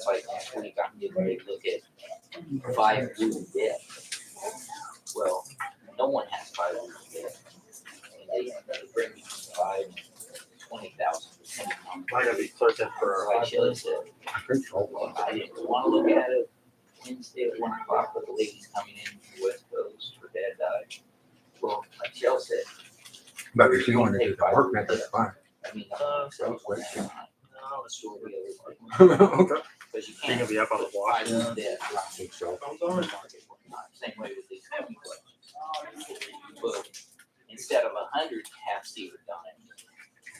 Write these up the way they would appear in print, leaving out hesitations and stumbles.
like next week, I'm getting ready to look at 5 years of debt. Well, no one has 5 years of debt. And they bring me 5, 20,000, depending on. Might gotta be closing for Like Shelley said, well, I didn't want to look at it Wednesday at 1 o'clock, but the lady's coming in from the West Coast. Her dad died. Well, like Shelley said, But if you want to do the work, that's fine. I mean, no, it's still the other way. Okay. Because you you're gonna can't. be up on the block. 5 years of debt. I think so. Same way with these heavy questions. You put, instead of 100 half-seater dimes,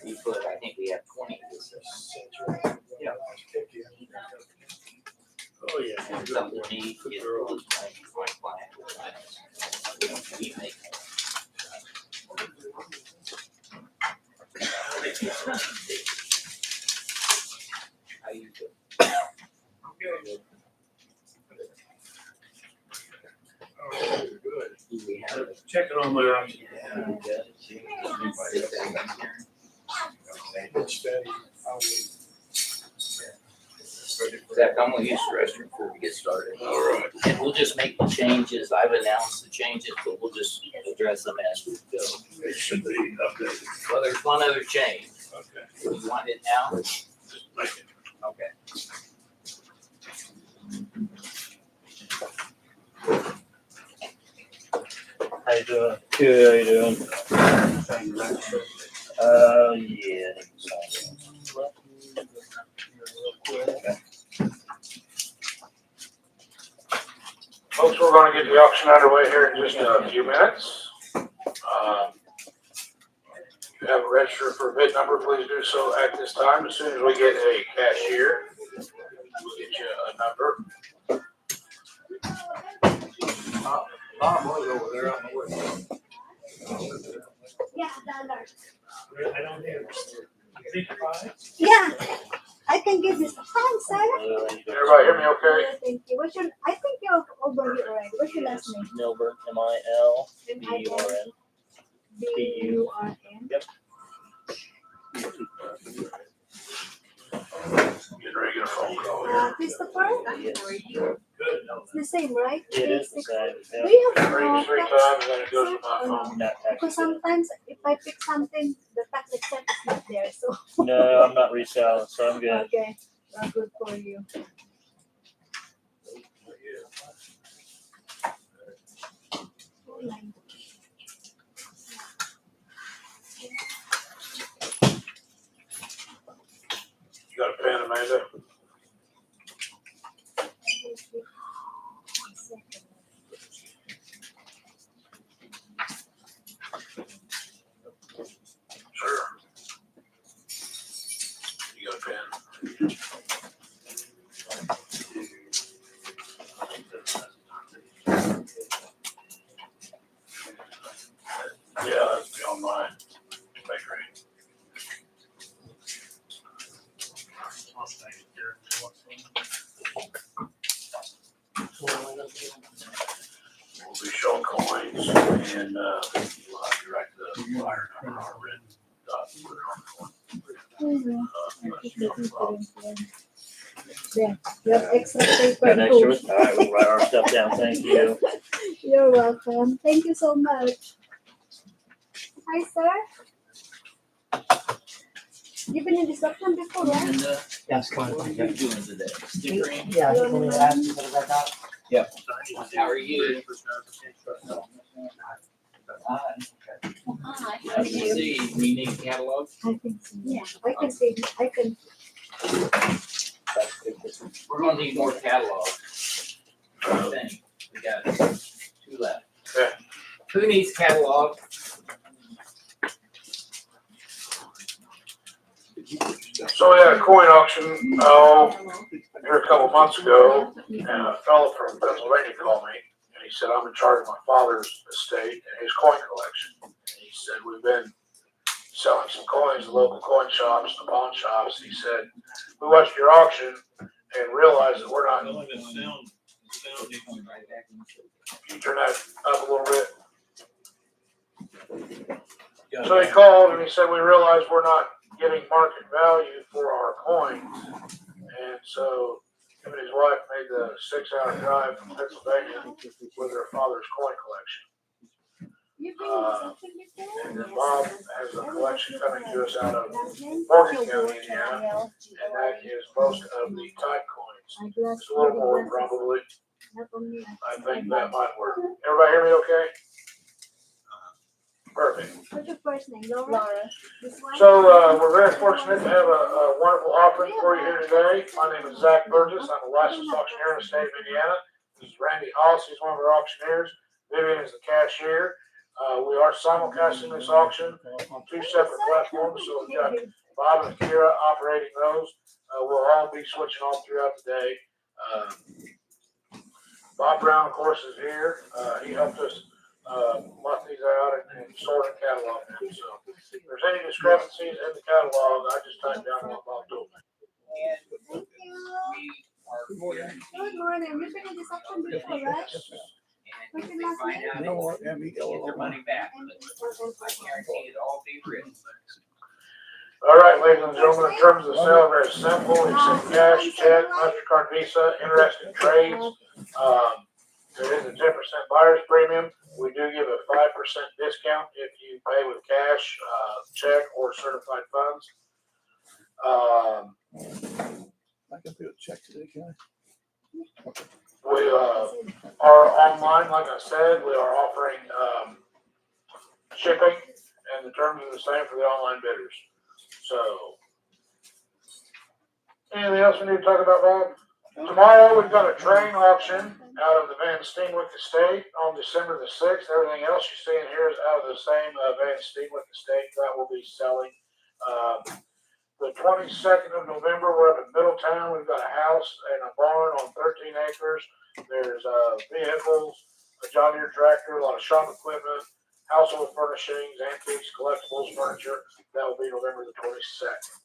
we put, I think we have 20 of this. Yeah. Oh, yeah. And something neat, get those things, like we make. How you do? Do we have it? Checking on my option. Zach, I'm gonna use the restroom before we get started. All right. And we'll just make the changes. I've announced the changes, but we'll just address them as we go. It should be updated. Well, there's one other change. Okay. You want it now? Just make it. Okay. How you doing? Good, how you doing? Yeah. Folks, we're going to get the auction underway here in just a few minutes. If you have a register for a bid number, please do so at this time. As soon as we get a cashier, we'll get you a number. Bob was over there on the way. Yeah, $1. I don't hear. You think five? Yeah, I can give this. Hi, sir. Everybody hear me okay? Yeah, thank you. I think you're over here already. What's your last name? Milburn, M-I-L-B-U-R-N. B-U-R-N. Yep. Get ready to get a phone call here. Christopher? Good. It's the same, right? It is the same. Yeah. Do you have Ring three tax? times, then it goes to my Or no? phone. Not Because taxable. sometimes if I pick something, the tax exempt is not there. So No, I'm not reselling, so I'm good. okay, good for you. You got a pen, Amanda? Sure. You got a pen? Yeah, that'd be on mine. Bakery. We'll be showing coins and we'll have you write the flyer number on red dot. Put it on the one. Yeah, you have extra paper. Got too. extra? All right, we'll write our stuff down. Thank you. You're welcome. Thank you so much. Hi, sir. You've been in this auction before, right? And, Yes, fine. what are you doing today? Stickering? Yeah, you want me to ask you what I got? How are you? Hi. Hi. Let me see, we need a catalog. I think so. Yeah, I can see. I can. We're gonna need more catalogs. I think we got 2 left. Okay. Who needs catalog? So we had a coin auction, here a couple months ago, and a fellow from Pennsylvania called me, and he said, I'm in charge of my father's estate and his coin collection. And he said, we've been selling some coins at local coin shops, the pawn shops. He said, we watched your auction and realized that we're not, can you turn that up a little bit? So he called and he said, we realized we're not getting market value for our coins. And so him and his wife made the 6-hour drive from Pennsylvania with their father's coin collection. You've been in something before? And then Bob has a collection coming to us out of Morgan County, Indiana, and that is most of the type coins. It's a little more probably. I think that might work. Everybody hear me okay? Perfect. What's your first name, Laura? This one? So, we're very fortunate to have a wonderful offering for you here today. My name is Zach Burgess. I'm a licensed auctioneer in the state of Indiana. This is Randy Hoss. He's one of our auctioneers. Vivian is the cashier. We are simulcasting this auction on 2 separate platforms. So we've got Bob and Kira operating those. We'll all be switching off throughout the day. Bob Brown, of course, is here. He helped us mark these out and sort and catalog them. So if there's any discrepancies in the catalog, I just type down what Bob told me. Thank you. Good morning. You've been in this auction before, right? What's your last name? Get their money back, but I guarantee it'll all be written. All right, ladies and gentlemen, in terms of the sale, very simple. We accept cash, check, MasterCard, Visa, interested trades. There is a 10% buyer's premium. We do give a 5% discount if you pay with cash, check, or certified funds. I can do a check today, can I? We are online, like I said. We are offering shipping, and the terms are the same for the online bidders. So, anything else we need to talk about, Bob? Tomorrow we've got a train auction out of the Van Steenwyck Estate on December the 6th. Everything else you see in here is out of the same Van Steenwyck Estate that will be selling. The 22nd of November, we're up in Middletown. We've got a house and a barn on 13 acres. There's vehicles, a John Deere tractor, a lot of shop equipment, household furnishings, antiques, collectibles, furniture. That will be November the 22nd.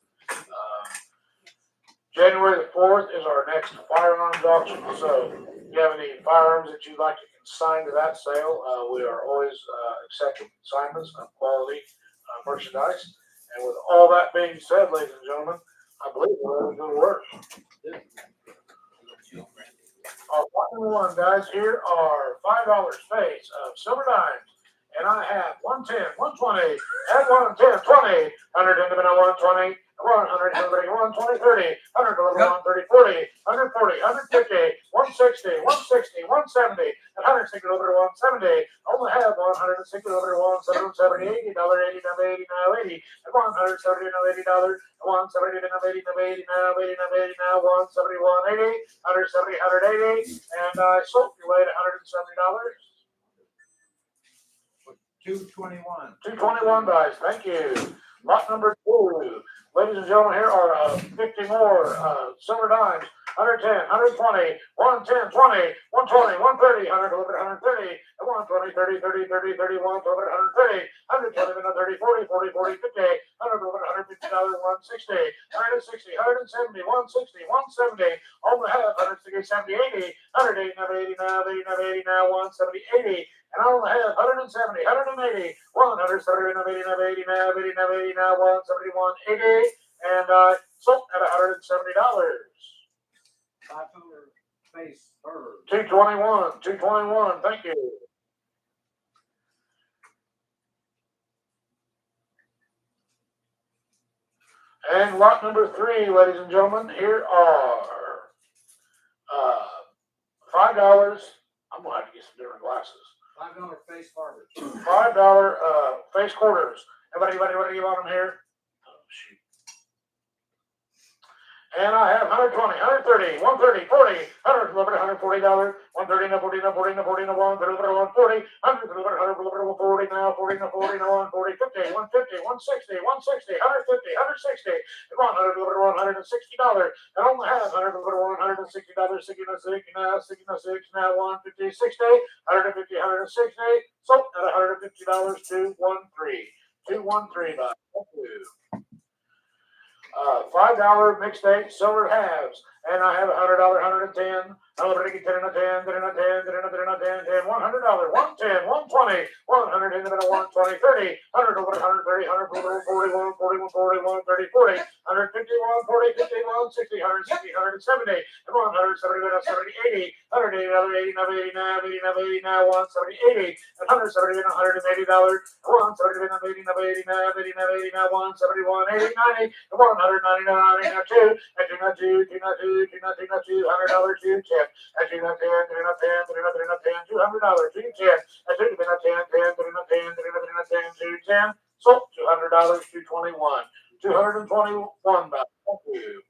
January the 4th is our next firearms auction. So if you have any firearms that you'd like to consign to that sale, we are always accepting consignments of quality merchandise. And with all that being said, ladies and gentlemen, I believe we're ready to go to work. Our number one, guys, here are $5 space of silver dimes. And I have 110, 120, and 110, 20, 100 in the middle, 120, 100, 120, 30, 100, 130, 40, 140, 150, 160, 160, 170, and 160 over to 170. Only have 160 over to 170, $80, $80, now 80, now 80, and 170, now $80, 170, now 80, now 80, now 80, now 80, now 170, 180, 170, 180, and I sold you away at $170. 221. 221 guys, thank you. Lot number 2. Ladies and gentlemen, here are 50 more silver dimes. 110, 120, 110, 20, 120, 130, 100 delivered 130, and 120, 30, 30, 30, 31, delivered 130, 120, 30, 40, 40, 40, 50, 100 delivered $150, 160, 160, 170, 160, 170, only have 160, 70, 80, 180, now 80, now 80, now 80, now 170, 80, and I only have 170, 180, 170, now 80, now 80, now 80, now 80, now 171, 80, and I sold at $170. 500 face bird. 221, thank you. And lot number 3, ladies and gentlemen, here are $5. I'm gonna have to get some different glasses. $5 face barbers. $5 face quarters. Everybody, what do you want them here? Oh, shoot. And I have 120, 130, 130, 40, 100 delivered, $140, 130, now 40, now 40, now 40, now 130, 140, 100 delivered, 100 delivered, 140, now 40, now 40, now 140, 50, 150, 160, 160, 150, 160, 100 delivered, $160, and only have 100 delivered, $160, 60, now 60, now 60, now 6, now 150, 60, 150, 160, sold at $150, 213, 213, thank you. $5 mixed 8 silver halves. And I have $100, 110, $10 and a 10, 10 and a 10, 10 and a 10, 10 and a 10, 10, $100, 110, 120, 100 in the middle, 120, 30, 100 over 130, 100 over 41, 41, 41, 30, 40, 151, 40, 51, 60, 160, 170, and 170, 70, 80, 180, another 80, another 80, now 80, another 80, now 170, 80, and 170, and $180, $170, another 80, another 80, now 80, another 80, now 171, 80, 90, and 199, now 2, and 2, not 2, 2, not 2, 2, not 2, not 2, $100, 2, 10, and 2, not 10, 3, not 10, 3, not 3, not 10, $200, 2, 10, and 2, not 10, 10, 3, not 10, 3, not 10, 2, 10, so $200, 221, 221 back. Thank you.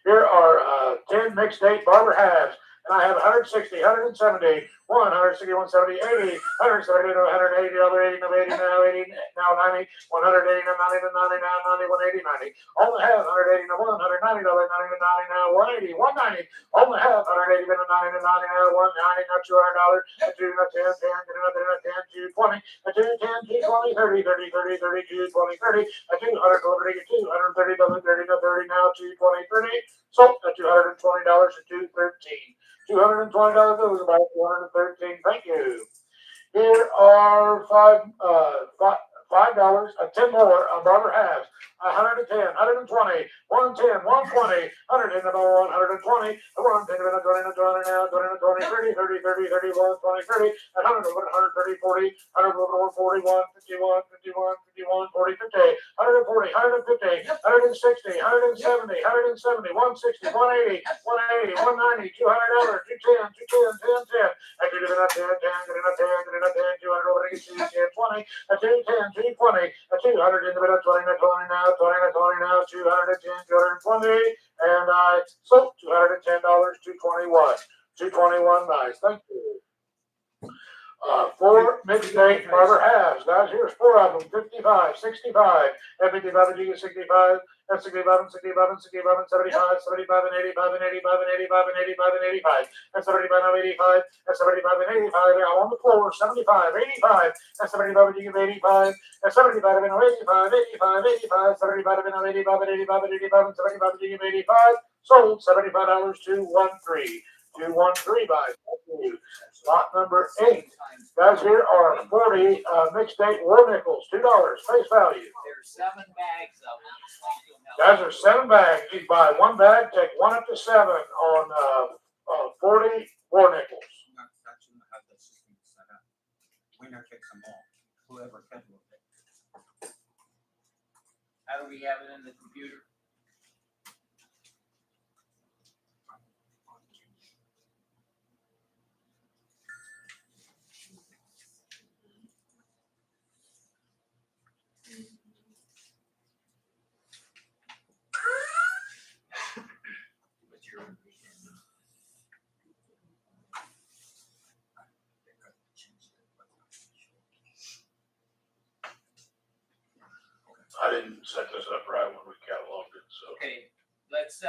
Here are 10 mixed date barber halves, and I have 160, 170, 160, 170, 80, 170, 180, another 80, another 80, now 80, now 90, 180, now 90, now 90, now 90, 180, 90. Only have 180, now $190, 90, now 180, 190. Only have 180, now 90, now 90, now 190, now $200, and 2, now 10, 10, 10, 10, 10, 220, and 2, 10, 220, 30, 30, 30, 30, 2, 20, 30, and 200, 230, 30, 30, now 220, 30. So at $220 and $213. $220 is about $413. Thank you. Here are $5, 10 more on barber halves. 110, 120, 110, 120, 100 in the ball, 120, 110, 20, now, 20, 30, 30, 30, 31, 20, 30, 100, 130, 40, 100, 41, 51, 51, 51, 40, 50, 140, 150, 160, 170, 170, 160, 180, 180, 190, $200, 210, 210, 10, 10, and 10, 10, 10, 10, 10, 10, 200, 20, 210, 220, 200 in the middle, 20, 20 now, 20, 20 now, 210, 220, and I sold $210, 221, 221, nice, thank you. 4 mixed date barber halves, guys, here's 4 of them, 55, 65, and 55, and you get 65, and 65, and 65, and 65, and 75, 75, and 85, and 85, and 85, and 85, and 85, and 75, and 85, and 75, and 85, now on the floor, 75, 85, and 75, and you get 85, and 75, and 85, 85, 85, 75, and 85, and 85, and 85, and 75, and you get 85, sold $75, 213. 213 by. Lot number 8. Guys, here are 40 mixed date war nickels, $2 face value. There's 7 bags of them. Guys, there's 7 bags. You buy 1 bag, take 1 up to 7 on 40 war nickels. That's how the system is set up. Winner takes them all. Whoever can will take. How do we have it in the computer? I didn't set this up right when we cataloged it, so. Okay, let's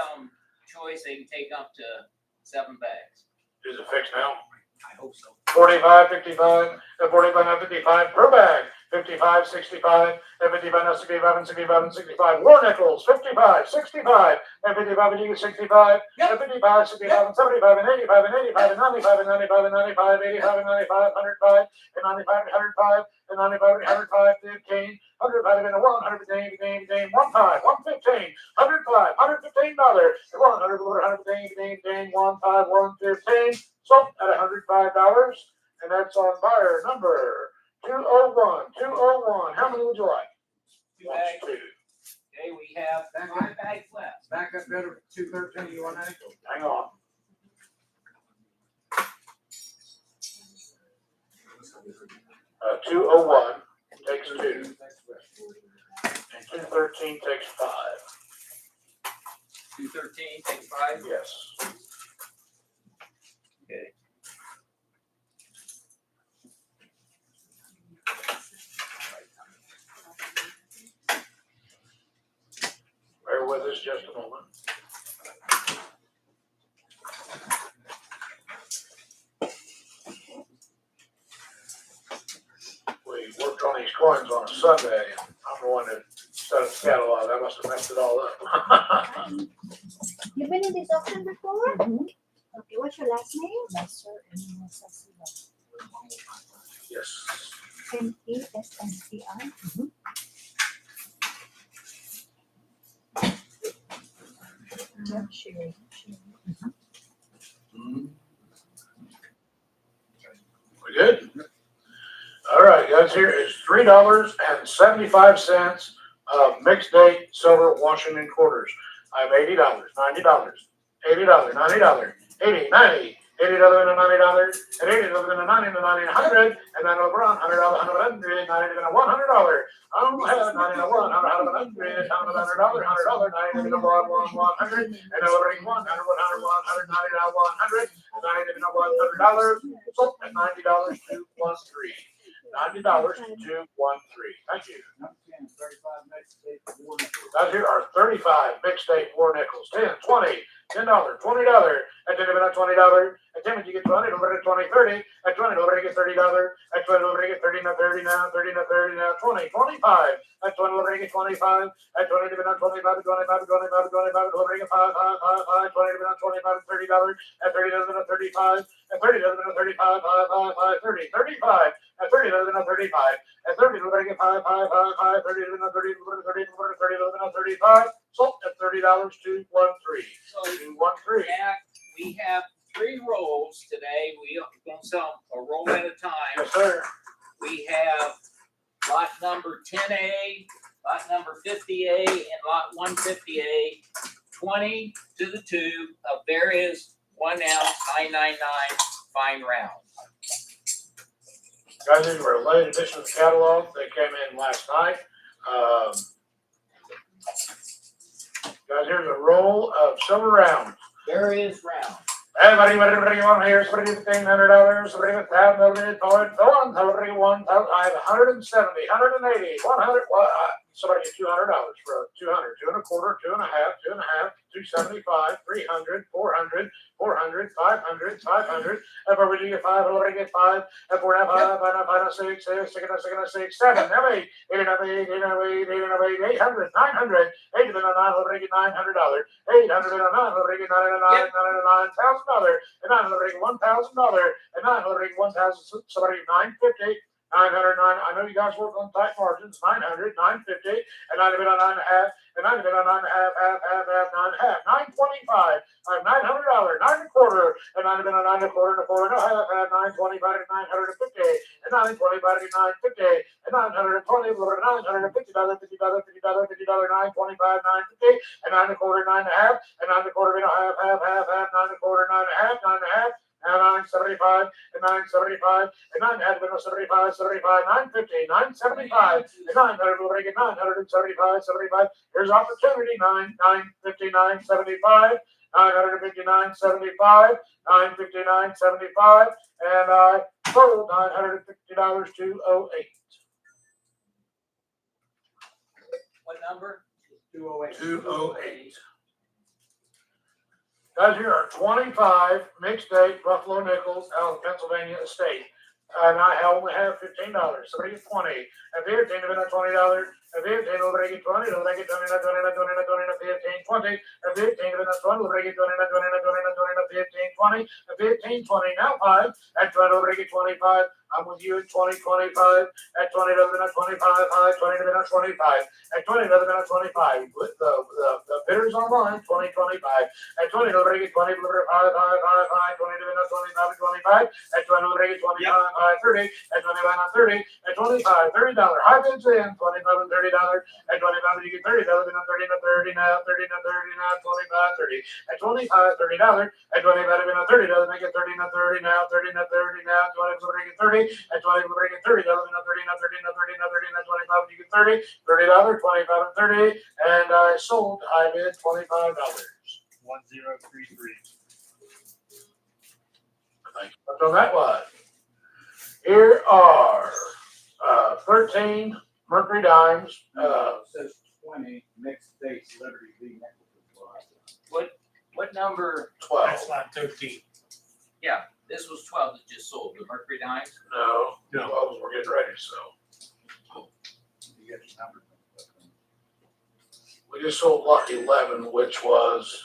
choice, they can take up to 7 bags. Is it fixed now? I hope so. 45, 55, and 45, and 55 per bag. 55, 65, and 55, and 65, and 65, and 65. War nickels, 55, 65, and 55, and you get 65, and 55, 65, and 75, and 85, and 85, and 95, and 95, and 95, 85, and 95, 105, and 95, and 105, and 95, and 105, 15, 105, and 115, 115, 105, $115, and 115, 115, so at $105, and that's on buyer number 201, 201. How many would you like? 2 bags. 2. Okay, we have 5 bags left. Back up better, 213, you want that? Hang on. 201 takes 2, and 213 takes 5. 213, take 5. Yes. Okay. Bear with us just a moment. We worked on these coins on a Sunday, and I'm the one that set up the catalog. I must have messed it all up. You've been in this auction before? Okay, what's your last name? Yes. Messer. We good? All right, guys, here is $3.75 of mixed date silver Washington quarters. I have $80, $90, $80, $90, $80, $90, $80 and a $90, and $80 and a $90 and a $90 and $100, and then over on $100, $100, $90 and a $100. I don't have $90 and a $100, $100, $100, $100, $90 and a $100, and over $100, $100, $100, $100, $90 and a $100. So at $90 2 plus 3. $90 2 1 3. Thank you. Guys, here are 35 mixed date war nickels. 10, 20, $10, $20. At $10, $20. At 10, you get 20, over to 20, 30. At 20, over to get $30. At 20, over to get 30 now, 30 now, 30 now, 30 now, 20, 25. At 20, over to get 25. At 20, $25, 25, 25, 25, over to get 5, 5, 5, 5, 20, $25, $30. At 30, $35. At 30, $35, 5, 5, 5, 30, 35. At 30, $35. At 30, we're going to get 5, 5, 5, 5, 30, 30, 30, 35. So at $30, 2 1 3. So 2 1 3. Jack, we have 3 rolls today. We're gonna sell a roll at a time. Yes, sir. We have lot number 10A, lot number 50A, and lot 150A, 20 to the tube of various 1 ounce 999 fine round. Guys, these were a late edition of the catalog. They came in last night. Guys, here's a roll of silver rounds. Various rounds. Everybody, whatever you want here, somebody $1,500, somebody $1,000, somebody $1,000, I have 170, 180, 100. Well, somebody get $200 for 200, 2 1/4, 2 1/2, 2 1/2, 275, 300, 400, 400, 500, 500. Everybody get 5, everybody get 5. And 4 and 5, 5 and 6, 6, 6, 7, 8, 8, 800, 900, 8 and 9, everybody get $900, 800 and 9, everybody get $9,000, and 900 $1,000, and 900 $1,000. Somebody $950. 909. I know you guys work on tight margins. 900, 950, and 9 and 9 1/2, and 9 and 9 1/2, half, 9 1/2, 925. I have $900, 9 1/4, and 9 and 9 1/4, and a 4 and a half, 925, 950, and 925, 950, and 920, $950, $50, $50, $925, 950, and 9 1/4, 9 1/2, and 9 1/4, half, 9 1/4, 9 1/2, 9 1/2. And 975, and 975, and 975, 75, 950, 975, and 900, we're going to get 975, 75. Here's opportunity, 959, 75, 959, 75, 959, 75, and I sold $950 208. What number? 208. 208. Guys, here are 25 mixed date Buffalo nickels out of Pennsylvania estate. And I only have $15. Somebody get 20. At 15, $20. At 15, over get 20. Over get 20, 20, 15, 20. At 15, over get 20, 15, 20. At 15, 20. Now 5. At 20, over get 25. I'm with you at 20, 25. At 20, 25. 20, 25. At 20, 25. With the bidders online, 20, 25. At 20, over get 20, 5, 20, 25, 25. At 20, over get 25, 30. At 25, 30. At 25, $30. High bids in, 25 and $30. At 25, you get $30. At 30 now, 30 now, 30 now, 25, 30. At 25, $30. At 25, $30. Make it 30 now, 30 now, 30 now, 30 now, 20, get 30. At 20, we're bringing $30. Now 30 now, 30 now, 30 now, 30 now, 25. You get 30. $30, 25 and 30. And I sold high bid $25. 1033. Thank you. So that was. Here are 13 Mercury dimes. It says 20 mixed dates Liberty V nickels. What number? 12. That's not 13. Yeah, this was 12 that just sold, the Mercury dimes. No, No. 12 we're getting ready. So You get the number. we just sold lot 11, which was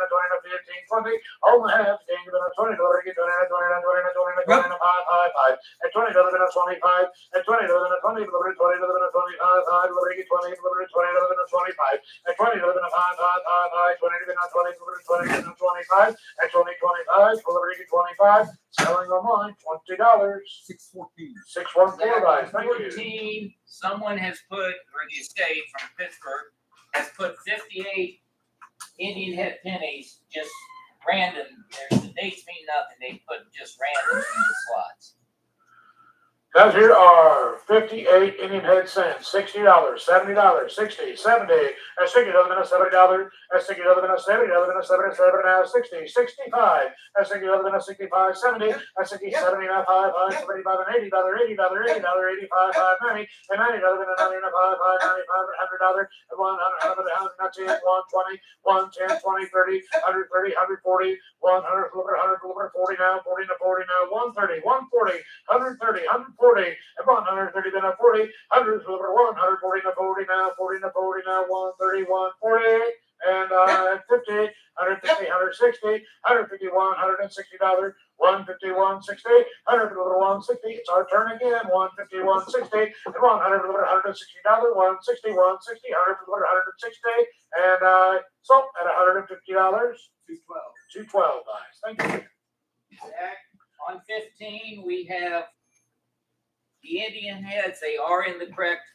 15, 20, all the half, king, the 20, the 20, 5, 5, 5, and 20, the 25, and 20, the 20, the 20, the 25, 5, 20, the 20, the 25, and 20, the 5, 5, 5, 20, the 20, the 25, and 20, 25, the 25, selling online, $20. 614. 614, guys, thank you. 14, someone has put, or the estate from Pittsburgh, has put 58 Indian head pennies, just random. The dates mean nothing. They put just random in the slots. Guys, here are 58 Indian head cents, $60, $70, 60, 70, and $60, $70, and $60, $70, 77, now 60, 65, and $60, 65, 70, and 60, 70, now 5, 5, 75, and $80, $80, $80, 85, 5, 90, and $90, and $90, 5, 5, 95, $100, and 100, 110, 120, 110, 20, 30, 130, 140, 100, 140 now, 40 to 40 now, 130, 140, 130, 140, and 130 then a 40, 100 over 140 to 40 now, 40 to 40 now, 130, 140, and 50, 150, 160, 151, $160, 151, 60, 100 over 160. It's our turn again. 151, 60, and 100 over $160, 161, 60, 100 over 160, and so at $150, 212, guys. Thank you. Zach, on 15, we have the Indian heads. They are in the correct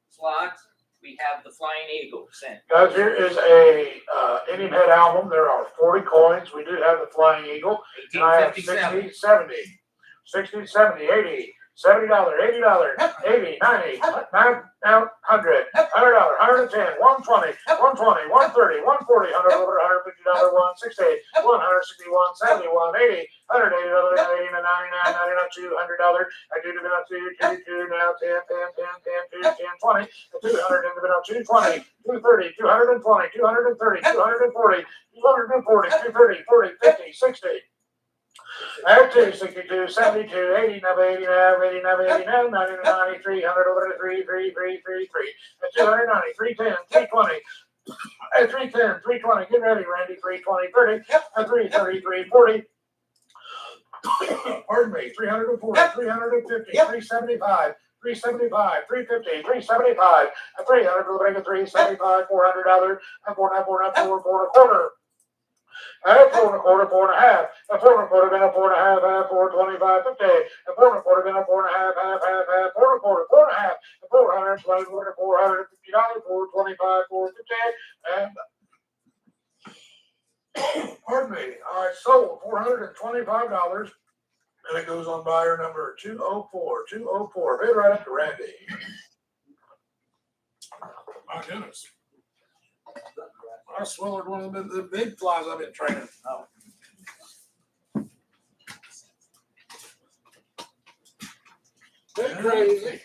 slots. We have the Flying Eagle sent. Guys, here is a Indian head album. There are 40 coins. We do have the Flying Eagle. And I have 1857. 60, 70, 60, 70, 80, $70, $80, 80, 90, 100, $100, 110, 120, 120, 130, 140, 100 over $150, 160, 160, 170, 180, 180, 180, 99, 200, I do the now 2, now 10, 10, 10, 10, 2, 10, 20, 200 in the middle, 220, 230, 220, 230, 240, 240, 230, 40, 50, 60. I have 262, 72, 80, 80, 80, 89, 90, 90, 300 over to 3, 3, 3, 3, 3, and 290, 310, 320, and 310, 320, get ready, Randy, 320, 30, and 330, 340. Pardon me, 340, 350, 375, 375, 350, 375, and 300, 375, $400, and 4 and a quarter. I have 4 and a quarter, 4 and a half, and 4 and a quarter, been a 4 and a half, half, 425, 50, and 4 and a quarter, been a 4 and a half, half, 4 and a quarter, 4 and a half, and 420, $450, 425, 450, and pardon me, I sold $425, and it goes on buyer number 204, bid right up to Randy. My goodness. I swallowed one of the big flies I've been training. Oh. They're crazy.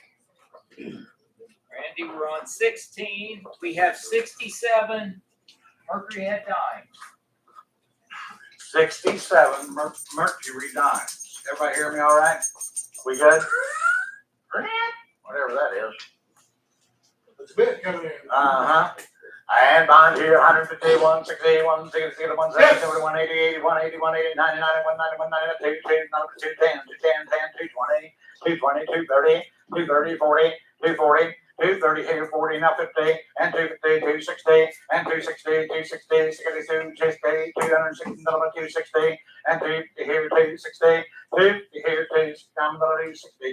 Randy, we're on 16. We have 67 Mercury head dimes. 67 Mercury dimes. Everybody hear me all right? We good? Whatever that is. It's a bit coming in. Uh-huh. And bond here, 150, 160, 160, 170, 180, 180, 180, 99, 190, 190, 210, 210, 220, 220, 230, 230, 40, 240, 230 here, 40, now 50, and 250, 260, and 260, 260, 62, 260, 260, 260, and 2 here, 260, 2 here, 260,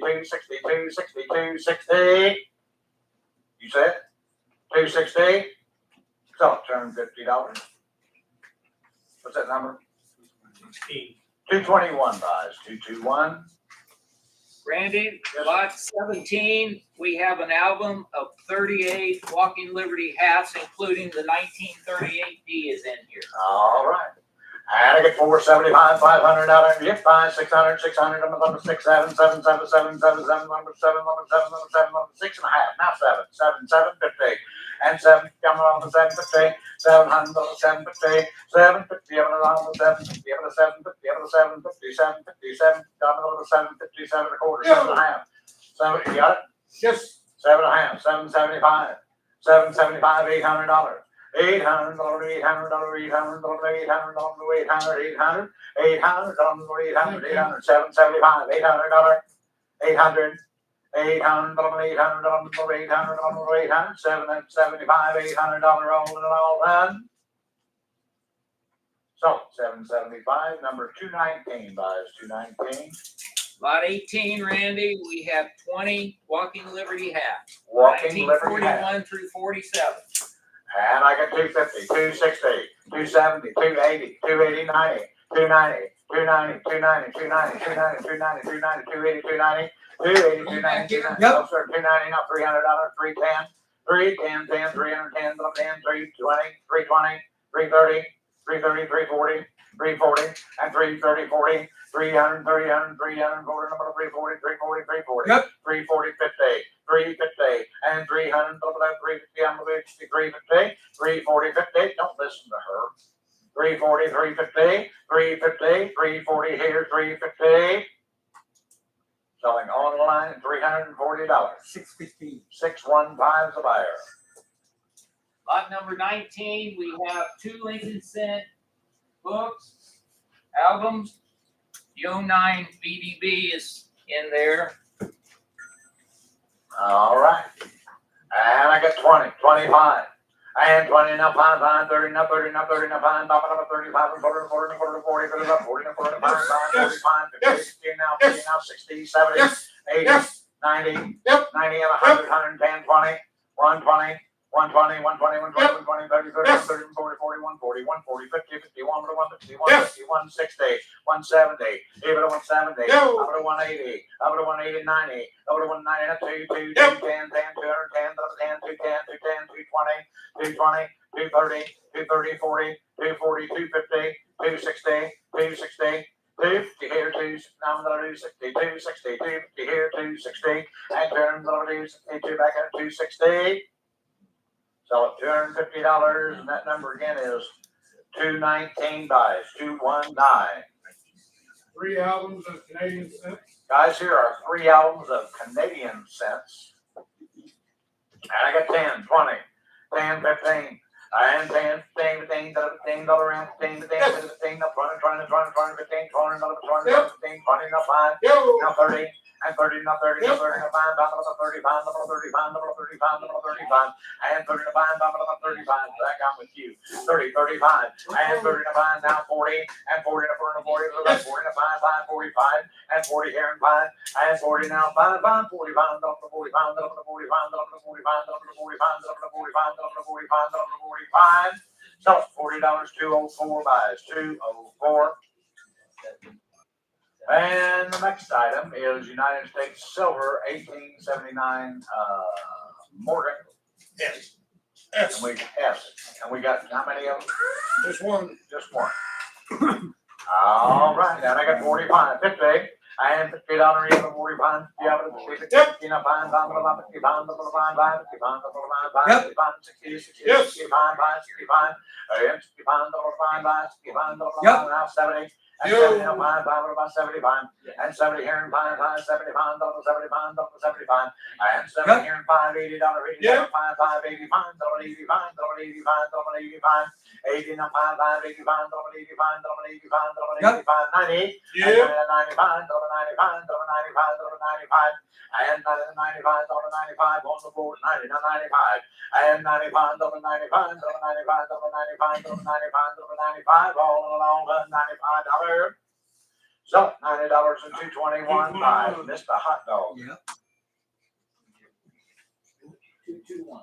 260, 260, 260. You said? $260. So turn $50. What's that number? 16. 221 buys, 221. Randy, lot 17, we have an album of 38 Walking Liberty hats, including the 1938D is in here. All right. And I get $475, $500, yep, $500, $600, number 6, 7, 7, 7, 7, 7, 7, number 7, number 7, number 7, number 6 and a half, now 7, 7, 750, and 7, coming on the 750, 700, 750, 750, on the 750, on the 750, on the 750, 750, 7, coming on the 750, 7 and a quarter, 7 and a half, 7, you got it? Yes. 7 and a half, 775, 775, $800. $800, $800, $800, $800, $800, $800, $800, $800, 775, $800, $800, $800, $800, 775, $800 all done. So 775, number 219 buys 219. Lot 18, Randy, we have 20 Walking Liberty hats. Walking Liberty hat. 1941 through 47. And I got 250, 260, 270, 280, 280, 90, 290, 290, 290, 290, 290, 290, 290, 280, 290, 280, 290, 290. No, sir, 290, now $300, 310, 310, 10, 310, 10, 320, 320, 330, 330, 340, 340, and 330, 40, 300, 300, 300, number 340, 340, 340, 340, 50, 350, and 300, 350, I'm going to 350, 340, 50, don't listen to her. 340, 350, 350, 340 here, 350. Selling online at $340. 615. 615 is the buyer. Lot number 19, we have 2 Lincoln Cent books, albums. The 09 BDB is in there. All right. And I got 20, 25. And 20, now 5, 30, now 30, now 30, now 5, now 35, and 40, 40, 40, 40, 40, 40, 45, 45, 50, 50, now 50, now 60, 70, 80, 90, 90, and 100, 110, 20, 120, 120, 120, 120, 120, 30, 30, 30, 40, 40, 140, 140, 50, 51, 150, 150, 160, 170, even 170, over to 180, over to 180, 90, over to 190, 2, 2, 210, 10, 210, 10, 210, 210, 220, 220, 230, 230, 40, 240, 250, 260, 260, 250 here, 2, now I'm going to do 60, 260, 250 here, 260, and turn, I'm going to do 62 back at 260. So at $250, and that number again is 219 buys, 219. 3 albums of Canadian cents. Guys, here are 3 albums of Canadian cents. And I got 10, 20, 10, 15, and 10, 15, 15, $15, around 15, 15, 15, now 20, 20, 20, 20, 15, 20, another 20, 15, 20, now 5, now 30. And 30, now 30, now 30, now 5, now 35, now 35, now 35, now 35, and 30, now 5, now 35, back on with you. 30, 35, and 30, now 5, now 40, and 40, now 40, now 40, now 40, now 5, 5, 45, and 40 here and 5, and 40 now 5, 5, 45, now 45, now 45, now 45, now 45, now 45, now 45, now 45, now 45. So $40, 204 buys, 204. And the next item is United States Silver 1879 Morgan. Yes. And we got how many of them? Just one. Just one. All right, and I got 45, 50, and $50 even 45, 50, 50, now 5, 5, 50, 5, 5, 50, 5, 60, 60, 65, 65, and 65, 5, 65, now 70. And 70, now 5, 5, about 75, and 70 here and 5, 5, 75, double 75, double 75, and 70 here and 5, $80, 80, 5, 5, 85, double 85, double 85, double 85, 80, now 5, 5, 85, double 85, double 85, double 85, 90, and 95, double 95, double 95, double 95, and 95, double 95, on the board, 90, now 95, and 95, double 95, double 95, double 95, double 95, double 95, all along $95. So $90 and 221 by Mr. Hot Dog. Yeah. 221.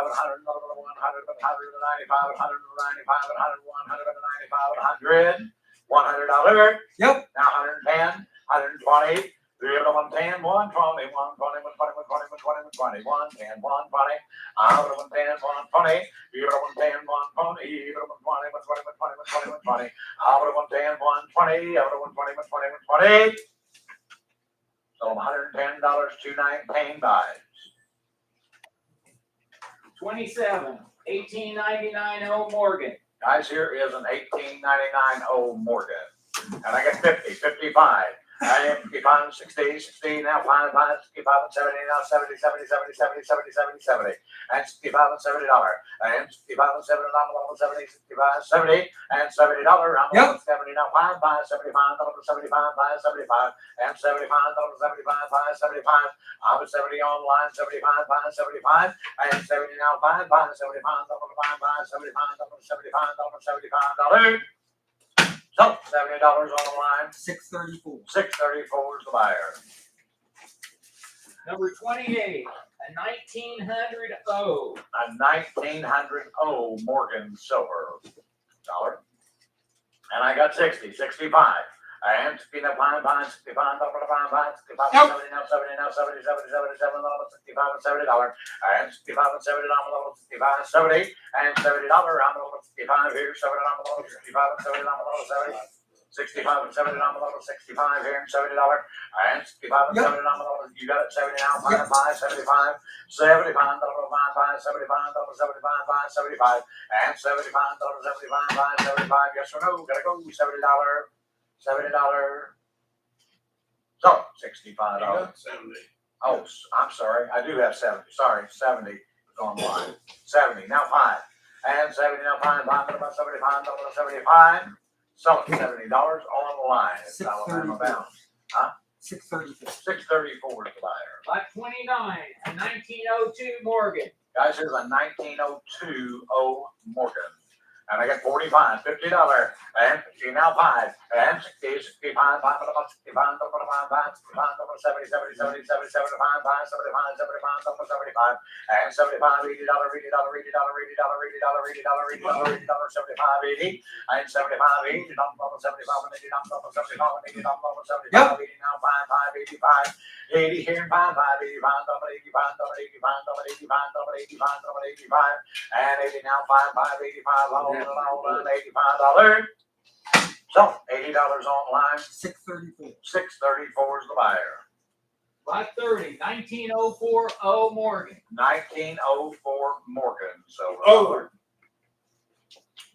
95, 100, 100, 95, 195, 100, $100. Yep. Now 110, 120, 3 of them 110, 120, 120, 120, 120, 120, 110, 120, 110, 120, 3 of them 110, 120, 3 of them 120, 120, 120, 120, 120, 110, 120, 120, 120, 120. So $110, 219 buys. 27, 1899 Old Morgan. Guys, here is an 1899 old Morgan. And I get 50, 55, and 55, 60, 60, now 5, 65 and 70, now 70, 70, 70, 70, 70, 70, 70, and 65 and $70, and 65 and $70, 70, 65, 70, and $70, Yep. 70, now 5, 75, 75, 75, and $75, 75, 75, I'm at 70 online, 75, 75, and 70 now 5, 75, 75, 75, 75, $75. So $70 on the line, 634. 634 is the buyer. Number 28, a 1900 O. A 1900 O Morgan Silver dollar. And I got 60, 65. And 65, 65, 65, 65, 70, now 70, now 70, 70, 77, 65 and $70. And 65 and $70, 65, 70, and $70, I'm 65 here, 70, 65 and $70, 70. 65 and $70, 65 here, and $70, and 65 and $70, you got it, 70 now, 5, 5, 75, 75, 5, 75, 75, 75, and $75, 75, 75, yes or no, gotta go, $70, $70. So, $65. You got 70. Oh, I'm sorry, I do have 70, sorry, 70 is online, 70, now 5, and 70, now 5, 5, 75, 75, so $70 on the line, it's Alabama bound. 634. 634 is the buyer. Lot 29, a 1902 Morgan. Guys, here's a 1902 O Morgan. And I got 45, $50, and 50 now 5, and 60, 65, 5, 65, 65, 70, 70, 70, 70, 75, 75, 75, 75, and 75, $80, $80, $80, $80, $80, $80, $80, $80, $80, $80, $80, $80, $80, $80, $80, $80, $75, $80, and 75, $80, $75, $80, $75, $80, $75, $80, $75, $80, now 5, 5, 85, 80 here, 5, 5, 85, $85, $85, $85, $85, $85, and 80 now 5, 5, 85, $85. So $80 online, 634. 634 is the buyer. Lot 30, 1904 O Morgan. 1904 Morgan, so. Oh.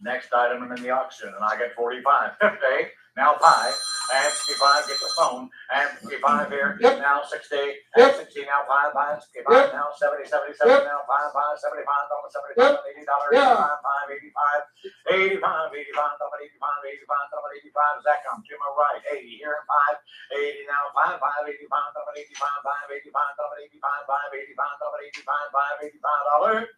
Next item in the auction, and I get 45, 50, now 5, and 65, get the phone, and 55 here, Yep. now 60, and Yep. 60, now 5, 5, 65, Yep. now 70, 77, Yep. now 5, 5, 75, $75, Yep. $80, Yeah. 85, 5, 85, 85, 85, $85, 85, $85, does that come to my right? 80 here, and 5, 80 now, 5, 5, 85, $85, 5, 85, $85, 5, 85, $85, 5, $85.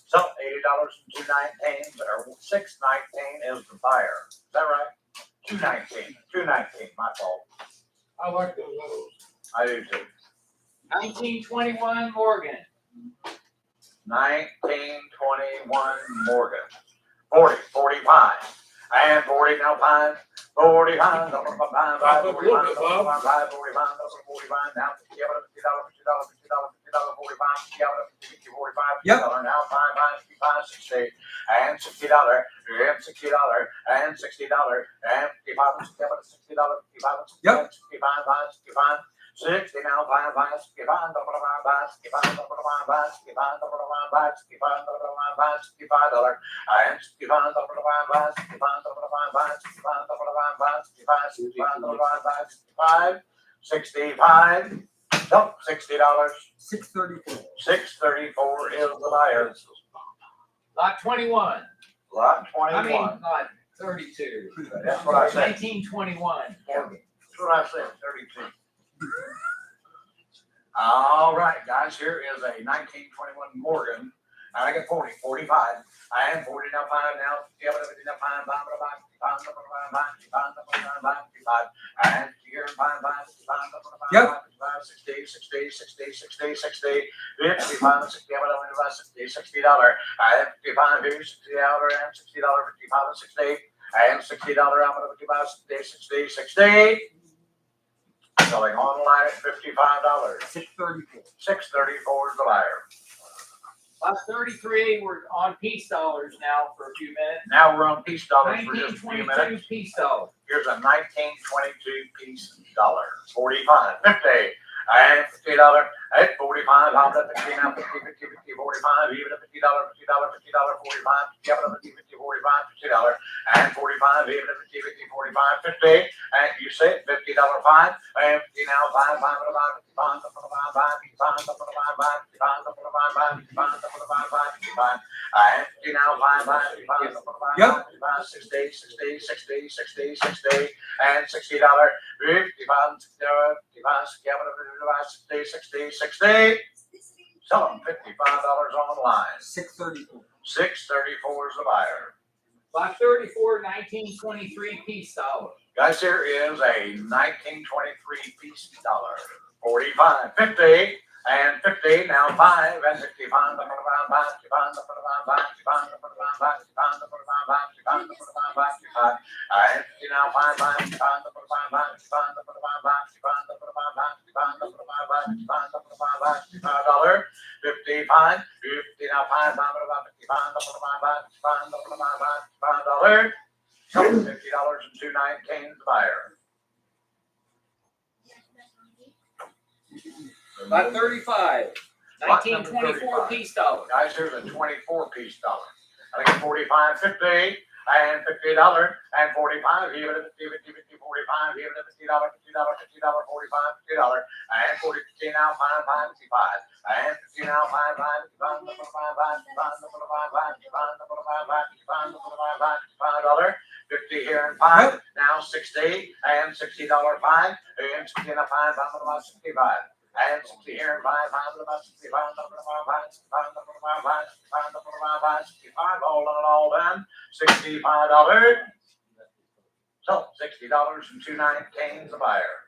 So $80 and 219, or 619 is the buyer. Is that right? 219, my fault. I like those others. I do too. 1921 Morgan. 1921 Morgan. 40, 45, and 40 now 5, 45, 45, 45, 45, 45, now $50, $50, $50, $45, $45, now 5, 55, 60, and $60, and $60, and $60, and $55, $60, $55, 65, 65, 60 now, 5, 5, 65, 65, 65, 65, 65, 65, 65, and 65, 65, 65, 65, no, $60, 634. 634 is the buyer. Lot 21. Lot I mean, 21. lot 32. That's what I said. 1921 Morgan. That's what I said, 32. All right, guys, here is a 1921 Morgan. And I got 40, 45, and 40 now, 5 now, 50 now, 5, 5, 5, 5, and here, 5, 5, 60, 60, 60, 60, 60, 55, 60, $60, and 55 here, $60, and $60, 55, and 60, and $60, I'm gonna 55, 60, 60. Selling online at $55. 634. 634 is the buyer. Lot 33, we're on peace dollars now for a few minutes. Now we're on peace dollars for just a few 1922 minutes. peace dollars. Here's a 1922 piece dollar. 45, 50, and $50, At 45, I'm at 50 now, 50, 50, 50, 45, even at $50, $50, $50, 45, yeah, but 50, 50, 45, $50, and 45, even at 50, 50, 45, 50, and you say $50 fine, and 50 now, 5, 5, 5, 55, 55, 55, 55, 55, 55, 55, 55, and 50 now, 5, 5, 55, 55, Yep. 55, 60, 60, 60, 60, 60, and $60, 55, 60, 60, 60. Tell them $55 on the line. 634. 634 is the buyer. Lot 34, 1923 peace dollar. Guys, here is a 1923 piece dollar. 45, 50, and 50, now 5, and 55, the 45, 55, the 45, 55, the 45, 55, the 45, 55, the 45, 55, and 50, now 5, 5, 55, the 45, 55, the 45, 55, the 45, 55, the 45, 55, the 45, $55, 55, 50, now 5, 5, 55, the 45, 55, the 45, $55. $50 and 219 the buyer. Lot 35, 1924 piece dollar. Guys, here's a 24 piece dollar. I think 45, 50, and $50, and 45, even at 50, 50, 50, 45, even at $50, $50, $50, 45, $50, and 40, 50 now, 5, 5, 55, and 50 now, 5, 5, 55, the 45, 55, the 45, 55, the 45, 55, the 45, $55, 50 here and 5, now 60, and $60 5, and 60 now, 5, I'm about 65. And 60 here and 5, 5, about 65, 5, 65, all done, $65. So $60 and 219 the buyer.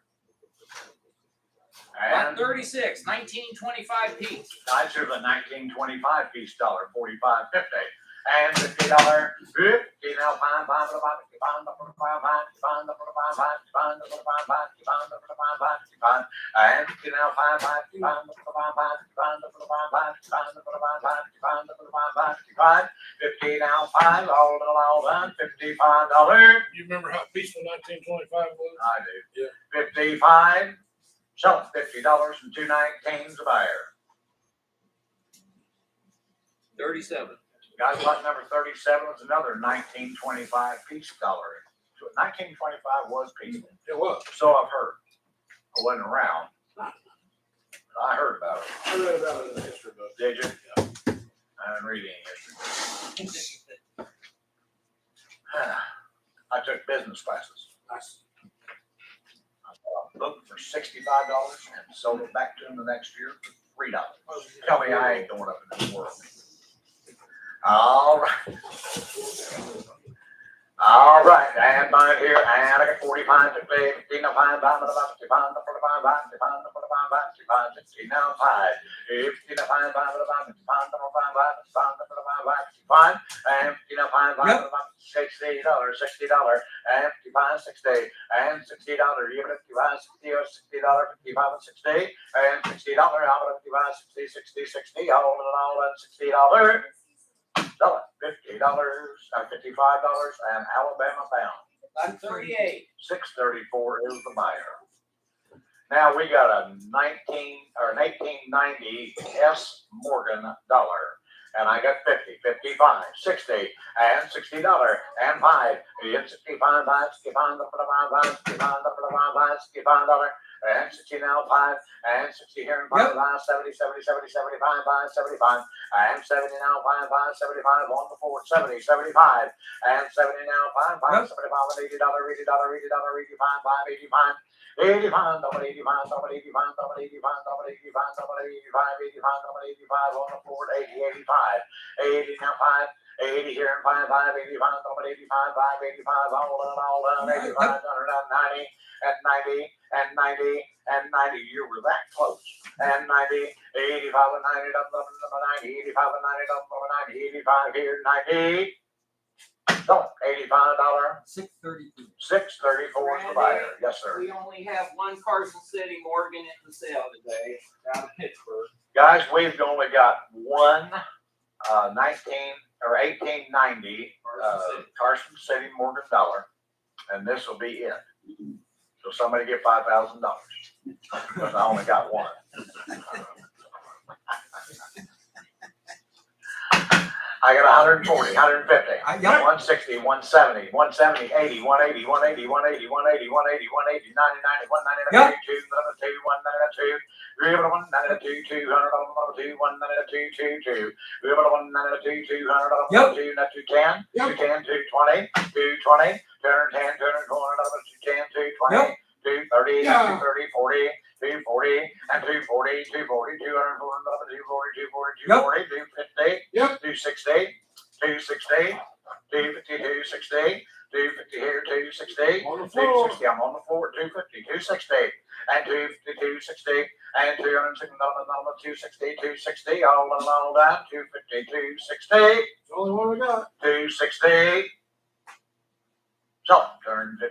Lot And 36, 1925 piece. guys, here's a 1925 piece dollar, 45, 50. And $50, 50 now, 5, 5, about 55, the 45, 55, the 45, 55, the 45, 55, the 45, 55, and 50 now, 5, 5, 55, the 45, 55, the 45, 55, the 45, 55, the 45, 55, 50 now, 5, all done, $55. You remember how peaceful 1925 was? I do. Yeah. 55, so $50 and 219 the buyer. 37. Guys, lot number 37 was another 1925 piece dollar. So 1925 was peaceful. It was. So I've heard. I wasn't around. But I heard about it. I read about it in the history book. Did you? I didn't read any history. I took business classes. Nice. I booked for $65 and sold it back to him the next year for $3. Tell me I ain't going up in this world. All right. All right, and mine here, and I got 45 to pay, 15 now 5, 5, 55, 45, 55, 45, 60 now 5, 15 now 5, 5, 55, 55, 55, and 15 now 5, 5, $60, $60, and 55, 60, and $60, even at 55, $60, $60, 55, 60, and $60, out of 55, 60, 60, 60, all in all, that's $60. $50, $55, and Alabama bound. Lot 38. 634 is the buyer. Now we got an 1890 S. Morgan dollar. And I got 50, 55, 60, and $60, and 5. It's 65, 65, $65, and 60 now, 5, and 60 here, and 5, 70, 70, 70, 75, 75, and 70 now, 5, 5, 75, on the floor, 70, 75, and 70 now, 5, 5, 75, $80, $80, $80, $85, 5, 85. 85, double 85, double 85, double 85, double 85, double 85, 85, double 85, on the board, 80, 85, 80 now 5, 80 here and 5, 5, 85, double 85, 5, 85, all done, 85, 190, and 90, and 90, and 90, you were that close, and 90, 85, and 90, double 90, 85, and 90, double 90, 85 here, 90. So, $85, 632. 634 is the buyer. Yes, sir. We only have one Carson City Morgan in the sale today, out of Pittsburgh. Guys, we've only got one 1890 Carson City Morgan dollar, and this will be it. So somebody get $5,000, because I only got one. I got 140, 150, Yep. 160, 170, 170, 80, 180, 180, 180, 180, 180, 180, 90, 90, 190, 2, 192, 192, 200, 192, 192, 192, 200, Yep. 210, 210, 220, 220, 210, 210, 220, 230, 230, 40, 240, and 240, 240, 240, 240, 240, 250, Yep. 260, 260, 250, 260, 250 here, 260, On the floor. 260, I'm on the floor, 250, 260, and 250, 260, and 260, 260, 260, all down, 250, 260, It's the only one we got. 260. So, $250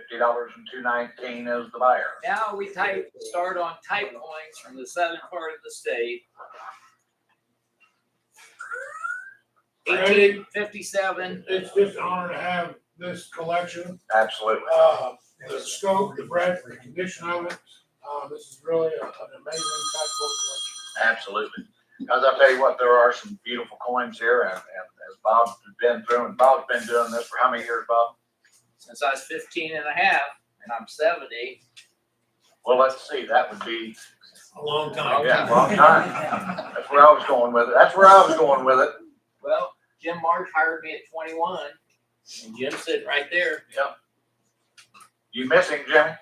and $219 is the buyer. Now we start on type coins from the southern part of the state. 1857. It's just an honor to have this collection. Absolutely. The scope, the breadth, the condition of it. This is really an amazing type collection. Absolutely. Because I'll tell you what, there are some beautiful coins here, and as Bob's been through, and Bob's been doing this for how many years, Bob? Since I was 15 and a half, and I'm 70. Well, let's see, that would be, A long time. yeah, a long time. That's where I was going with it. Well, Jim Marsh hired me at 21, and Jim's sitting right there. You miss him, Jimmy?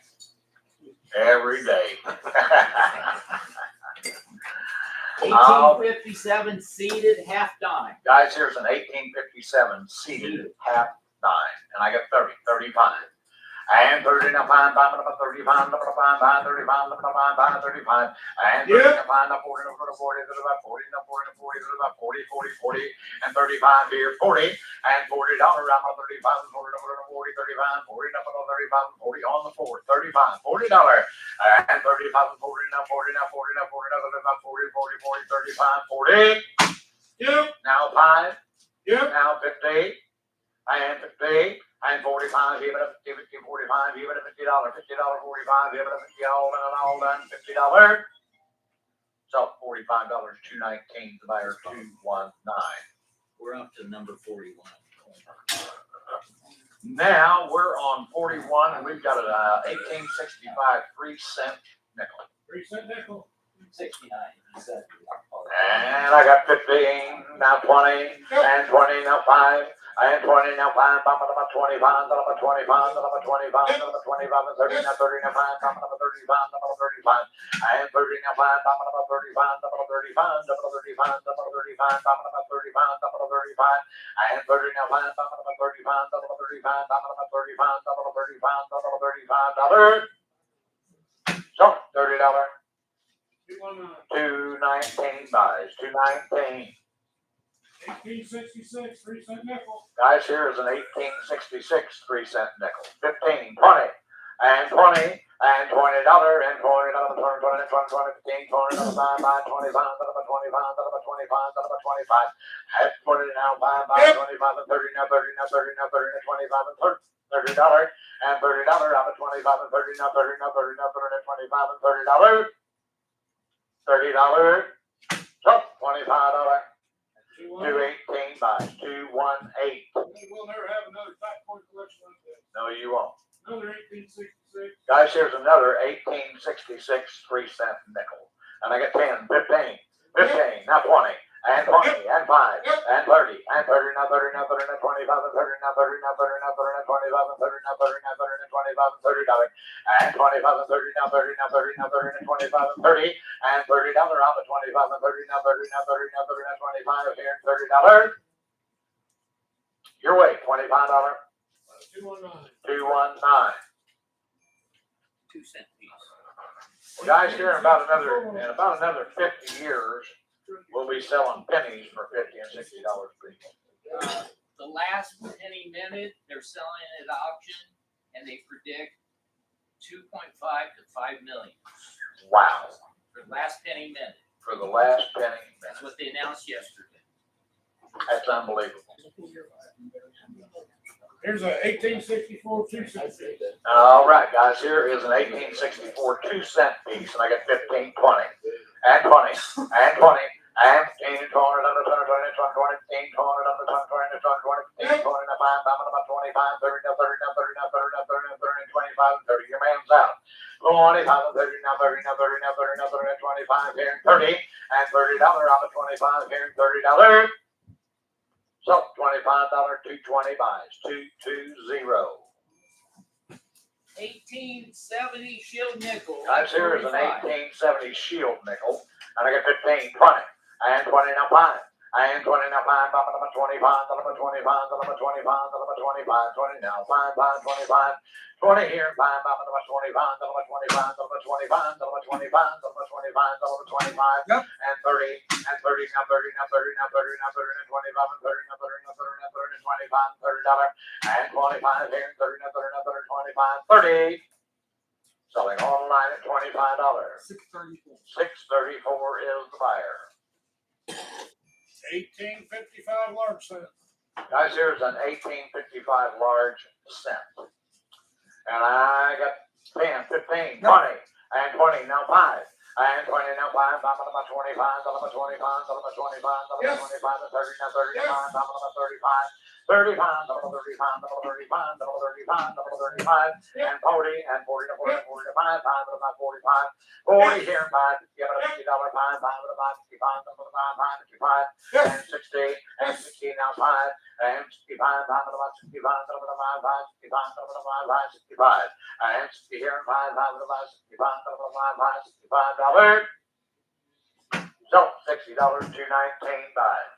Every day. 1857 seeded half dime. Guys, here's an 1857 seated half dime, and I got 35. And 30, now fine, number 35, number 35, 35, number 35, 35, and 30, now fine, now 40, number 40, there's about 40, now 40, 40, there's about 40, 40, 40, and 35 here, 40, and $40, I'm 35, 40, number 40, 35, 40, number 35, 40 on the floor, 35, $40, and 35, 40, now 40, now 40, now 40, now 40, 40, 40, 35, 40. Yep. Now 5, Yep. now 50, and 50, and 45, give it a 50, 50, 45, give it a $50, $50, 45, give it a 50, all done, $50. So $45, $219, the buyer, 219. We're up to number 41. Now we're on 41, and we've got a 1865 3-cent nickel. 3-cent nickel. 69. He said. And I got 15, now 20, and 20, now 5, and 20, now 5, about 25, about 25, about 25, about 25, and 30, now 30, now 5, about 35, about 35, and 30, now 5, about 35, about 35, about 35, about 35, about 35, about 35, and 30, now 5, about 35, about 35, about 35, about 35, about $35. So, $30. 219 buys, 219. 1866, 3-cent nickel. Guys, here is an 1866 3-cent nickel. 15, 20, and 20, and $20, and $20, 20, 20, 20, 15, 20, 5, 25, 25, 25, 25, and 20 now, 5, 25, and 30, now 30, now 30, now 30, now 25, and $30, and $30, out of 25, and 30, now 30, now 30, now 30, and 25, and $30. $30, so $25, 218 buys, 218. We'll never have another type coin collection like this. No, you won't. Another 1866. Guys, here's another 1866 3-cent nickel. And I got 10, 15, 15, now 20, and 20, and 5, and 30, and 30, now 30, now 30, now 25, and 30, now 30, now 30, now 30, now 25, and 30, now 30, now 30, now 25, and $30, and 25, and 30, now 30, now 30, now 30, now 25, and 30, and $30 out of 25, and 30, now 30, now 30, now 30, now 25, here, and $30. Your way, $25, 219. 219. 2-cent piece. Well, guys, here in about another 50 years, we'll be selling pennies for $50 and $60 each. The last penny minute, they're selling at auction, and they predict 2.5 to 5 million. Wow. For the last penny minute. For the last penny. That's what they announced yesterday. That's unbelievable. Here's a 1864 260. All right, guys, here is an 1864 2-cent piece, and I got 15, 20, and 20, and 20, and 15, 20, 20, 20, 20, 20, 20, 20, 20, 20, 20, 20, 20, 20, 25, 30, 30, 30, 30, 30, 30, 25, 30. Your man's out. 25, 30, now 30, now 30, now 30, now 30, 25 here, and 30, and $30 on the 25 here, and $30. So $25, 220 buys, 220. 1870 shield nickel. Guys, here is an 45. 1870 shield nickel, and I got 15, 20, and 20 now 5, and 20 now 5, number 25, number 25, number 25, number 25, 20 now 5, 5, 25, 20 here, 5, number 25, number 25, number 25, number 25, number 25, number 25, Yep. and 30, and 30 now 30 now 30 now 30 now 30 now 25, and 30 now 30 now 30 now 30 now 25, $30, and 25 here, 30 now 30 now 30, 25, 30. Selling online at $25. 634. $634 is the buyer. 1855 large cent. Guys, here's an 1855 large cent. And I got 10, 15, 20, and 20, now 5. And 20, now 5, about 25, about 25, about 25, about 25, Yes. 25, and 30, now 30, Yes. about 35, 35, double 35, double 35, double 35, double 35, and 40, and 40 to 40 to 40 to 5, 5 to about 45, 40 here, 5, give it a $50, 5, 5 to about 55, double 5, 5, 55, and 60, and 60 now 5, and 65, 5 to about 65, double 5, 5, 65, double 5, 5, 65, and 60 here, 5, 5 to about 65, double 5, 5, $65. So $60, 219 buys.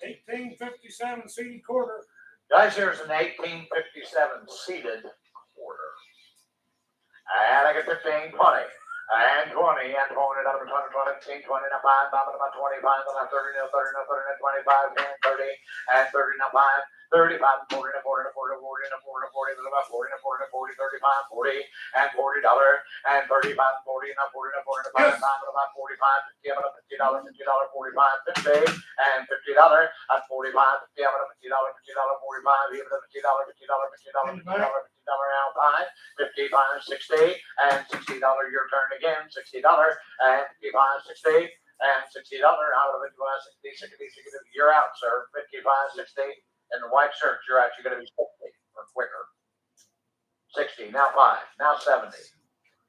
1857 CD quarter. Guys, here's an 1857 seated quarter. And I get 15, 20, and 20, and 20, another 20, 20, 20, now 5, about 25, now 30, now 30, now 30, now 25, and 30, and 30, now 5, 35, 40, now 40, now 40, 40, now 40, now 40, now 40, now 40, now 40, 35, 40, and $40, and 35, 40, now 40, now 40, now 5, about 45, 50, about $50, $50, 45, 50, and $50, at 45, 50, about $50, $50, 45, even at $50, $50, $50, $50, now 5, 55, 60, and $60 your turn again, $60, and 55, 60, and $60 out of it, 60, 60, 60, you're out, sir, 55, 60, in the white shirt, you're out, you're gonna be 60 or quicker. 60, now 5, now 70,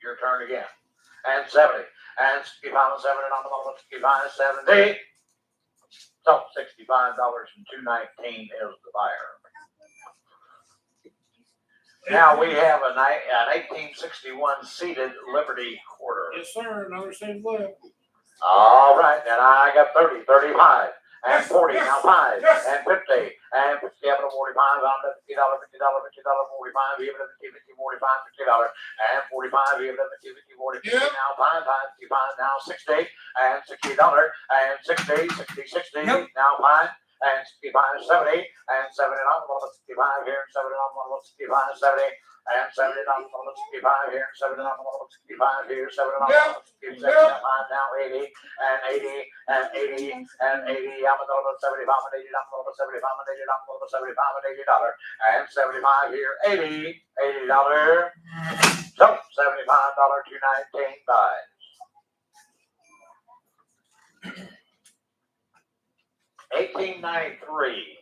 your turn again, and 70, and 65, and 70, on the bottom, 65, 70, so $65 and $219 is the buyer. Now we have an 1861 seated Liberty quarter. Yes, sir. Another seed left. All right, and I got 30, 35, and 40, now 5, and 50, and 50 up to 45, on the $50, $50, 45, even at 50, 50, 45, $50, and 45, even at 50, 50, 40, 50, now 5, 5, 55, now 60, and $60, and 60, 60, 60, now 5, and 65, 70, and 70 on the level 65 here, and 70 on the level 65, 70, and 70 on the level 65 here, and 70 on the level 65 here, 70 on the level 67, now 80, and 80, and 80, and 80, I'm on the level 75, and 80, on the level 75, and 80, on the level 75, and $80, and 75 here, $80, so $75, 219 buys. 1893.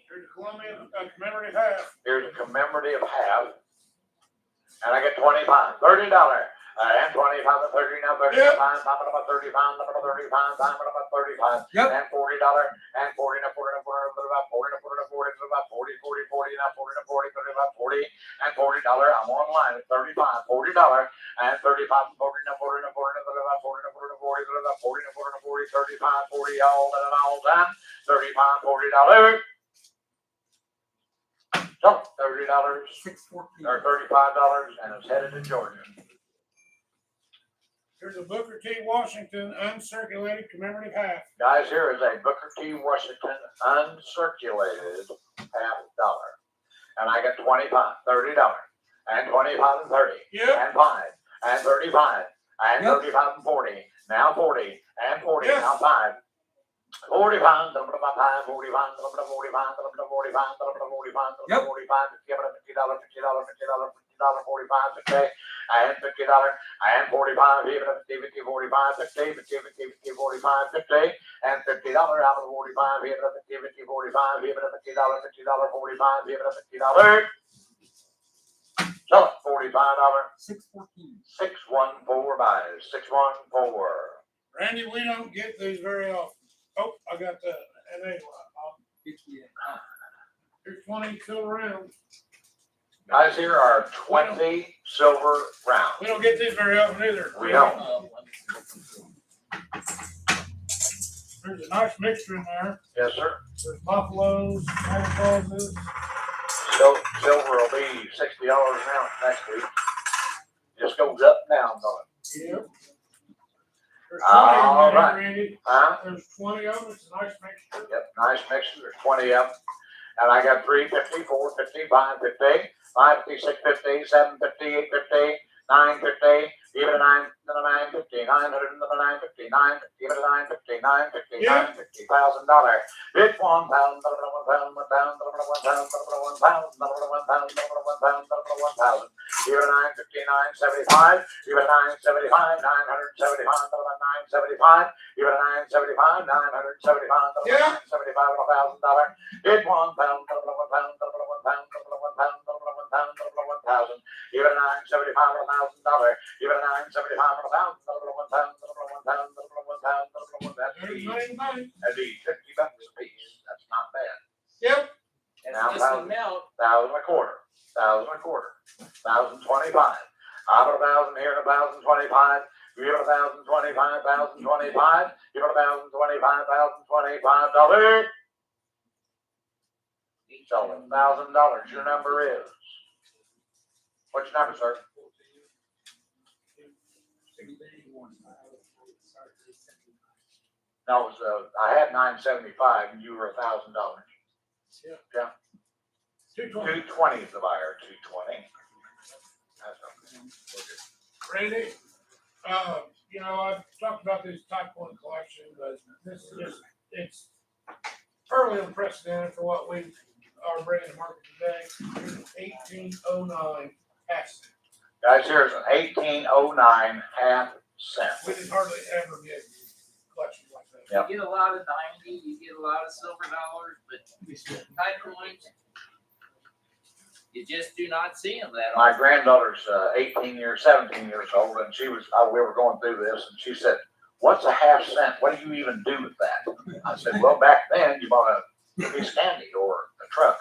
Here's a Columbia commemorative half. Here's a commemorative half. And I get $25, $30, and 25 and 30, now 35, about 35, about 35, about 35, Yep. and $40, and 40, now 40, now 40, about 40, now 40, now 40, about 40, 40, 40, now 40, now 40, 30, about 40, and $40. I'm online at 35, $40, and 35, 40, now 40, now 40, now 40, about 40, now 40, now 40, about 40, now 40, now 40, 35, 40, all done, $35, $40. So $30 614. or $35, and it's headed to Georgia. Here's a Booker T. Washington uncirculated commemorative half. Guys, here is a Booker T. Washington uncirculated $50. And I got $25, $30, and 25 and 30, and 5, and 35, and 35 and 40, now 40, and 40, now 5, 40 pounds, 40 pounds, 40 pounds, 40 pounds, 40 pounds, 40 pounds, Yep. 40 pounds, $50, $50, $50, $45 a day, and $50, and 40 pounds, even a 50, 50, 45, 50, 50, 50, 50, 45, 50, and $50 out of the 45, even a 50, 50, 45, even a $50, $50, 45, even a $50. Sell it, $45, 614. 614 buys, 614. Randy, we don't get these very often. Oh, I got that. And anyway, 58. here's 20 silver rounds. Guys, here are 20 silver rounds. We don't get these very often either. We don't. There's a nice mixture in there. Yes, sir. There's buffaloes, Santa Clauses. So silver will be $60 an ounce next week. Just goes up and down, don't it? Yep. There's 20 All in there, right. Randy. Huh? There's 20 of them. It's a nice mixture. Yep, nice mixture. There's 20 of them. And I got 350, 450, 550, 550, 650, 750, 850, 950, even a 950, 900, 950, 950, even a 950, 950, Yeah. 950, $1,000. It's 1 pound, 1 pound, 1 pound, 1 pound, 1 pound, 1 pound, 1 pound, 1 pound, even a 950, 975, even a 975, 975, 975, even a 975, 975, Yeah. 975, $1,000. It's 1 pound, 1 pound, 1 pound, 1 pound, 1 pound, 1,000, even a 975, $1,000, even a 975, $1,000, 1 pound, 1 pound, 1 pound, 1 There's that'd money. be $50 a piece. That's not bad. Yep. Now, That's just a melt. 1,000 a quarter, 1,000 a quarter, 1,025. I'm at 1,000 here, 1,025. You get 1,025, 1,025. You get 1,025, $1,025. So $1,000. Your number is. What's your number, sir? No, it was, I had 975 and you were $1,000. Yeah. 220. 220 is the buyer, 220. That's okay. Randy, you know, I've talked about this type 1 collection, but this is just, it's fairly unprecedented for what we are bringing to market today. 1809 half cent. Guys, here's an 1809 half cent. We didn't hardly ever get collections like that. Yep. You get a lot of 90, you get a lot of silver dollars, but high coins, you just do not see them that My often. granddaughter's 17 years old, and she was, we were going through this, and she said, "What's a half cent? What do you even do with that?" I said, "Well, back then you bought a piece of candy or a truck."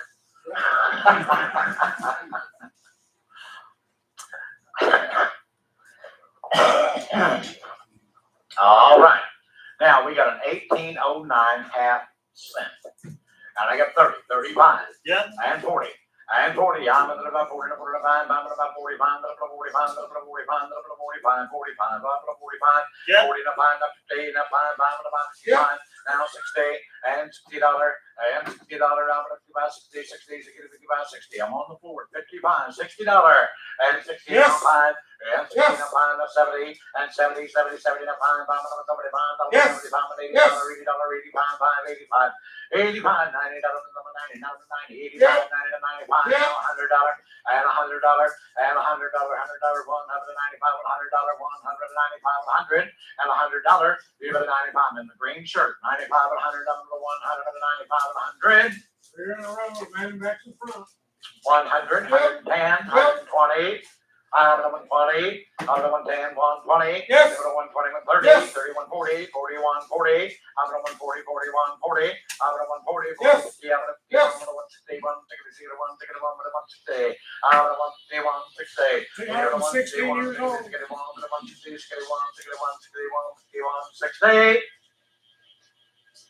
All right. Now we got an 1809 half cent. And I got 35. Yep. And 40. And 40. I'm at about 40, 45. I'm at about 45, 45, 45, 45, 45, 45. Yep. 40 to 5, up to 8, up 5, I'm at about 65. Now 60 and $60 and $60. I'm at about 60, 60, 60. I'm on the floor. 55, $60 and 60 Yes. on 5 and 60 Yes. on 5 and 70 and 70, 70, 70 on 5. I'm at 75, Yes. 75 and $80, Yes. $80, 85, 5, 85. 85, $90, 90, 90, 85, Yeah. 90, 95, Yeah. $100, and $100, and $100, $195, $100, $195, $100, and $100. Leave it at 95. I'm in the green shirt. 95, $100, $195, $100. We're in a row, man, back to front. 100, 110, 120, 120, 110, 120, Yes. 120, 130, Yes. 31, 40, 41, 40, 140, 41, 40, 140, 40, Yes. 50, 150, Yes. 160, 160, 160, 160, 216 years old. 160.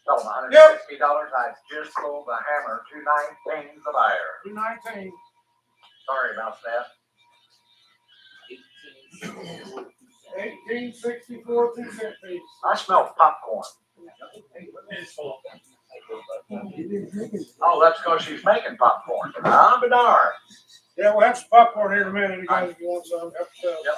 So $160, I just rolled the hammer, 219 the buyer. 219. Sorry about that. 1864 2-cent piece. I smell popcorn. Oh, that's because she's making popcorn. I'm darned. Yeah, we'll have some popcorn here in a minute, you guys, if you want some. Have to sell. Yep.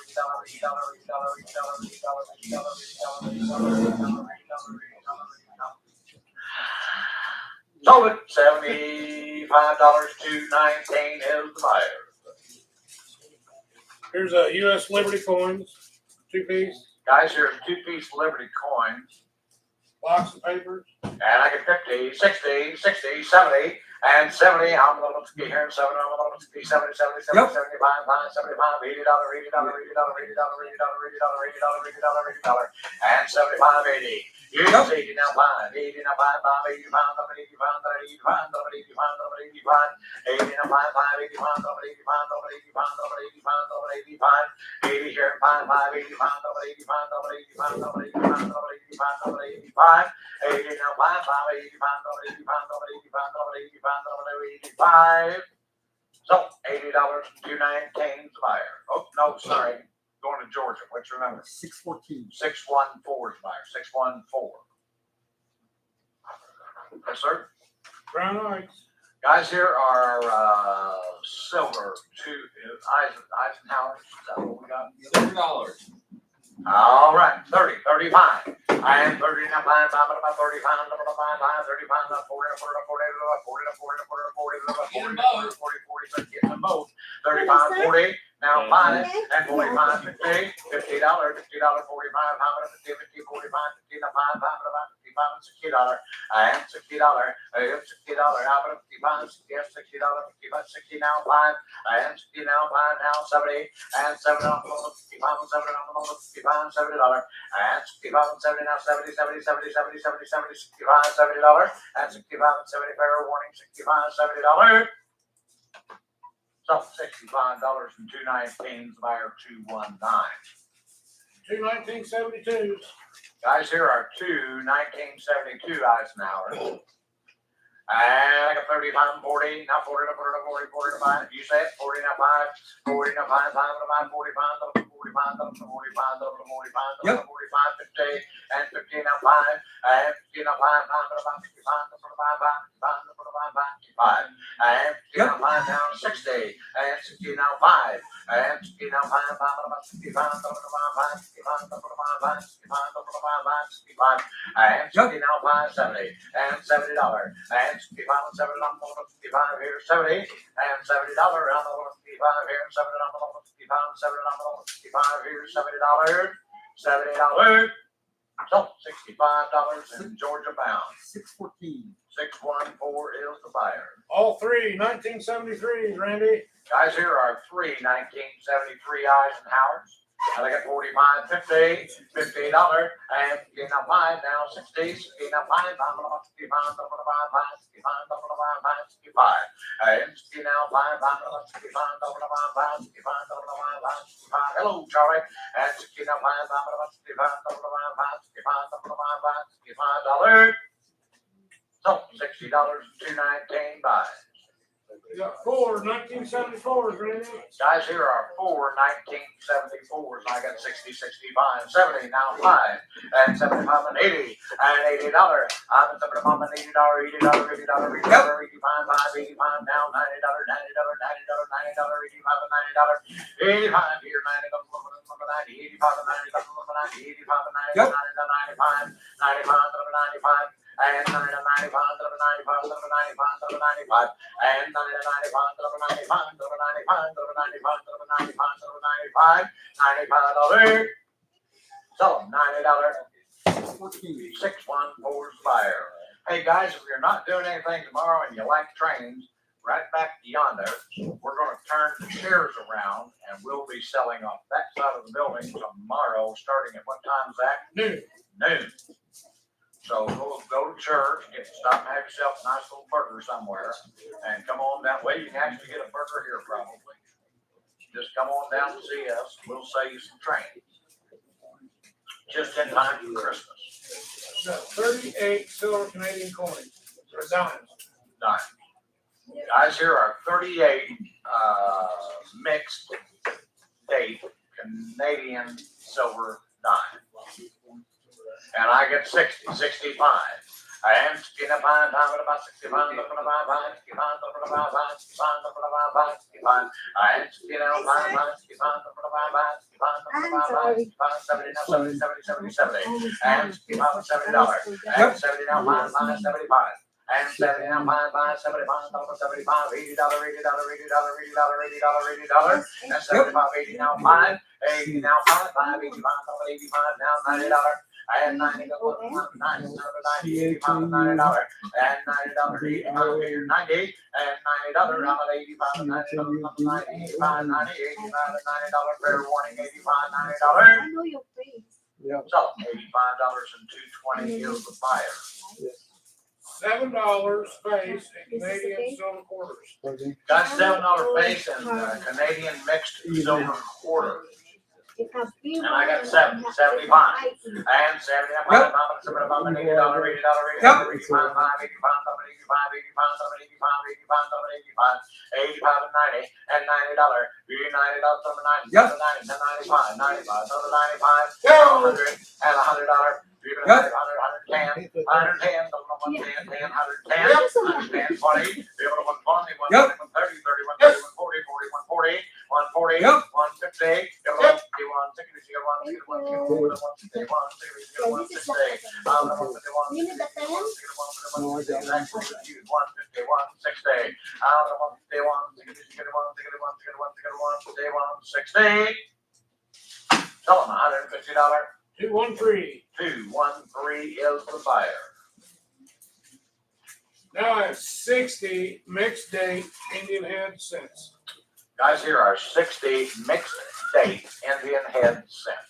Sold it, 70. $65.219 is the buyer. Here's a US Liberty coins, 2-piece, Guys, here's 2-piece Liberty coins. box of papers. And I get 50, 60, 60, 70, and 70. I'm a little ski here, 7, I'm a little ski, 70, 70, 70, Yep. 75, 75, $80, $80, $80, $80, $80, $80, $80, $80, $80, and 75, 80. You can see it now, 5, 80, now 5, 5, 80, 5, 80, 5, 80, 5, 80, 5, 80, 5, 80, now 5, 5, 80, 5, 80, 5, 80, 5, 80, 5, 85, 80 here, 5, 5, 80, 5, 80, 5, 80, 5, 80, 5, 85, 85, 80 now 5, 5, 85, 85, 85, 85. So $80.29 buyer. Oh, no, sorry. Going to Georgia. What's your number? 614. 614 is buyer. 614. Yes, sir. Brown eyes. Guys, here are silver Eisenhower. Is that what we got? $7. All right, 30, 35. I am 30 now, 5, 5, about 35, 5, 35, 40, 40, 40, 40, 40, 40, 40, 40, 40, 40, 40, getting them both. 35, 40, now 5, and 45, 50, $50, $50, 45, 50, 50, 45, 50, now 5, 5, about 55, and $60. I am $60, I am $60, how about 55, yes, $60, 55, 60 now, 5, I am 60 now, 5 now, 70, and 7 on the 55, 7 on the 55, $70, and 65 and 70 now, 70, 70, 70, 70, 70, 70, 65, $70, and 65 and 70, fair warning, 65, $70. So $65.219 buyer 219. 2 1972s. Guys, here are 2 1972 Eisenhower. And I got 35 and 40, now 40 to 40, 40, 40 to 5. You say it, 40 now 5, 40 now 5, 5 to 5, 45 to 45 to 45 to 45 to 45, 50, and 50 now 5, and 50 now 5, 5 to 5, 55 to 45, 5 to 45, 55, and 50 now 5 now 60, and 60 now 5, and 60 now 5, 5 to 55 to 45, 55 to 45, 55 to 45, 65, and 60 now 5, 70, and $70, and 65 and 70 on the 55 here, 70, and $70 on the 55 here, 70 on the 55, 70 on the 55 here, $70, $70. So $65 in Georgia pound. 614. 614 is the buyer. All 3 1973s, Randy. Guys, here are 3 1973 Eisenhowers. And I got 45, 50, $50, and now 5, now 60, now 5, 65, 65, 65, 65, and now 5, 65, 65, 65. Hello, Charlie. And 60 now 5, 65, 65, $65. So $60.219 buys. We got 4 1974s, Randy. Guys, here are 4 1974s. I got 60, 65, 70, now 5, and 75 and 80, and $80. I'm at 75 and $80, $80, $80, $80, $80, $85, 5, 85, now $90, $90, $90, $90, $85 and $90, $85 here, $90, $90, $85 and $90, $90, $85 and $90, $90, $95, $95, $95. And 95, 95, 95, 95, and 95, 95, 95, 95, 95, $95. So $90, 14. 614's buyer. Hey guys, if you're not doing anything tomorrow and you like trains, right back yonder, we're going to turn the chairs around and we'll be selling off that side of the building tomorrow, starting at what time, Zach? Noon. So go to church, stop and have yourself a nice little burger somewhere, and come on that way. You can actually get a burger here probably. Just come on down and see us. We'll sell you some trains. Just in time for Christmas. We got 38 silver Canadian coins. Or dimes. Guys, here are 38 mixed date Canadian silver dimes. And I get 60, 65. I am 65, I'm about 65, I'm about 65, I'm about 65, 65. I am 69, I'm about 65, I'm about 65, 70, 70, 70, 70, 70. And 65 and $70. And 70 now, 75, 75. and 70 now, $75, $75, $75, $80, $80, and 75, 80 now, 5, 80 now, 5, 5, 85, now, $90, and 90, $90, 85, $90, and $90, 85, 90, and $90, I'm at 85, $90, 85, 90, 85, $90, fair warning, 85, $90. I know your face. So $85 and $2.20 is the buyer. $7 face in Canadian silver quarters. Got $7 face and Canadian mixed silver quarters. It has been. And I got 70, 75. And 70, $80, $80, 85, 85 and 90, and $90, $90, Yep. 95, 95, another 95, Go! 100, and $100, even Yep. 110, 110, 110, 110, Yep. 110, 20, 120, Yep. 130, 30, 130, 140, 40, 140, 140, Yep. 150, 60. Tell them $150. 213. 213 is the buyer. Now I have 60 mixed date Indian head cents. Guys, here are 60 mixed date Indian head cents.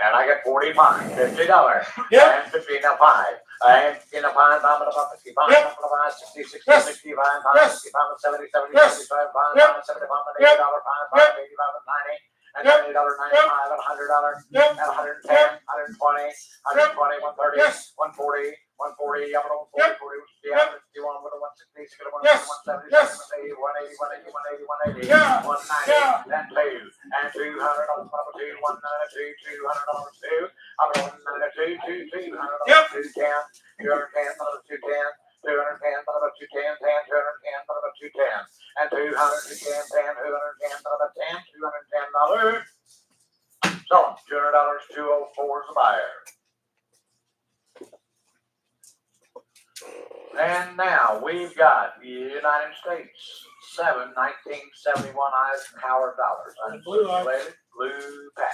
And I got 45, $50. Yep. And 50 now 5. And in a pine, $5, 55, Yep. 60, 60, Yes. 65, Yes. 65, 70, 70, Yes. 75, 5, Yep. 75, Yep. $80, 5, Yep. 85, 90, and Yep. $90, 95, and $100, Yep. and 110, 120, 120, 130, Yes. 140, 140, Yep. 40, 50, Yep. 51, 160, 170, Yes. 170, Yes. 180, 180, 180, 180, Yeah. 190, Yeah. and 2, and $200, $192, $200, 2, I'm going to $200, Yep. 210, 210, another 210, 210, another 210, 10, 210, another 210, and 200, 210, 10, 210, another 10, $210. So $200, 204 is the buyer. And now we've got the United States, 7 1971 Eisenhower dollars. Blue eye. Blue pack.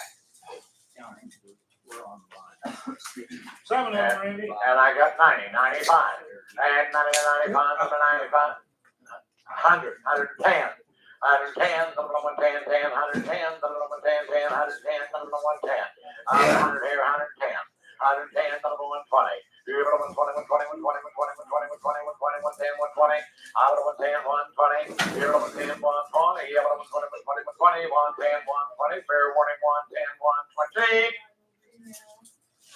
Some of them, Randy. And I got 90, 95, and 90, 95, 95, 100, 110, 110, 110, 10, 110, 110, 10, 110, 110, 100 here, 110, 110, 120, 120, 120, 120, 120, 120, 120, 110, 120, 110, 120, 110, 120, 120, 120, fair warning, 110, 120.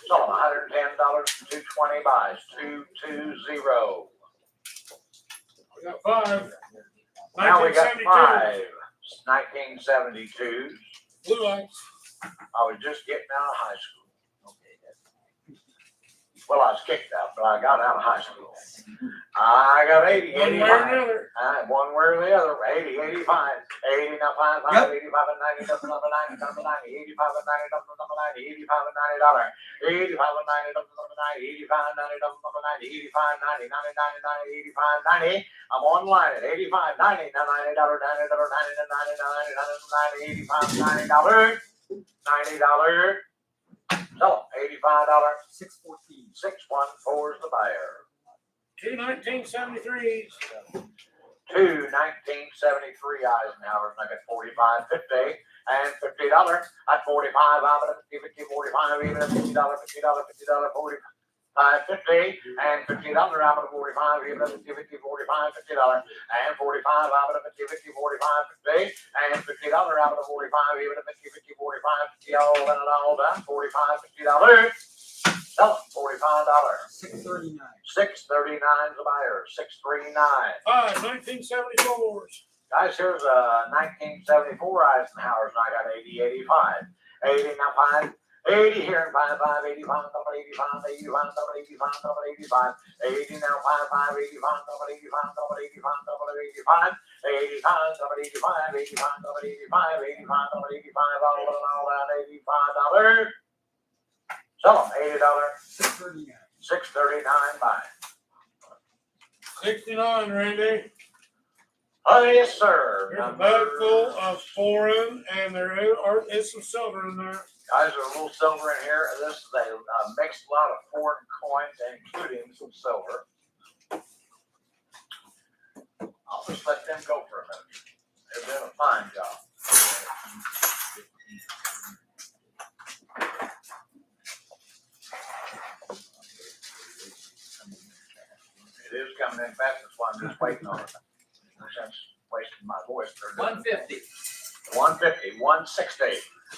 So $110, 220 buys, 220. We got 5. Now we got 1972. 5 1972s. Blue lights. I was just getting out of high school. Well, I was kicked out, but I got out of high school. I got 80, One way or 85. another. One way or the other, 80, 85, 80, now 5, 5, Yep. 85 and 90, double number 90, double 90, 85 and 90, double number 90, 85 and $90, 85 and 90, double number 90, 85 and 90, double number 90, 85, 90, 90, 90, 90, 85, 90. I'm online at 85, 90, now $90, $90, 90, 90, 90, 90, 85, $90, so $85, 614. 614 is the buyer. 2 1973s. 2 1973 Eisenhowers, and I got 45, 50, and $50 at 45, I'm at 50, 45, even at $50, $50, 45, 50, and $50, I'm at 45, even at 50, 45, $50, and 45, I'm at 50, 45, 50, and $50, I'm at 45, even at 50, 45, 50, all done, 45, $50. Tell them $45. 639. 639 is the buyer, 639. 5 1974s. Guys, here's a 1974 Eisenhower's, and I got 80, 85. 80 now 5. 80 here and 5, 5, 85, double 85, 85, double 85, double 85. 80 now 5, 5, 85, double 85, double 85, double 85. 85, double 85, 85, double 85, 85, double 85, all that $85. So $80, 639. 639 buy. 69, Randy. Oh, yes, sir. There's a bag full of foreign, and there is some silver in there. Guys, there's a little silver in here. This is a mixed lot of foreign coins, including some silver. I'll just let them go for a minute. They're doing a fine job. It is coming in fast, that's why I'm just waiting on it. No sense wasting my voice. 150. 150, 160.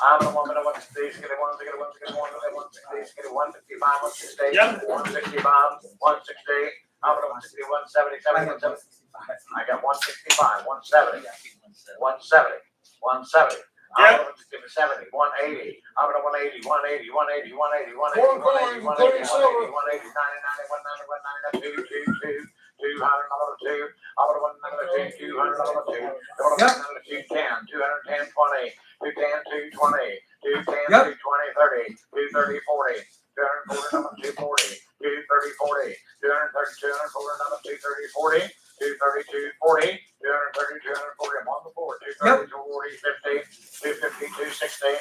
I'm the woman of 160, skitty 160, 160, 160, skitty 155, 160, Yep. 165, 160. I'm the 160, 170, 70, 170. I got 165, 170, 170, 170. I'm the 170, 180. I'm the 180, 180, 180, 180, 180, 180, 180, 180, 180, 180, 90, 90, 190, 190, 200, 200, I'm the 2, I'm the 192, 200, I'm the 2, I'm the 210, 210, 20, 210, 220, 210, 220, 30, 230, 40, 240, 240, 230, 40, 230, 240, another 230, 40, 232, 40, 230, 240, I'm on the board, 230, 240, 50, 250, 260,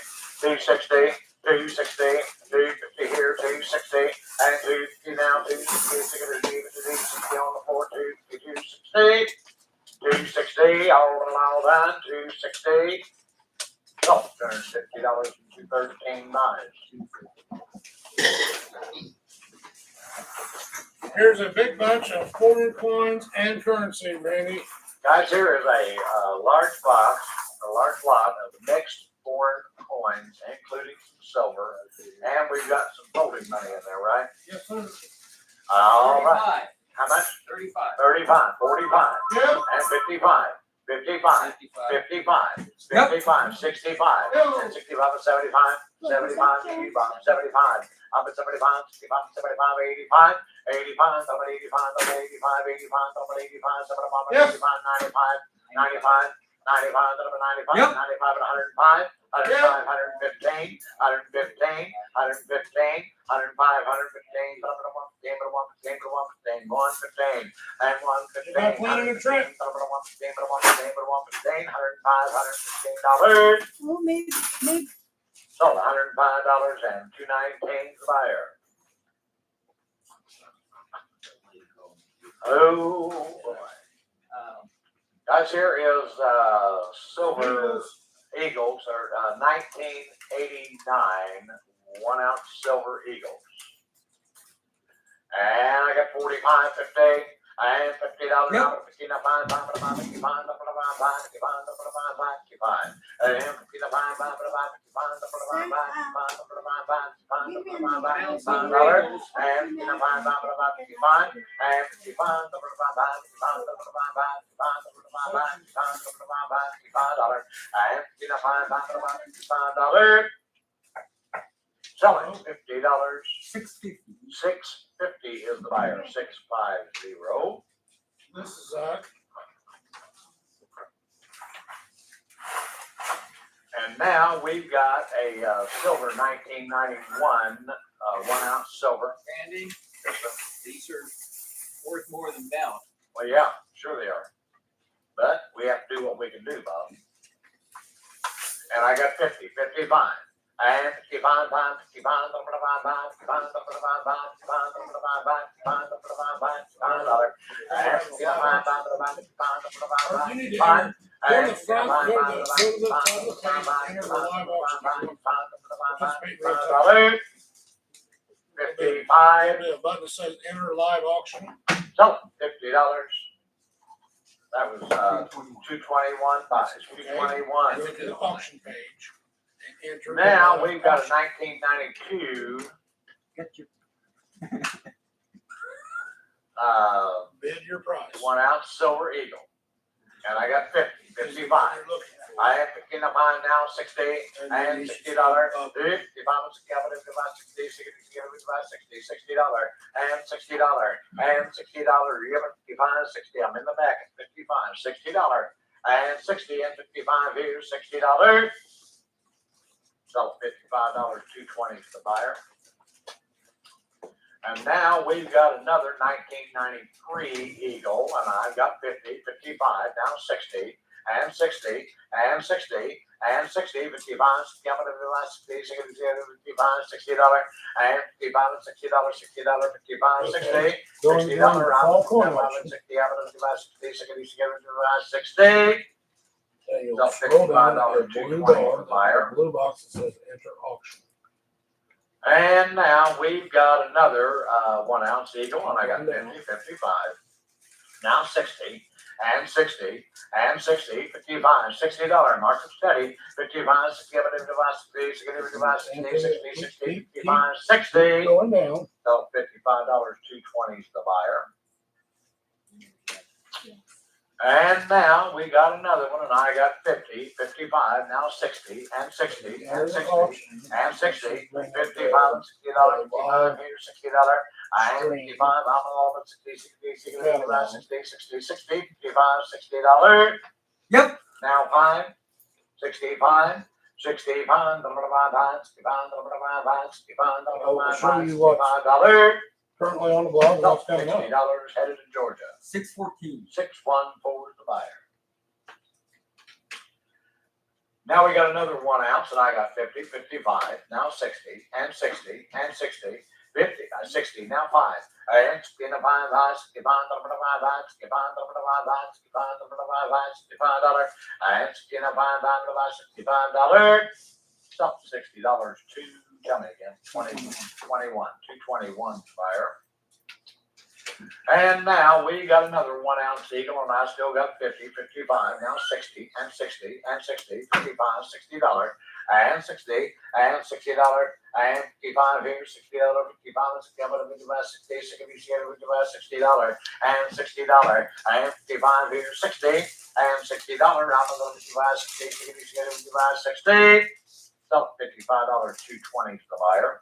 260, 260, 250 here, 260, and 250 now, 260, 260 on the floor, 260, 260, all done, 260. Oh, $250 and 213 knives. Here's a big bunch of foreign coins and currency, Randy. Guys, here is a large box, a large lot of mixed foreign coins, including some silver, and we've got some folding money in there, right? Yes, sir. All right. 35. How much? 35. 35, 45, Yep. and 55, 55, 55, 55, 65, and 65 and 75, 75, 85, 75. I'm at 75, 65, 75, 85, 85, I'm at 85, I'm at 85, 85, I'm at 85, 75, I'm at 85, 95, 95, 95, I'm at 95, 95 and 105, 105, 115, 115, 115, 105, 115, 115, 115, 115, and 115, You're not planning a trip. 115, 115, 115, 115, $105. Oh, maybe. So $105 and $219 the buyer. Oh boy. Guys, here is silver Eagles, or 1989 1-ounce silver Eagles. And I got 45, 50, and $50 out of 50, now 5, 5, 5, 55, 55, 55, and 55, 55, $55. Selling $50. $650. $650 is the buyer. 650. This is Zach. And now we've got a silver 1991 1-ounce silver. Randy, these are worth more than Mount. Well, yeah, sure they are. But we have to do what we can do, Bob. And I got 50, 55. And 55, 55, 55, 55, 55, You need to enter, go to the front, go to the top of the page, enter the live auction. Participate real time. 55, There'll be a button that says enter live auction. so $50. That was 221 bucks, 221. Go to the auction page and enter. Now we've got a 1992 Get your Bid your price. 1-ounce silver Eagle. And I got 50, 55. You're looking for. I have 50 in mine now, 60 and $60. 50, 60, 60, and $60 and $60. You have 55, 60. I'm in the back at 55, $60 and 60 and 55 here, $60. So $55, $220 to the buyer. And now we've got another 1993 Eagle, and I've got 50, 55, now 60, and 60, and 60, and 60, 55, 60, 55, and 55, $60, $60, 55, 60, Going $60, down the fall coin $60, auction. 60, Then you'll About scroll down $55 to the blue $2.20 bar, buyer. the blue box that says enter auction. And now we've got another 1 ounce Eagle, and I got 50, 55, now 60, and 60, and 60, 55, $60, market steady, 55, 60, 55, 60, 60, 60, 55, 60. Going down. So $55, 220 is the buyer. And now we got another one, and I got 50, 55, now 60, and 60, and 60, and 60, 55, $60, 55 here, $60, and 55, I'm all but 60, 60, 55, 60, 60, 60, 55, $60. Yep. Now 5, 65, 65, $65, 65, I'll show you what's $65. currently on the blog and what's coming $60 up. headed to Georgia. 614. 614 is the buyer. Now we got another 1 ounce, and I got 50, 55, now 60, and 60, and 60, 50, 60, now 5. And 65, 65, 65, 65, and 65, so $60 to, tell me again, 21, 221 buyer. And now we got another 1 ounce Eagle, and I still got 50, 55, now 60, and 60, and 60, 55, $60, and 60, and $60, and 55 here, $60, 55, 60, 60, and $60, and 55 here, 60, and $60, I'm going to 60, 60, so $55, 220 is the buyer.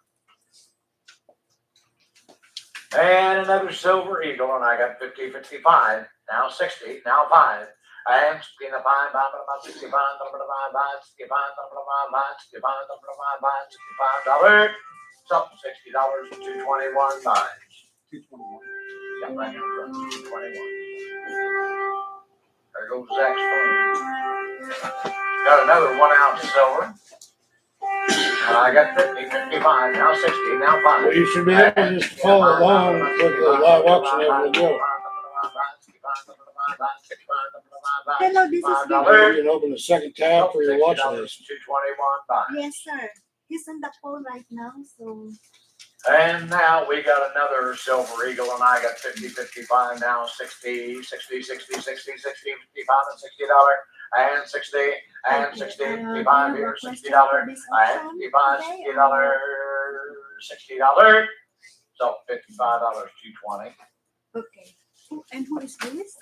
And another Silver Eagle, and I got 50, 55, now 60, now 5, and 65, 65, 65, $65, so $60, 221 times. 221. Yeah, right now, 221. There goes Zach's phone. Got another 1 ounce silver. And I got 50, 55, now 60, now 5. Well, you should be able to just follow along with the live auction as we go. Hello, this is You Vivian. can open the second tab for your watch list. 221 bucks. Yes, sir. He's on the phone right now, so. And now we got another Silver Eagle, and I got 50, 55, now 60, 60, 60, 60, 60, 55, and $60, and 60, and Okay, 60, do you 55 have here, a question $60, for this and auction 55, today, $60, so $55, 220. Okay. And who is this?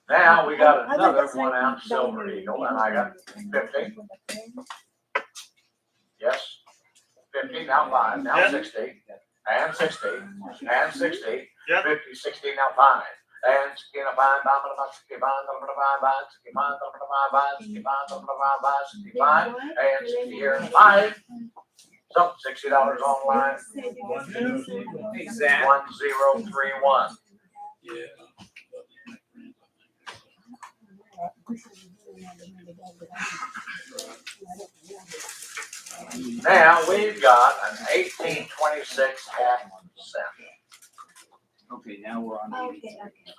Now we got I will another just 1 write ounce it down Silver here. Eagle, and I got 50. Yes, 50, now 5, now 60, and 60, and 60, Yep. 50, 60, now 5, and 65, 65, and 60 here, 5, so $60 online, Exactly. 1031. Yeah. Now we've got an 1826 half cent. Okay, now we're on Okay, okay.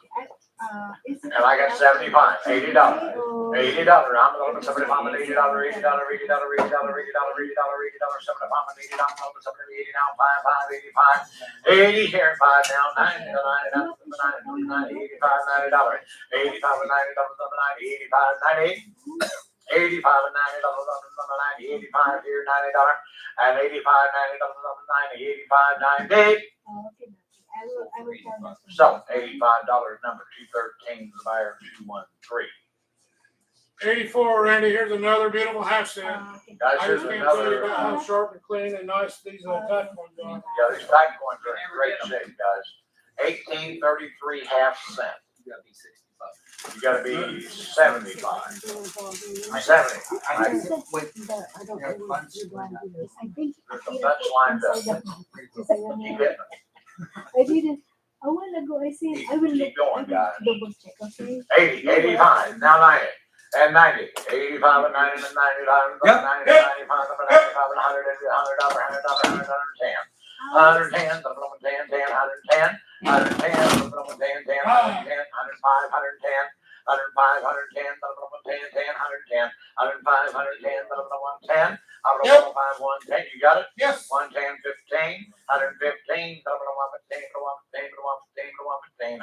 And I got 75, $80. $80. I'm going to somebody mom $80, $80, $80, $80, $80, $80, $80, $80, $80, $80, $80, $80, $80, $80, somebody mom $80, somebody $80 now, 5, 5, 85, 80 here, 5 now, 90, 90, 90, 85, $90, 85 and $90, 90, 85, 90, 85 and $90, 90, 85 here, $90, and 85, $90, 90, 85, 90. Okay, I will tell that. So $85, number 213, the buyer 213. 84, Randy, here's another beautiful half cent. Okay. Guys, I here's just can't tell you another, about how sharp and clean and nice these touch ones are. yeah, these type coins are in great shape, guys. 1833 half cent. You gotta be 65. You gotta be 75. 70. I Is think, wait, But I don't yeah, know bunch. what I think. There's some nuts lined up. Keep hitting I didn't. A while ago, I seen. I will look. Keep going, I will guys. double check. Okay. 80, 85, now 90, and 90, 85 and 90 and 95, and Yep. 90, 95, and 95, and 100, and $100, $100, $100, 110, 110, 10, 10, 110, 110, 10, 10, 105, 110, 105, 110, 10, 10, 110, 105, 110, 110, 105, 110, you got it? Yes. 110, 15, 115, 110, 110, 110,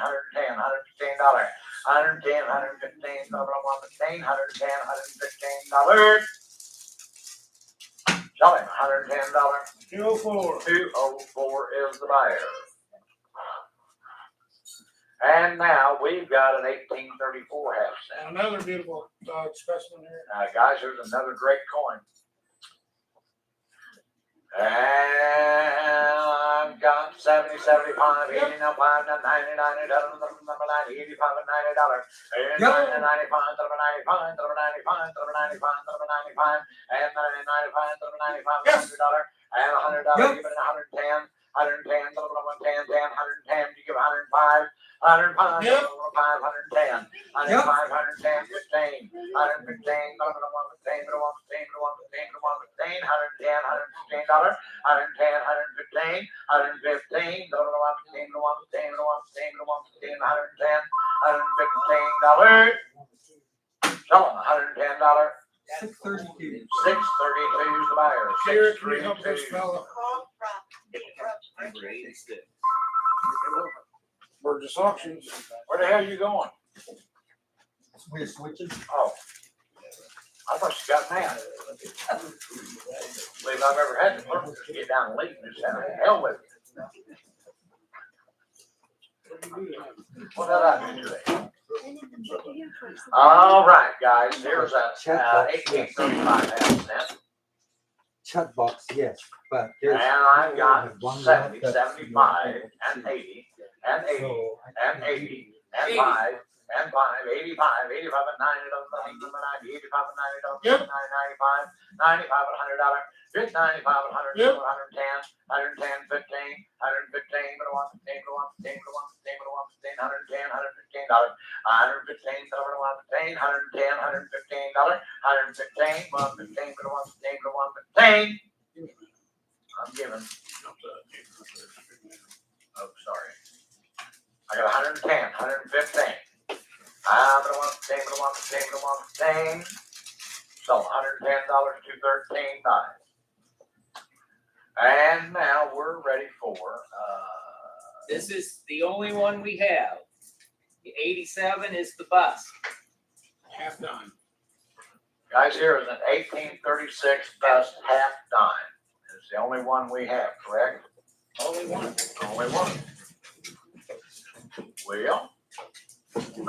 $110, 115, 115, 115, $110. Tell him, $110. 204. 204 is the buyer. And now we've got an 1834 half cent. And another beautiful specimen here. Guys, here's another great coin. And I've got 70, 75, 80, 95, 90, 90, 90, 85, and $90. And 90, 95, 95, 95, 95, and 90, 95, 95, Yes. $100. And $100, Yep. give it 110, 110, 110, 110, you give 105, 105, Yep. 110, 105, 110, 15, 115, 115, 110, $115, 110, 115, 115, $110. Tell them $110. 632. 632 is the buyer. Here, can you help this 632. fella? Number 86. Burgess Auctions. Where the hell are you going? We're switching. Oh. I thought you got mad. Believe I've ever had to learn to get down late and just have the hell with it. What did I do today? I need to check here first. All right, guys, here's a 1835 half cent. Chat box, yes, but And there's. I've got one 70, that's- 75, and 80, and 80, So, and 80, and 5, and 5, 85, 85, and 90, 90, 85, and 90, Yep. 95, 95, and $100, 95, and 100, Yep. 110, 110, 15, 115, but 115, but 115, but 115, but 115, 110, $115, 115, but 115, 110, $115, 115, 115, but 115, but 115. I'm giving. Oh, sorry. I got 110, 115. I'm gonna want to take, but I want to take, but I want to take. So $110, 213 buys. And now we're ready for, This is the only one we have. The 87 is the bust. Half done. guys, here is an 1836 bust half dime. It's the only one we have, correct? Only one. Only one. Well,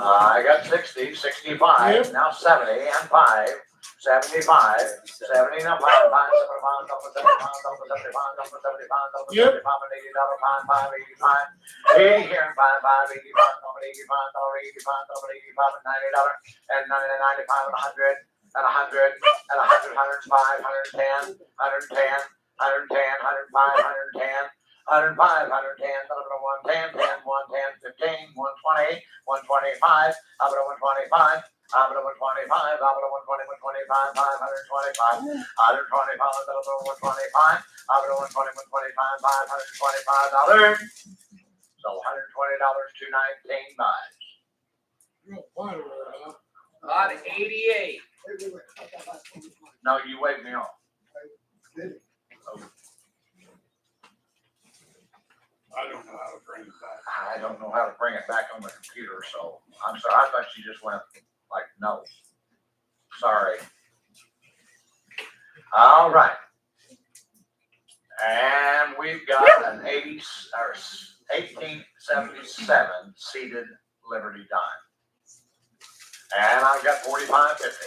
I got 60, 65, Yep. now 70, and 5, 75, 70, now 5, 5, 75, double 75, double 75, double 75, double Yep. 75, and 80, double 5, 5, 85, 80 here, and 5, 5, 85, double 85, double 85, double 85, and $90, and 90, 95, and 100, and 100, and 100, 105, 110, 110, 110, 105, 110, 105, 110, 110, 10, 110, 15, 120, 125, I'm at 125, I'm at 125, I'm at 120, 125, 525, 125, 125, I'm at 120, 125, $525. So $120, 219 buys. Real quiet over there, huh? Lot 88. No, you waved me off. I don't know how to bring it back. I don't know how to bring it back on the computer, so I'm sorry. I thought you just went like, no. Sorry. All right. And we've got an 1877 seated Liberty dime. And I've got 45, 50.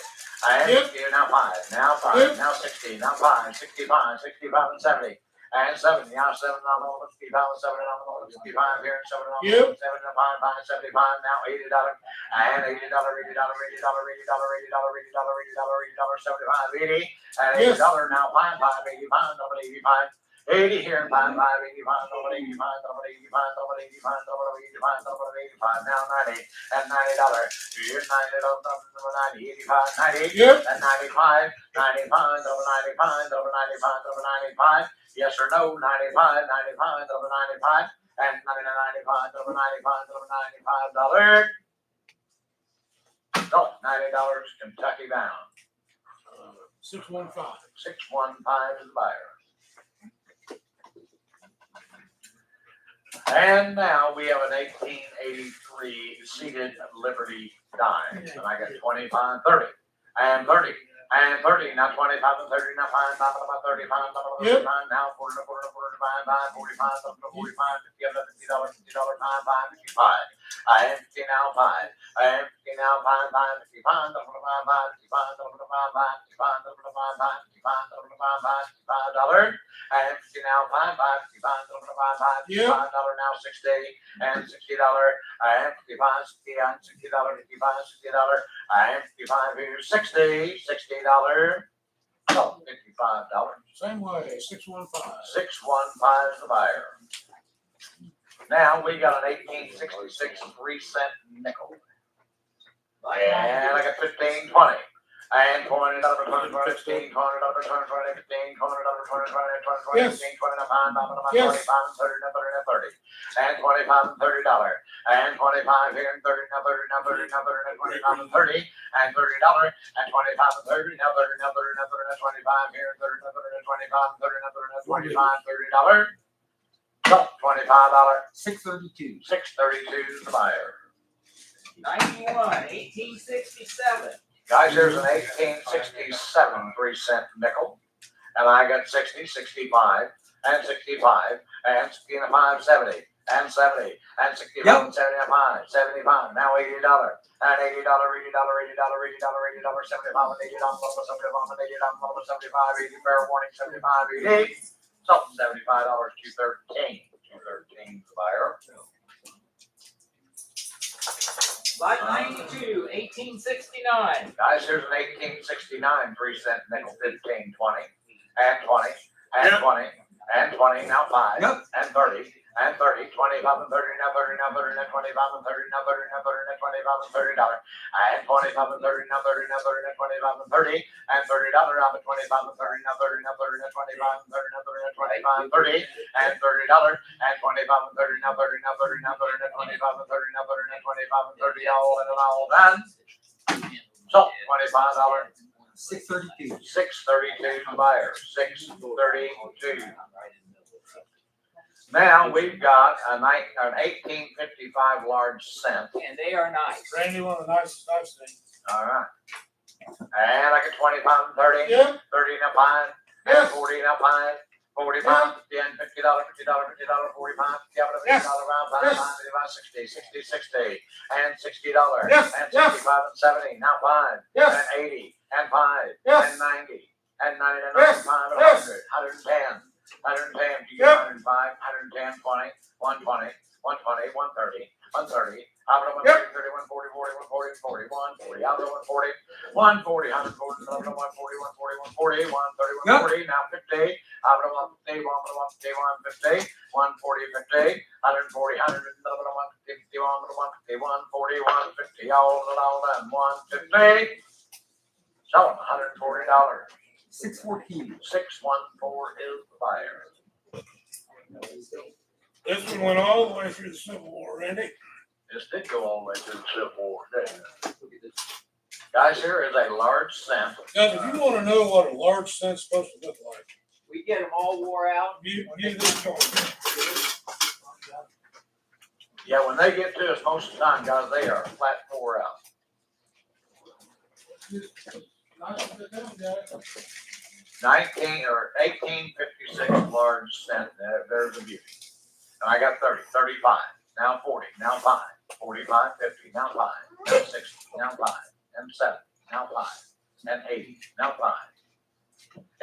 And Yep. now 5, now 5, Yep. now 60, now 5, 65, 65 and 70. and 70, now 7 nominal, 55, 7 nominal, 55 here, 7 Yep. nominal, 7 5, 75, now $80, and $80, $80, $80, $80, $80, $80, $80, $80, $80, $80, $80, $80, and Yes. $80 now 5, 5, 85, double 85. 80 here, 5, 5, 85, double 85, double 85, double 85, double 85, double 85, now 90, and $90, here, $90, double 90, 85, 90, Yep. and 95, 95, double 95, double 95, double 95, yes or no, 95, 95, double 95, and 95, double 95, double 95 dollar. No, $90 Kentucky bound, 615. 615 is the buyer. And now we have an 1883 seated Liberty dime, and I got 25, 30, and 30, and 30, now 25 and 30, now 5, 35, Yep. now 40, 40, 45, 45, 45, $50, $50, $50, 5, 55. I am 50 now 5. I am 50 now 5, 5, 55, 55, 55, 55, 55, 55 $. I am 50 now 5, 5, 55, 55, Yep. $55 now 60, and $60. I am 55, 60, and $60, 55, $60. I am 55 here, 60, $60. No, $55. Same way, 615. 615 is the buyer. Now we got an 1866 3-cent nickel. And I got 15, 20. And $20, 20, 15, $20, 20, 20, 15, $20, 20, 20, 20, Yes. 15, 20, 5, Yes. 25, 30, 30, 30. And $25 and $30. And 25 here and 30, now 30, now 30, now 30, now 25 and 30. And $30 and 25 and 30, now 30, now 30, now 30, now 25 here and 30, now 30, now 25 and 30, now 30, now 25, $30. No, $25. 632. 632 is the buyer. 91, 1867. Guys, here's an 1867 3-cent nickel. And I got 60, 65, and 65, and 65, 70, and 70, and 65, and 75, 75, now $80, and $80, $80, $80, $80, $80, 75, and $80, 75, and $80, 75, 80, fair warning, 75, 80. So $75, 213, 213 the buyer. Lot 92, 1869. Guys, here's an 1869 3-cent nickel, 15, 20, and 20, and 20, and 20, now 5, Yep. and 30, and 30, 25 and 30, now 30, now 30, now 25 and 30, now 30, now 30, now 25 and $30, and 25 and 30, now 30, now 30, now 25 and 30, and $30, now 25 and 30, now 30, now 30, now 25 and 30, now 30, now 25 and 30, and $30, and 25 and 30, now 30, now 30, now 30, now 25 and 30, now 30, now 25 and 30, all in and all done. So $25, 632. 632 the buyer, 632. Now we've got an 1855 large cent. And they are nice. Randy, one of the nicest I've seen. All right. And I got 25 and 30, Yep. 30 now 5, and Yes. 40 now 5, 45, 10, $50, $50, $50, 45, Yes. $50, round 5, Yes. 5, 55, 60, 60, 60, and $60, Yes. and Yes. 65 and 70, now 5, Yes. and 80, and 5, Yes. and 90, and 90, and Yes. 95, and Yes. 100, 110, 110, you Yep. get 105, 110, 20, 120, 120, 130, 130, out of 130, 30, 140, 40, 140, 40, 140, out of 140, 140, 140, 140, 140, 140, 130, 140, now 50, out of 150, 150, 150, 140, 50, 140, 100, 150, 150, 140, 150, all done, 150. So $140. 614. 614 is the buyer. This one went all the way through the Civil War, Randy. This did go all the way through the Civil War, didn't it? Guys, here is a large cent. Guys, if you wanna know what a large cent's supposed to look like, We get them all wore out. view this chart. Yeah, when they get to us, most of the time, guys, they are flat four out. Nice to them, guys. 1856 large cent, there's a beauty. And I got 30, 35, now 40, now 5, 45, 50, now 5, now 60, now 5, and 7, now 5, and 80, now 5,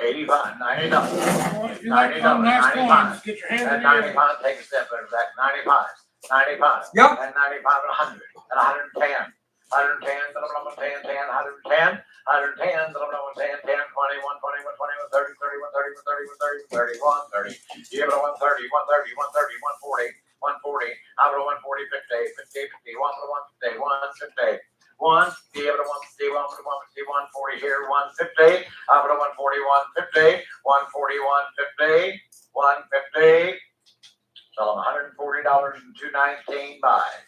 85, $90. If you like fun, nice coins, get your hands in And the air. 95, take a step there, Zach. 95, 95. Yep. And 95 and 100 and 110. 110, 10, 10, 110, 110, 10, 10, 20, 120, 130, 30, 130, 130, 130, 130, 130. Give it a 130, 130, 130, 140, 140. Out of 140, 50, 50, 50, 1 to 150, 150. One, give it a 150, 150, 140 here, 150. Out of 140, 150, 140, 150, 150. Tell them $140 and 219 buys.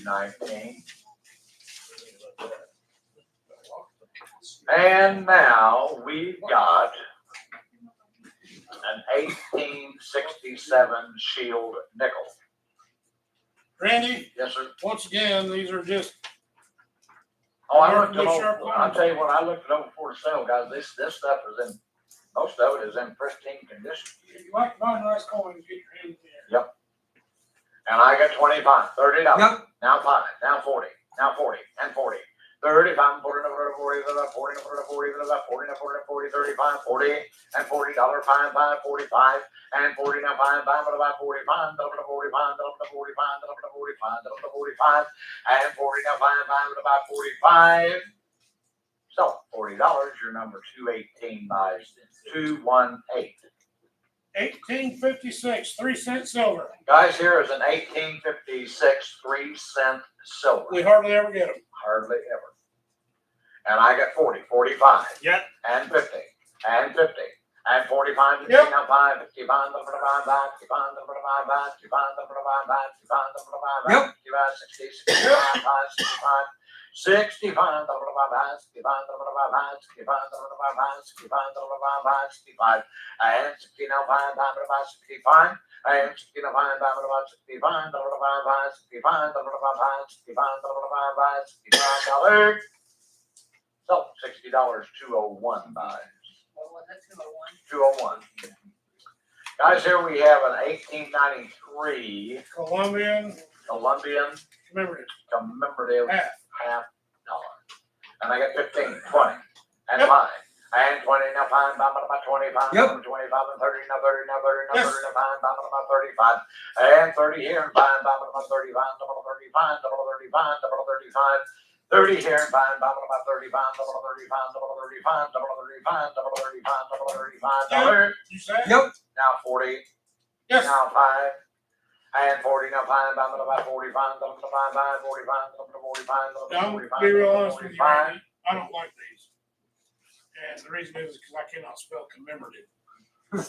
219. And now we've got an 1867 Shield nickel. Randy, Yes, sir. once again, these are just, Oh, I looked them Remarkably sharp over. I'll tell you what, I looked it over before the sale, guys. This stuff is in, most of it is in pristine condition. if you like fun, nice coins, get your hands in the air. And I got 25, $30. Yep. Now 5, now 40, now 40, and 40. 30, 40, 40, 40, 40, 40, 35, 40, and $40, 5, 5, 45, and 40, now 5, 5, about 45, double to 45, double to 45, double to 45, double to 45, and 40, now 5, 5, about 45. So $40, your number 218 buys 218. 1856, 3-cent silver. Guys, here is an 1856 3-cent silver. We hardly ever get them. Hardly ever. And I got 40, 45. Yep. And 50, and 50, and 45, 50, Yep. now 5, 50, 5, 55, 55, 55, 55, 55, 55, Yep. 55, 60, 65, 65, 65, 65, 65, 65, and 60 now 5, 65, and 60 now 5, 65, 65, $65. So $60, 201 buys. 201. Guys, here we have an 1893 Colombian Colombian commemorative. commemorative Half. $half. And I got 15, 20, and Yep. 5, and 20, now 5, about 25, Yep. 25, and 30, now 30, now 30, now Yes. 30, now 5, about 35, and 30 here, and 5, about 35, double 35, double 35, double 35, 30 here, and 5, about 35, double 35, double 35, double 35, double 35, double 35, $1. You say? Yep. Now 40, Yes. now 5, and 40, now 5, about 45, double 45, 45, double 45, double Now, 45, be real double honest with you, 45. Randy, I don't like these. And the reason is because I cannot spell commemorative.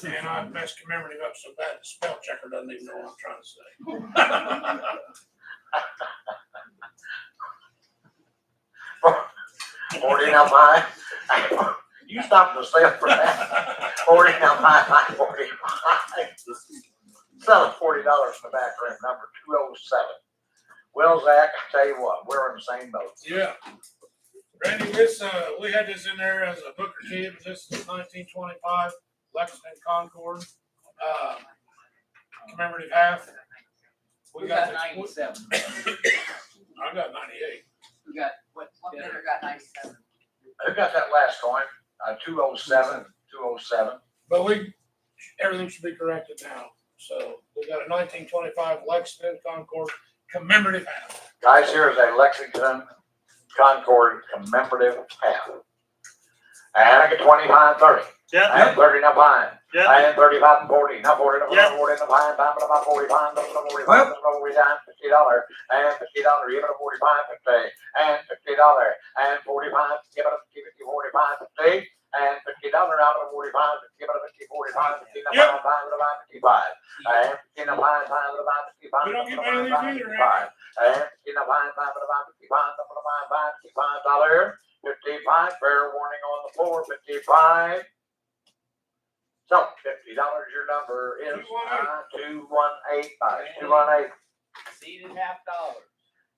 And I messed commemorative up so bad, the spell checker doesn't even know what I'm trying to say. 40 now 5. You stopped the sale for that. 40 now 5, 45. Selling $40 in the back room, number 207. Well, Zach, I tell you what, we're in the same boat. Yeah. Randy, this, we had this in there as a Booker T, but this is 1925 Lexington Concord, commemorative half. We got this- 97. I got 98. We got, what bidder got 97? Who got that last coin? 207, 207. But everything should be corrected now. So we got a 1925 Lexington Concord commemorative half. Guys, here is a Lexington Concord commemorative half. And I get 25, 30. Yeah. And 30 now 5. Yeah. And 35 and 40. Now 40, now 40, Yeah. now 40, now 5, about 45, now 45, now 45, $50. And $50, give it a 45, 50. And $50. And 45, give it a 50, 45, 50. And $50 out of 45, give it a 50, 45, 50, now Yep. 5, about 55. And 50, now 5, about 55. We don't get many of these either, 55. And 50, now 5, about 55, $55. 55, fair warning on the floor, 55. So $50, your number is 218, buys 218. Seeded $half.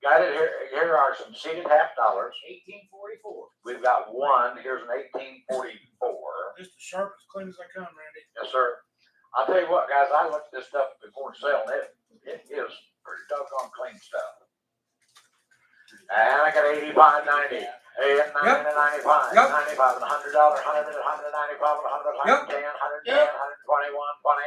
Got it here. Here are some seated $half. 1844. We've got one. Here's an 1844. Just as sharp, as clean as they come, Randy. Yes, sir. I'll tell you what, guys. I looked at this stuff before sale, and it is pretty doggone clean stuff. And I got 85.90. and Yep. 95, Yep. 95, $100, 100, 195, 100, 110, 110, 120, 120.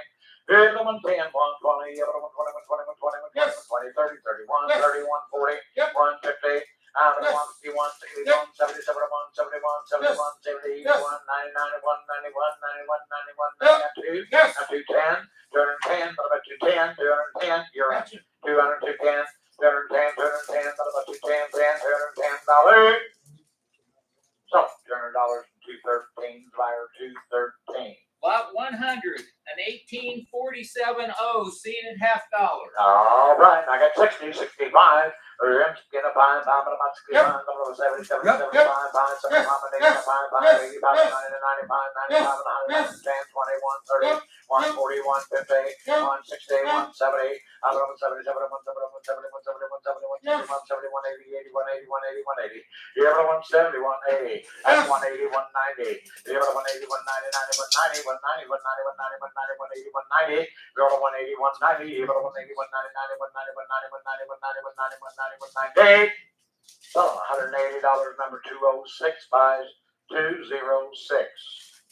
Here's the 110, 120, the other 120, 120, 120, 120, Yes. 120, 30, 31, Yes. 31, 40, Yep. 150. Out of Yes. 151, 61, Yep. 70, 71, 71, 71, 70, Yes. 81, 90, 91, 91, 91, 91, Yep. 92, Yes. 210, 210, what about 210, 210, you're at Gotcha. 200, 210, 210, 210, what about 210, $210. So, $200, 213, buyer 213. Lot 100, an 1847 O seated $50. All right, I got 60, 65. Or skin a pine, pine, but about 65, 70, 70, Yep. 75, 75, 85, 85, 90, 95, 95, 100, 110, 20, 130, 140, 150, 160, 170, 170, 170, 170, 170, 170, 180, 80, 180, 180, 180. The other 170, 180, that's 180, 190. The other 180, 190, 90, 190, 190, 190, 190, 190, 180, 190. The other 180, 190, the other 180, 190, 90, 190, 190, 190, 190, 190, 190, 190. So $180, number 206 buys 206.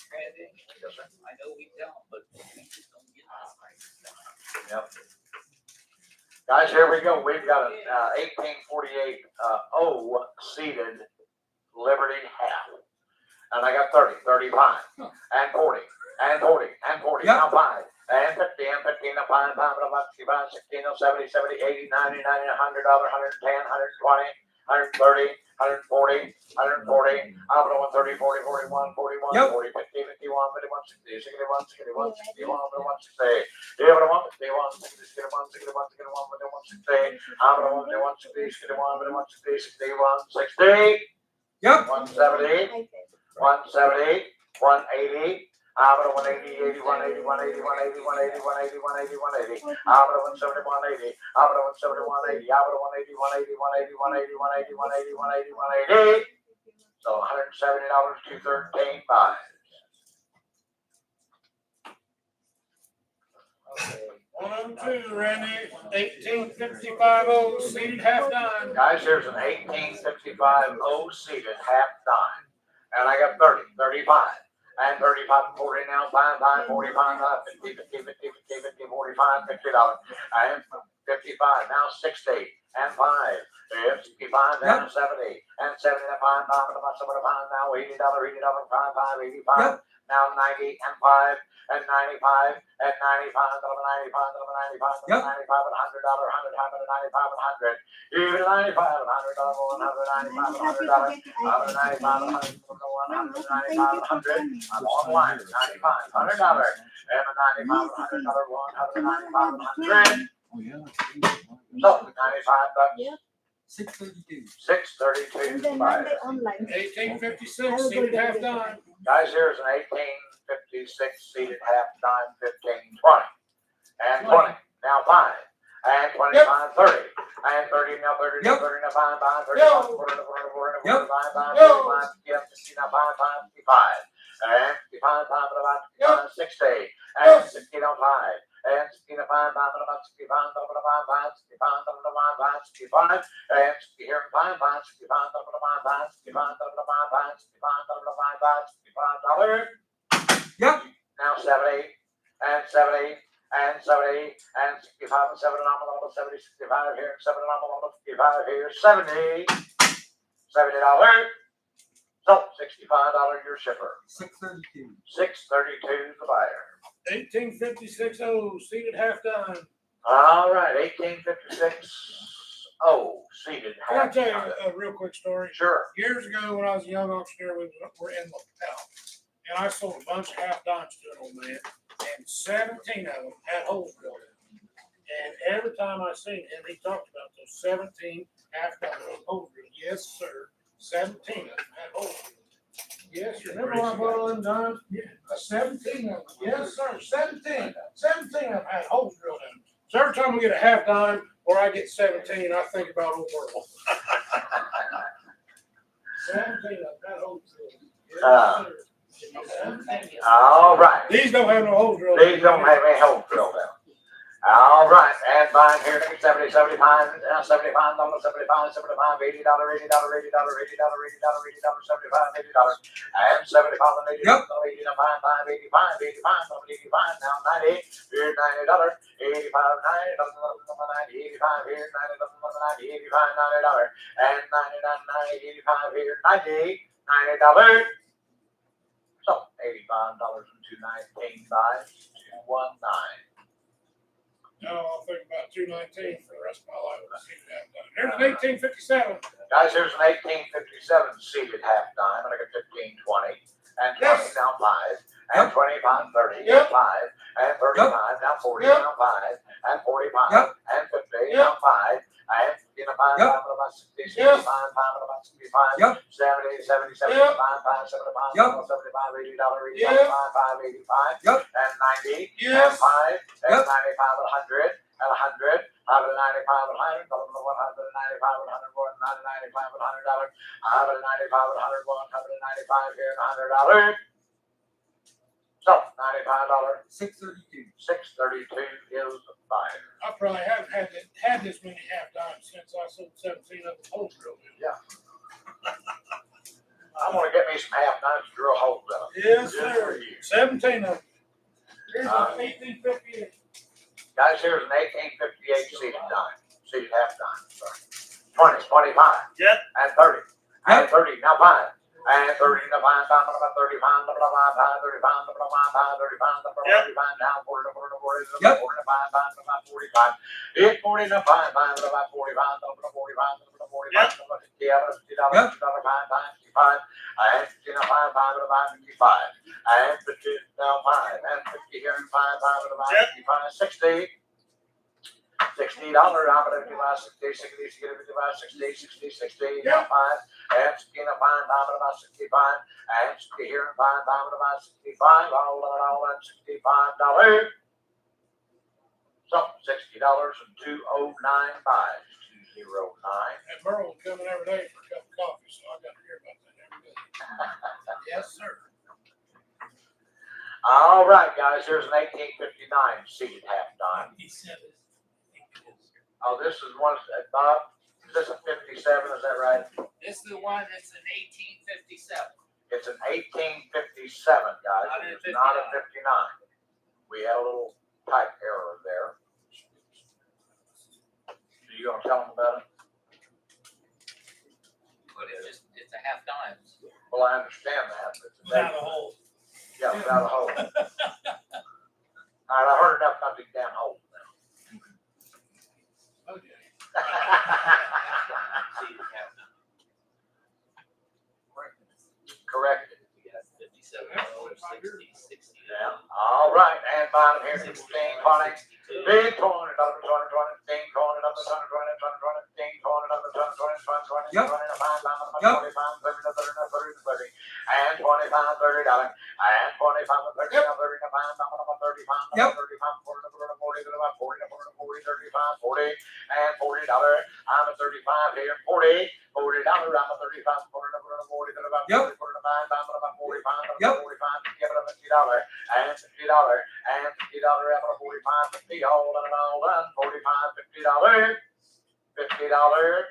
I know we don't, but we just don't get this. Yep. Guys, here we go. We've got an 1848 O seated Liberty half. And I got 30, 35, and 40, and 40, and 40. Yep. Now 5, and 50, and 15, and 5, 5, 65, 16, 70, 70, 80, 90, 90, $100, 110, 120, 130, 140, 140, I'm going 130, 40, 41, 41, Yep. 40, 50, 51, 51, 60, 61, 61, 61, 61, 60. Yeah, but 51, 60, 61, 61, 61, 61, 60. I'm going 60, 61, 61, 60, 61, 60. Yep. 170, 170, 180. I'm at 180, 80, 180, 180, 180, 180, 180, 180, 180. I'm at 170, 180. I'm at 170, 180. I'm at 180, 180, 180, 180, 180, 180, 180, 180. So $170, 213 buys. Okay. 102, Randy, 1855 O seated half dime. Guys, here's an 1855 O seated half dime. And I got 30, 35. And 35 and 40 now, 5, 5, 45, 50, 50, 50, 50, 50, 45, $50. And 55, now 60, and 5. And 65, down to 70, and 70, and 5, 5, and about 75, now $80, $80, 5, 5, 85. Yep. Now 90, and 5, and 95, and 95, 95, 95, Yep. 95, and $100, 100, 95, and 100. Even 95, and $100, $195, and $100. I'm online, $95, $100, and a $95, $100, $195, Oh, yeah. so $95, Yep. 632. 632 And then buys. Monday online. 1856 seated half dime. Guys, here's an 1856 seated half dime, 15, 20, and 20. Now 5, and 25, 30, and 30, now 30, now Yep. 30, now 5, 5, 30, Yo. 40, Yep. 5, 5, Yo. 55, 60, now 5, 5, 55, and 55, 5, about 55, 60, and 60, now 5, and 60, now 5, 5, about 65, 5, 65, 5, 65, and 60 here, 5, 5, 65, 5, 65, 5, 65, 65 $65. Yep. Now 70, and 70, and 70, and 65, and 7, and I'm 70, 65 here, and 7, and I'm 65 here, 70, $70. So $65 your shipper, 632. 632 the buyer. 1856 O seated half dime. All right, 1856 O seated Can I half. tell you dime. a real quich story? Sure. Years ago, when I was a young entrepreneur, we were in lapel, and I sold a bunch of half dimes to an old man, and 17 of them had holes drilled in them. And every time I seen him, he talked about those 17 half dimes with holes drilled. Yes, sir. 17 of them had holes drilled. Yes, remember when I bought all them dimes? Yeah. 17 of them. Yes, sir. 17. 17 of them had holes drilled in them. So every time we get a half dime or I get 17, I think about old Merle. 17 of them had holes drilled in them. Yes, sir. 17. All right. These don't have no holes drilled. These don't have any holes drilled in them. All right, and buying here, $70, $75, $75, $75, $80, $80, $80, $80, $80, $80, $75, $80, $75, $80, and $75, $80, Yep. $85, now 90, here $90, 85, 90, 85 here, 90, 85, $90, and 99, 90, 85 here, 90, $90. So $85 and 219 buys 219. Now I'll think about 219 for the rest of my life. We'll see what happens. There's an 1857. Guys, here's an 1857 seated half dime, and I got 15, 20, and 20 Yes. now 5, and 25, 30, Yep. 5, and 35, now 40, Yep. now 5, and 45, Yep. and 50, Yep. now 5, and 5, Yep. 5, about 60, Yep. 65, 5, about 65, Yep. 70, 70, Yep. 75, 5, 75, Yep. 75, $80, Yep. 85, 5, 85, Yep. and 90, Yes. and 5, and Yep. 95, 100, and 100, 195, 100, 195, 101, 95, $100, 195, 101, 195 here, and $100. So $95, 632. 632 is the buyer. I probably haven't had this many half dimes since I sold 17 of the whole drill. I'm gonna get me some half dimes to drill holes in them. Yes, Just for sir. you. 17 of them. Here's Uh, an 1858. Guys, here's an 1858 seated dime, seated half dime, sorry. 20, 25. Yep. And 30. And Yep. 30, now 5. And 30, now 5, 5, about 35, 35, 35, 35, 35, now 40, 40, 40, Yep. 40, 5, 5, about 45. It's 40, now 5, 5, about 45, 45, 45, about 50, Yep. $5, 5, 55, and 50, now 5, 5, about 55. And 50, now 5, and 50 here, and 5, 5, about Yep. 55, 60. $60, I'm gonna do 60, 60, 60, 60, 60, Yeah. 5, and 60, 5, about 65, and 60 here, and 5, about 65, all at $65. So $60 and 209 buys, 209. And Merle will come in every day for a cup of coffee, so I got to hear about that every day. Yes, sir. All right, guys, here's an 1859 seated half dime. He said it. Oh, this is one, Bob, is this a 57, is that right? This is the one that's an 1857. It's an 1857, guys, Not a it's not a 59. 59. We had a little type error there. You gonna tell them about it? But it's a half dime. Well, I understand that, but it's a Without a negative. hole. Yeah, without a hole. All right, I heard enough not to get down holes Okay. now. Corrected. You got 57, 60, 60. Yeah, all right, and bottom here, 16, 20, 10, 20, another 20, 20, 10, 20, another 20, 20, 20, 20, 10, 20, another 20, 20, 20, 20, Yep. 20, 25, 25, Yep. 25, 30, 30, 30, 30, and 25, $30, and 25, 30, Yep. 35, 35, Yep. 35, 40, 40, 40, 35, 40, and $40, I'm a 35 here, $40, $40, I'm a 35, 40, 40, 35, Yep. 45, I'm about 45, Yep. 45, give it a $50, and $50, and $50, I'm a 45, 50, all done, 45, $50, $50,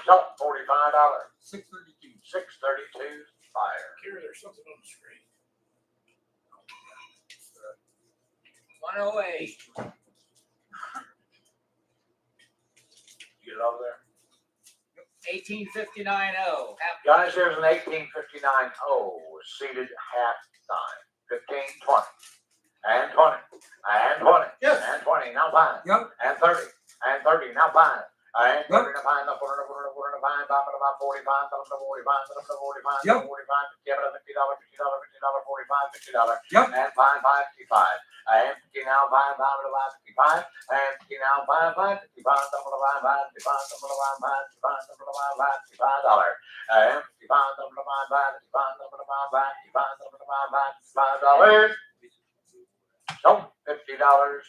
so $45, 632. 632 fire. Here, there's something on the screen. 108. You get it over there? 1859.0. Half Guys, here's an 1859 seated half dime, 15, 20, and 20, and 20, Yes. and 20, now 5, Yep. and 30, and 30, now 5, and Yep. 30, now 5, now 40, 40, 45, about 45, 45, 45, Yep. 45, give it a $50, $50, $50, 45, $50, Yep. and 5, 55, and 50 now 5, 55, and 50 now 5, 55, double 5, 55, double 5, 55, double 5, $55, and 55, double 5, 55, double 5, 55, double 5, $55, so $50,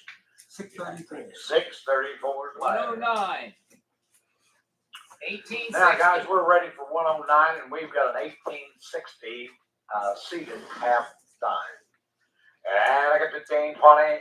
633. 634 is the buyer. 109. 1860. Now, guys, we're ready for 109, and we've got an 1860 seated half dime. And I got 15, 20,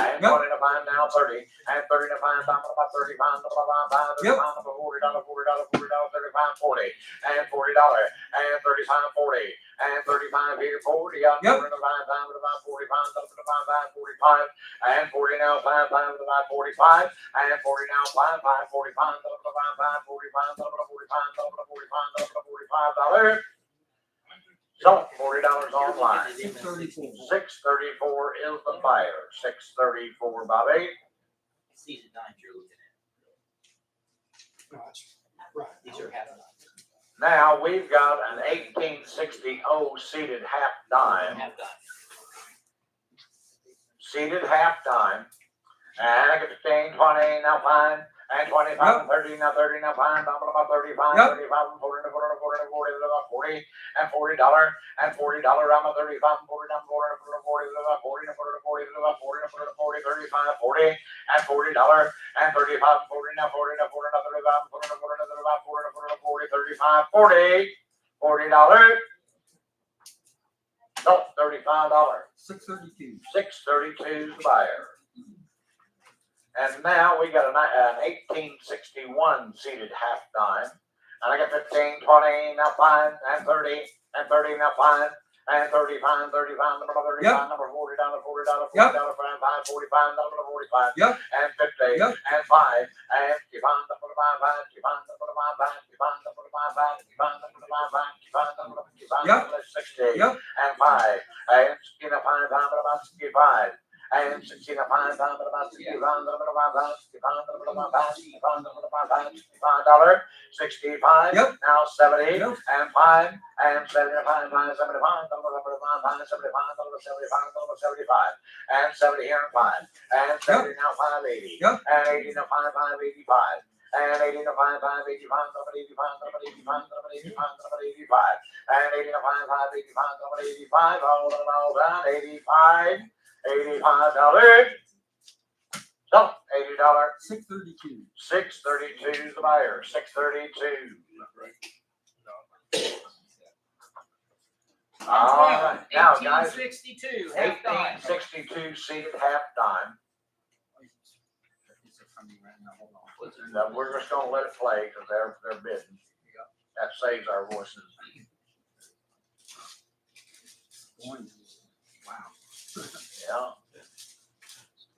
and 20 to five, now 30, and 30 to five, about 30 pounds, $35, Yep. $40, $35, 40, and $40, and 35, 40, and 35 here, 40, up, Yep. 45, about 40 pounds, up to 45, and 40 now, 5, about 45, and 40 now, 5, 40 pounds, up to 45, 40 pounds, up to 40 pounds, up to 40 pounds, up to $45. So $40 online. 634. 634 is the buyer. 634, Bobby. Season nine you're looking Right. at. These are half nines. Now we've got an 1860 seated half dime. Half dime. Seated half dime. And I get 15, 20, now fine. And 25, Yep. 30, now 30, now fine. About 35, Yep. 35, 40, 40, 40, 40, about 40, and $40, and $40, I'm a 35, 40, down 40, 40, about 40, 40, about 40, 40, 35, 40, and $40, and 35, 40, now 40, now 40, now 35, 40, 40, about 40, 40, 35, 40, $40. No, $35. 632. 632 is the buyer. And now we got an 1861 seated half dime. And I got 15, 20, now fine, and 30, and 30, now fine, and 35, 35, number 35, Yep. number $40, $40, Yep. $40, 45, 45, number 45, Yep. and 50, Yep. and 5, and 55, number 55, 55, number 55, 55, number 55, 55, number 55, 55, number 55, Yep. number 60, Yep. and 5, and 65, number about 65. And 65, about 65, $65, $65, Yep. now 70, Yep. and 5, and 75, 75, 75, and 70 here and 5, and 70 now 580, Yep. and 80 now 585, and 80 now 85, 85, 85, 85, 85, and 80 now 85, 85, all down, 85. $85. So $80. 632. 632 is the buyer. 632. All right. Now, guys, 1862, half dime. 1862 seated half dime. Now, we're just gonna let it play because they're bidding. That saves our voices. Wow. Yeah.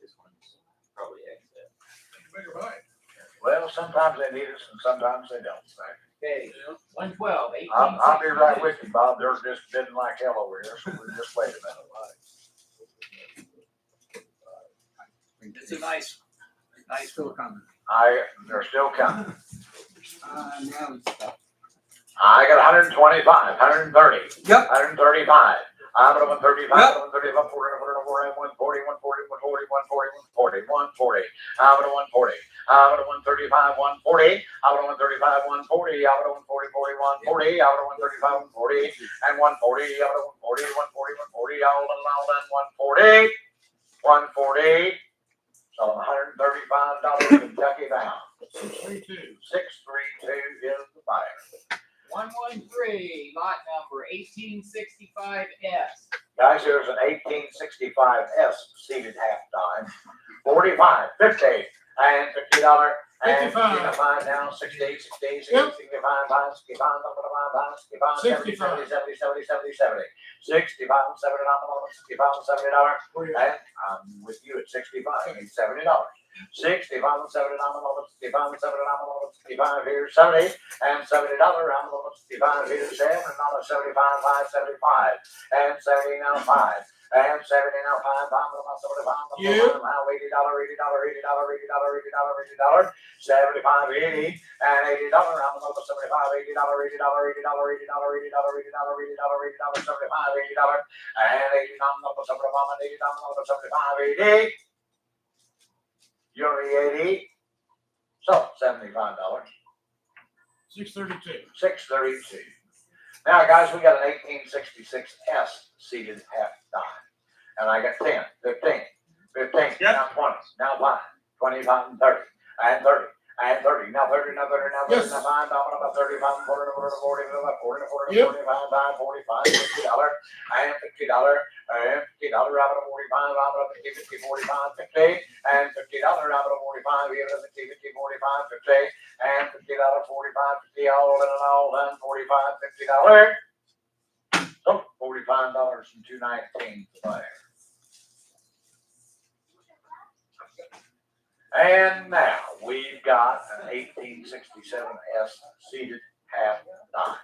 This one's probably excess. Bigger bite. Well, sometimes they need us and sometimes they don't. Okay, 112, I'll be right with you, Bob. They're just bidding like hell over here, so we'll just wait a minute. It's a nice Still coming. They're still coming. Now it's about. I got 125, 130, Yep. 135. I'm at 135, Yep. 135, 140, 140, 140, 140, 140, 140. I'm at 140. I'm at 135, 140. I'm at 135, 140. I'm at 140, 40, 140. I'm at 135, 140, and 140. I'm at 140, 140, 140. All done, 140, 140. So $135 Kentucky down. 632. 632 is the buyer. 113, lot number 1865S. Guys, here's an 1865S seated half dime. 45, 50, and $50, and 55. 55 now, 60, 60, 60, Yep. 65, 65, 65, 70, 70, 70, 70, 70, 70, 65, $70, 65, $70, and I'm with you at 65, I need $70. 65, $70, 65, $70, 65 here, 70, and $70, I'm going to 65 here, 7, and another 75, 5, 75, and 70 now 5. And 70 now 5, $75, You. now $80, $80, 75, 80, and $80, I'm going to 75, $80, $80, $80, $75, $80, and 80, I'm going to 75, $80, 75, 80. You're 80. So $75. 632. 632. Now, guys, we got an 1866S seated half dime. And I got 10, 15, 15, Yep. now 20, now 5, 25, and 30, and 30, and 30, now 30, now 30, now 30, Yes. now 5, now 35, 40, 40, 40, 40, Yep. 45, 45, $50, and $50, and $50, out of 45, out of 50, 45, 50, and $50, out of 45, here to 50, 45, 50, and $50, 45, 50, all in all, done, 45, $50. So $45 and $2.19 there. And now we've got an 1867 S seated half dime.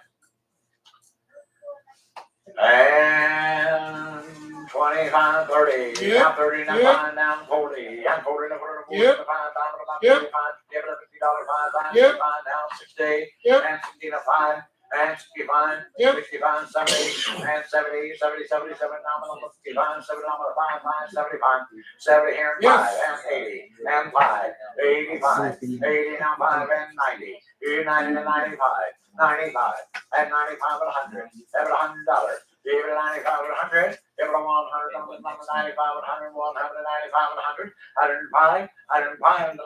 And 25, 30, Yep, now 30, now yep. 5, now 40, and 40, now 40, Yep. 45, down to about Yep. 55, give it a $50 5, down, Yep. 55, now 60, Yep. and 60 to 5, and 65, Yep. 65, 70, and 70, 70, 77, nominal 65, 7 nominal 5, 5, 75, 70 here and Yes. 5, and 80, and 5, 85, 80 now 5, and 90, 90 to 95, 95, and 95 and 100, have it $100. Give it a 95 and 100, give it a 100, 95 and 100, 195 and 100, 105, 105,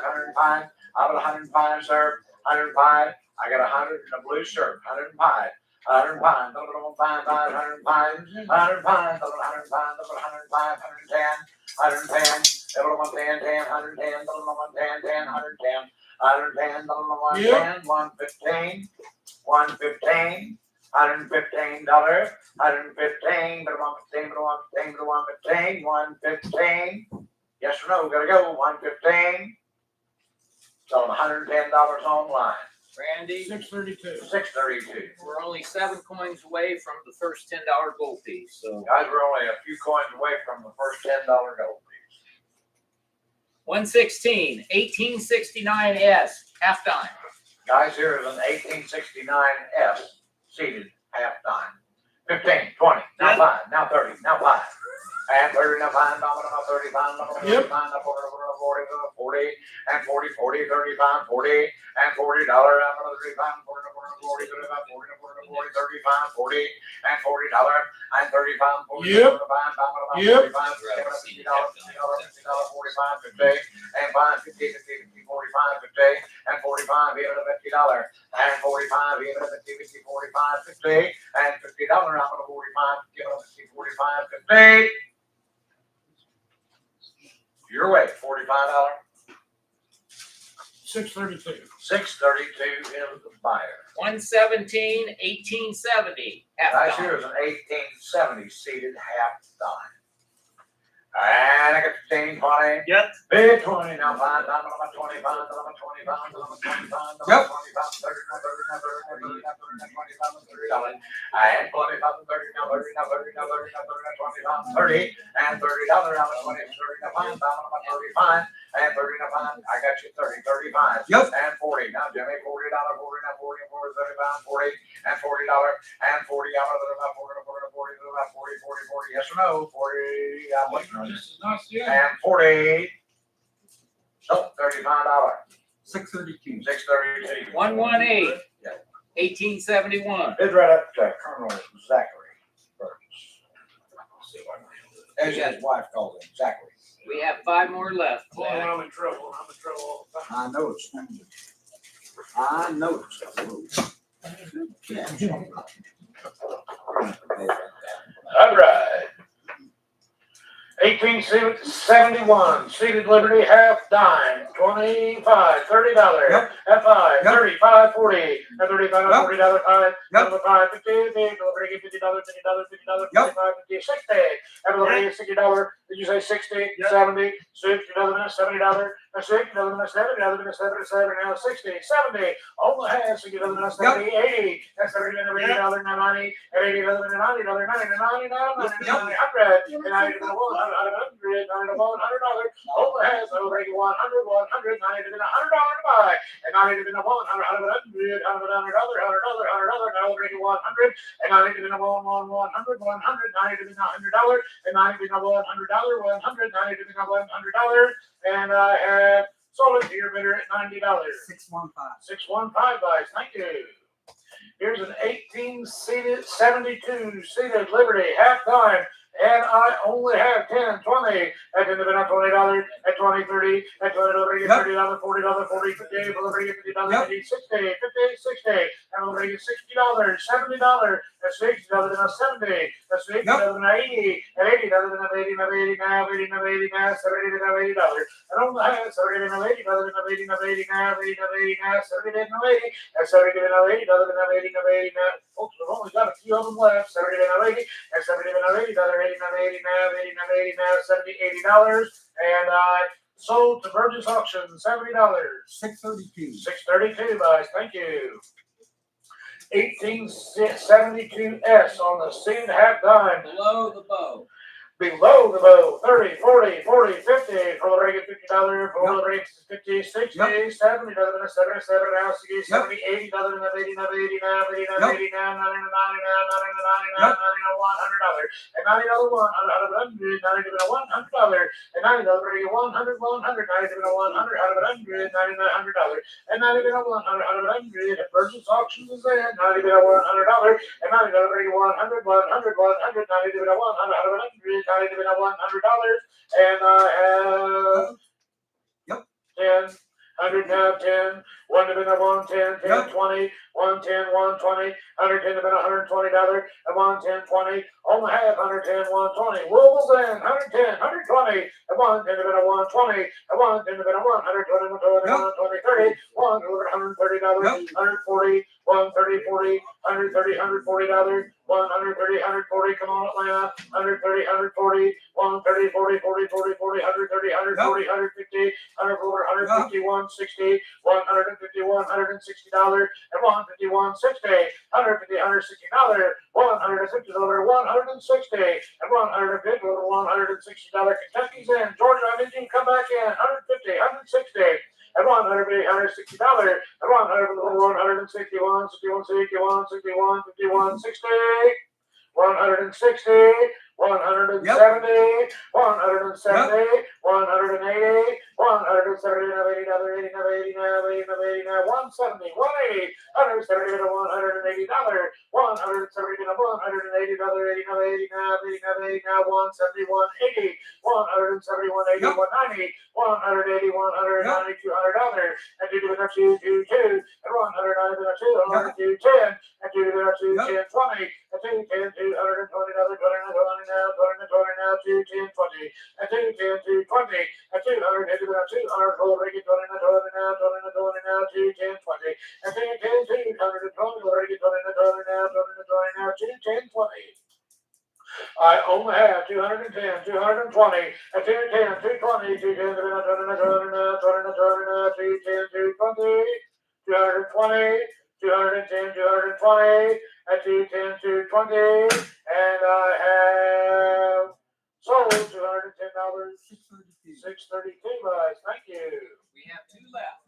105, out of 105, sir, 105. I got 100 in a blue shirt, 105, 105, 105, 105, 105, 105, 105, 110, 110, everyone 10, 10, 110, 110, 10, 110, 110, 110, 115, 115. $115, 115, but 115, but 115, but 115, 115. Yes or no? Gotta go. 115. So $110 online. Randy, 632. 632. we're only 7 coins away from the first $10 gold piece, so. Guys, we're only a few coins away from the first $10 gold piece. 116, 1869 S, half dime. Guys, here is an 1869 S seated half dime. 15, 20, now 5, now 30, now 5. And 30, now 5, now 35, now 35, Yep. now 40, 40, and 40, 40, 35, 40, and $40, now 35, 40, 40, 35, 40, 40, 35, 40, and $40, and 35, 40, Yep. 45, now Yep. 45, $50, $50, 45, 50, and 5, 50, 50, 50, 45, 50, and 45, even a $50, and 45, even a 50, 50, 45, 50, and $50, out of 45, give it a 50, 45, 50. Your way, $45. 632. 632 is the buyer. 117, 1870, half Last dime. year was an 1870 seated half dime. And I got 15, 20. Yep. Big 20, now 5, down to about 25, down to about 25, down to about 25, down to Yep. about 25, 30, now 30, now 30, now 30, now 30, now 25, and $30. And 25, and 30, now 30, now 30, now 30, now 30, now 25, and 30, and $30, now 20, 30, now 5, down to about 35, and 30, now 5, I got you 30, 35. Yep. And 40, now Jimmy, $40, 40, now 40, 40, 35, 40, and $40, and 40, out of about 40, 40, 40, 40, 40, 40, yes or no? 40, I'm waiting on you. This is not yet. And 40. So $35. 632. 632. 118, 1871. Bid right up to Colonel Zachary Burns. As his wife calls him, Zachary. We have 5 more left. Boy, I'm in trouble. I'm in trouble all the time. I know it's. I know it's. All right. 1871, seated Liberty, half dime, 25, $30. Yep. At 5, Yep. 35, 40, at 35, Yep. $40, 5, Yep. number 5, 50, Liberty, $50, $50, $50, Yep. 55, 50, 60. At Liberty, $60. Did you say 60, Yep. 70, 60, $70, $60, $70, $70, now 60, 70. All the hands, $60, $70, 80. That's $30, $80, now 90, at 80, $90, $90, $90, $90, $100, and $90 to $100, $100, $100. All the hands, over 80, $100, $100, $90 to $100 to buy, and $90 to $100, $100, $100, now over 80, $100, and $90 to $100, $100, $90 to $100, and $90 to $100, $100, $90 to $100, and I have sold it to your bidder at $90. 615. 615 buys, thank you. Here's an 18 seated, 72 seated Liberty, half dime, and I only have 10, 20, at the $20, at 20, 30, at $20, Yep. $30, $40, 40, 50, $50, Yep. 50, 60, 50, 60, and we'll bring it $60, $70, at $60, then 70, that's $80, then 80, at $80, then 80, now 80, now 80, now 80, now 70, now $80. I don't have 70, now 80, now 80, now 80, now 80, now 80, now 70, now 80, at 70, now 80, now 80, now 80, now, folks, we've only got a few of them left, 70, now 80, at 70, now 80, now 80, now 80, now 80, now 80, now 70, $80, and I sold to Burgess Auction, $70. 632. 632, guys, thank you. 1872S on the seed half dime. Below the bow. Below the bow, 30, 40, 40, 50, for the ring at $50, for the ring 50, 60, 70, 77, 77, now 60, 70, 80, now 80, now 80, now 80, now 80, now 90, now 90, now 90, now 90, now $100, and $90, $100, $100, $90, $100, and $90, $100, $100, $90, $100, $100, $99, and $90, $100, $100, Burgess Auctions is in, $90, $100, and $90, $100, $100, $100, $90, $100, $100, and I have 10, 100 now, 10, 1 to be 110, 10, 20, 110, 120, 110 to be $120, and 110, 20, only have 110, 120, Wolves in, 110, 120, and 110 to be 120, and 110 to be 120, 120, 30, $130, 140, 130, 40, 130, $140, $130, $140, come on Atlanta, 130, 140, 130, 40, 40, 40, 40, 130, 140, 150, 140, 150, 160, 151, $160, and 151, 60, 150, $160, $160, $160, and 150, $160, Kentucky's in, Georgia, I need you to come back in, 150, 160, and $160, and 161, 61, 61, 61, 51, 60, 160, 170, 170, 180, 170, 80, 170, 180, 170 to $180, 170 to $180, 80, now 170, 180, 170, 180, 190, 180, 190, $200, and $2, and 190, 210, and 210, 20, and 210, $220, 20 now, 210, 20, and 210, 20, and 200, and 200, full ring, 20 now, 210, 20, and 210, 220, 20 now, 210, 20. I only have 210, 220, and 210, 220, 210, 210, 220, 210, 220, and 210, 220, and I have sold $210, 632, guys, thank you. We have 2 left.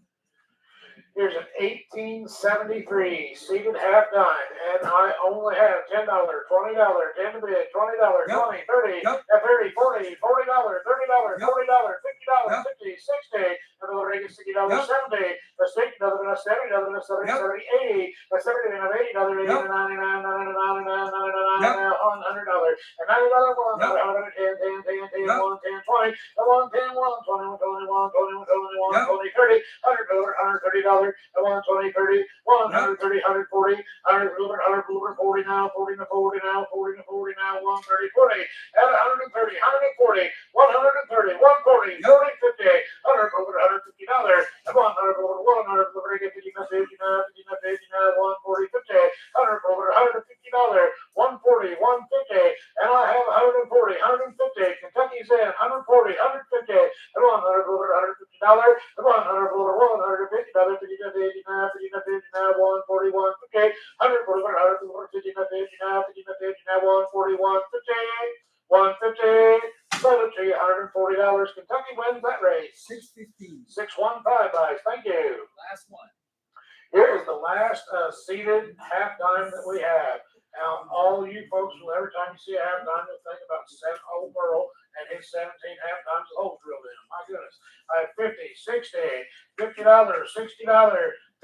Here's an 1873 seated half dime, and I only have $10, $20, 10 to bid, $20, 20, 30, Yep. at 30, 40, $40, $30, $40, $50, 50, 60, and the ring is $60, 70, the $60, $70, 70, 80, the 70, and $80, 80, 99, 99, 99, 99, $100, and $90, 100, 10, 10, 10, 10, 1, 10, 20, the 110, 120, 121, 21, 21, 20, 30, $100, $130, and 120, 30, 130, 140, 140 now, 40 now, 40 now, 40 now, 40 now, 130, 40, and 130, 140, 130, 140, 40, 50, $150, and 100, 50 now, 50 now, 50 now, 50 now, 140, 50, $150, 140, 150, and I have 140, 150, Kentucky's in, 140, 150, and 100, $150, and 100, $150, 50 now, 50 now, 50 now, 140, 150, 140, 150 now, 50 now, 50 now, 50 now, 140, 150, 150, $140, Kentucky wins that race. 615. 615, guys, thank you. Last one. Here is the last seated half dime that we have. Now, all you folks, every time you see a half dime, you'll think about Old Burl and his 17 half dimes of holes drilled in. My goodness. I have 50, 60, $50, $60, $50,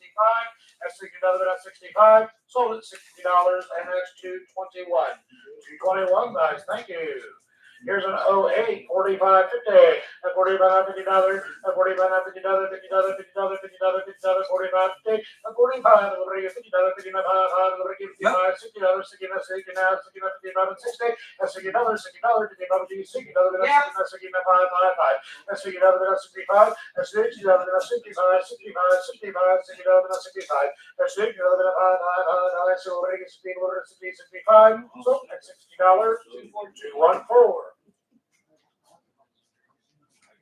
$65. That's $65. Sold at $60, and that's $221. $221, guys. Thank you. Here's an 08, 45, 50, at $45, $50, at $45, $50, $50, $50, $50, $50, $45, 50, at $45, $50, $55, $55, $55, $60, $60, $60, $55, and $60, at $60, $60, $60, $60, that's $60, that's $65, that's $60, that's $65, $65, $65, $60, that's $65, that's $60, that's $65, so at $60, 2.214.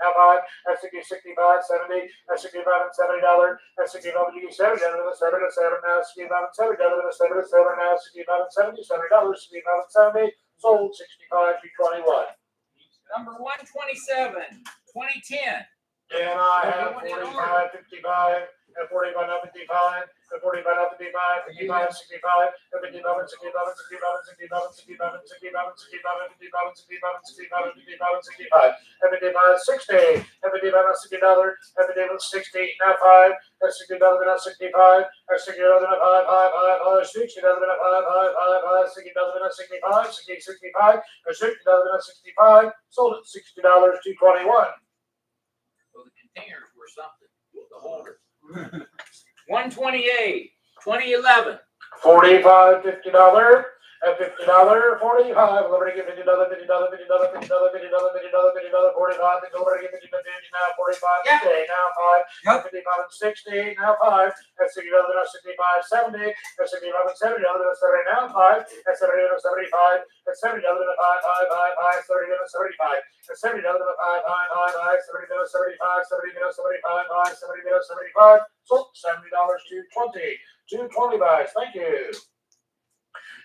Now five, that's $65, $70, that's $65 and $70, that's $65, you get $7, $7, now $65 and $70, $7, now $65 and $70, $70, $65 and $70, sold 65 to 21. Number 127, 2010. And I have 45, 55, and 45, now 55, and 45, now 55, 55, 65, and 55, and 65, and 65, and 65, and 65, and 65, and 65, and 65, and 65, and 65, and 65, and 65, and 55, 60, and 55, now $60, and 55, 60, now 5, and $60, now 65, and $60, now 5, 60, now 5, 60, now 65, 60, 65, and $60, now 65, sold at $60 to 21. So the containers were something, the holder. 128, 2011. $45, $50, and $50, 45. Liberty give $50, $50, $50, $50, $50, $50, $50, $50, $50, $45. Liberty give $50, now 45, Yeah. today, now 5, Yep. 55 and 60, now 5, that's $60, now 65, 70, that's 65 and 70, now 70, now 5, that's 70, now 75, that's 70, now 5, 5, 5, 5, 30, now 75, that's 70, now 5, 5, 5, 5, 70, now 75, 70, now 75, 5, 70, now 75, so $70 to 20. 220 buys, thank you.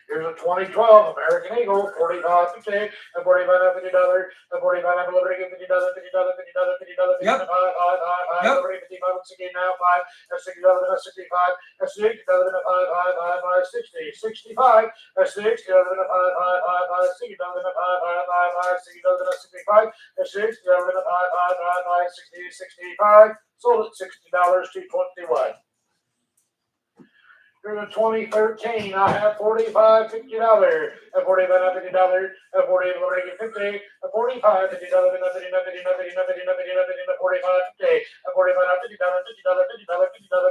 Here's a 2012 American Eagle, 45, 50, and 45, $50, and 45, and Liberty, $50, $50, $50, $50, $50, Yep. 5, 5, 5, 5, Yep. Liberty, 55, and 60, now 5, that's $60, that's 65, that's 60, $5, 5, 5, 5, 60, 65, that's 60, $5, 5, 5, 5, 60, $5, 5, 5, 5, 60, that's 65, that's 60, $5, 5, 5, 5, 60, 65, sold at $60 to 21. Here's a 2013, I have $45, $50, and $45, $50, and 40, Liberty, 50, and 45, $50, $50, $50, $50, $50, $50, $50, $50, $45, 50, and 45, $50, $50, $50, $50, $50, $50,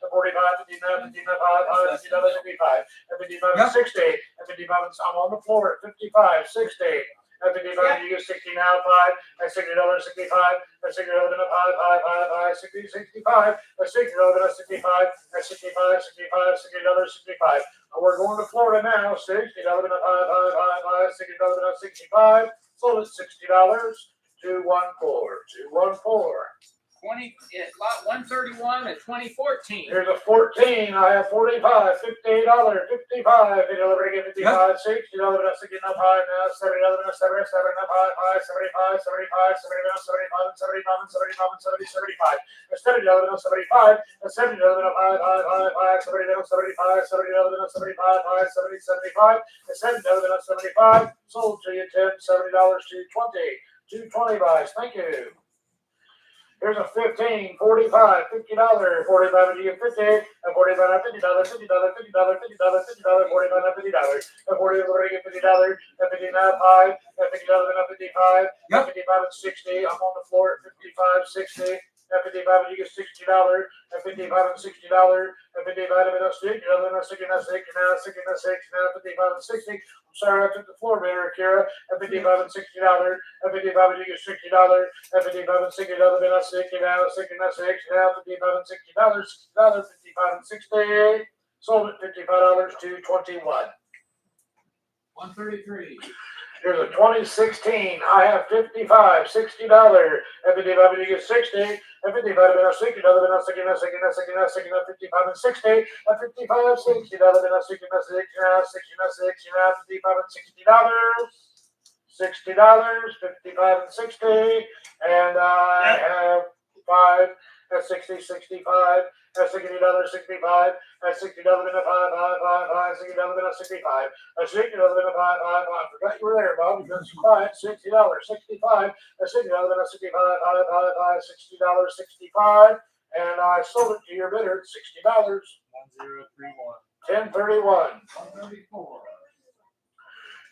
$50, $50, $50, $50, $50, $50, and 55, Yep. 60, and 55, I'm on the floor at 55, 60. And 55, you get 60 now, 5, and $60, 65, and $60, and 5, 5, 5, 5, 60, 65, and $60, 65, and 65, 65, $60, 65. And we're going to Florida now, $60, and 5, 5, 5, 5, $60, and 65, sold at $60, 214, 214. 20, lot 131 at 2014. Here's a 14, I have $45, $58, 55, Liberty, 55, 60, $60, 60, now 5, now 70, now 70, 7, now 5, 5, 75, 75, 70, now 75, and 75, and 75, and 70, 75, and $70, now 75, and $70, now 5, 5, 5, 5, 70, now 75, 70, now 75, 5, 70, 75, and $70, now 75, sold to you, Tim, $70 to 20, 220 buys, thank you. Here's a 15, $45, $50, 45, and you get 50, and 45, and $50, $50, $50, $50, $50, $50, $45, and 40, Liberty, get $50, and 50 now 5, and $50, and 55, and 55, and 60, I'm on the floor at 55, 60, and 55, and you get $60, and 55, and $60, and 55, and 60, and 60, now 60, now 60, now 60, now 55, and 60, I'm sorry, I took the floor meter, Kira, and 55, and $60, and 55, and you get $60, and 55, and $60, and 60, now 60, now 60, now 55, and $60, $60, 55, and 60, sold at $55 to 21. 133. Here's a 2016, I have $55, $60, and 55, and you get 60, and 55, and 60, now 60, now 60, now 60, now 60, now 55, and 60, and 55, 60, now 60, now 60, now 60, now 60, now 55, and $60, 55, and 60, and I have 5, and 60, 65, and $60, 65, and $60, and 5, 5, 5, 5, $60, and 65, and $60, and 5, 5, 5, I forgot you were there, Bob, you got some $60, 65, and $60, and 65, 5, 5, 5, $60, 65, and I sold it to your bidder at $60. 1031. 1031. 134.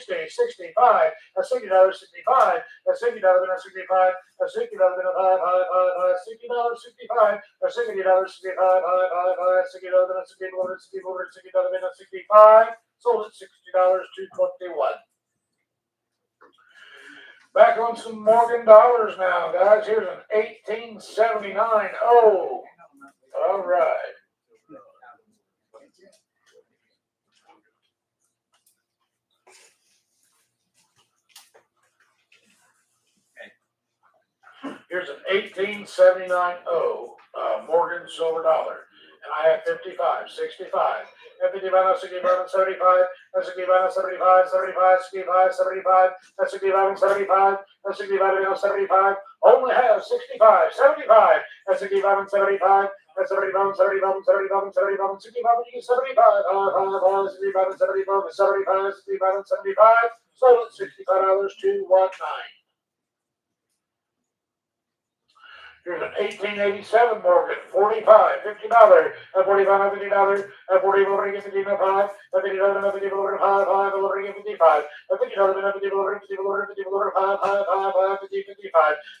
$60, 65, $60, 65, $60, $65, $60, $65, $60, 65, $60, 65, $60, 65, sold at $60 to 21. Back on some Morgan dollars now, guys. Here's an 1879. Oh, all right. Here's an 1879 Morgan silver dollar. And I have 55, 65, 55, 65, 75, 65, 75, 75, 65, 75, 65, 75, 65, 75. Only have 65, 75, 65, 75. That's 75, 75, 75, 75, 65, 75, 65, 75, 75, 65, 75. Sold at $65 to 19. Here's an 1887 Morgan, 45, $50, at $45, $50, at $40, $50, $5, at $50, $50, $5, $5, $50, $55, at $50, $50, $55, at $50, $50,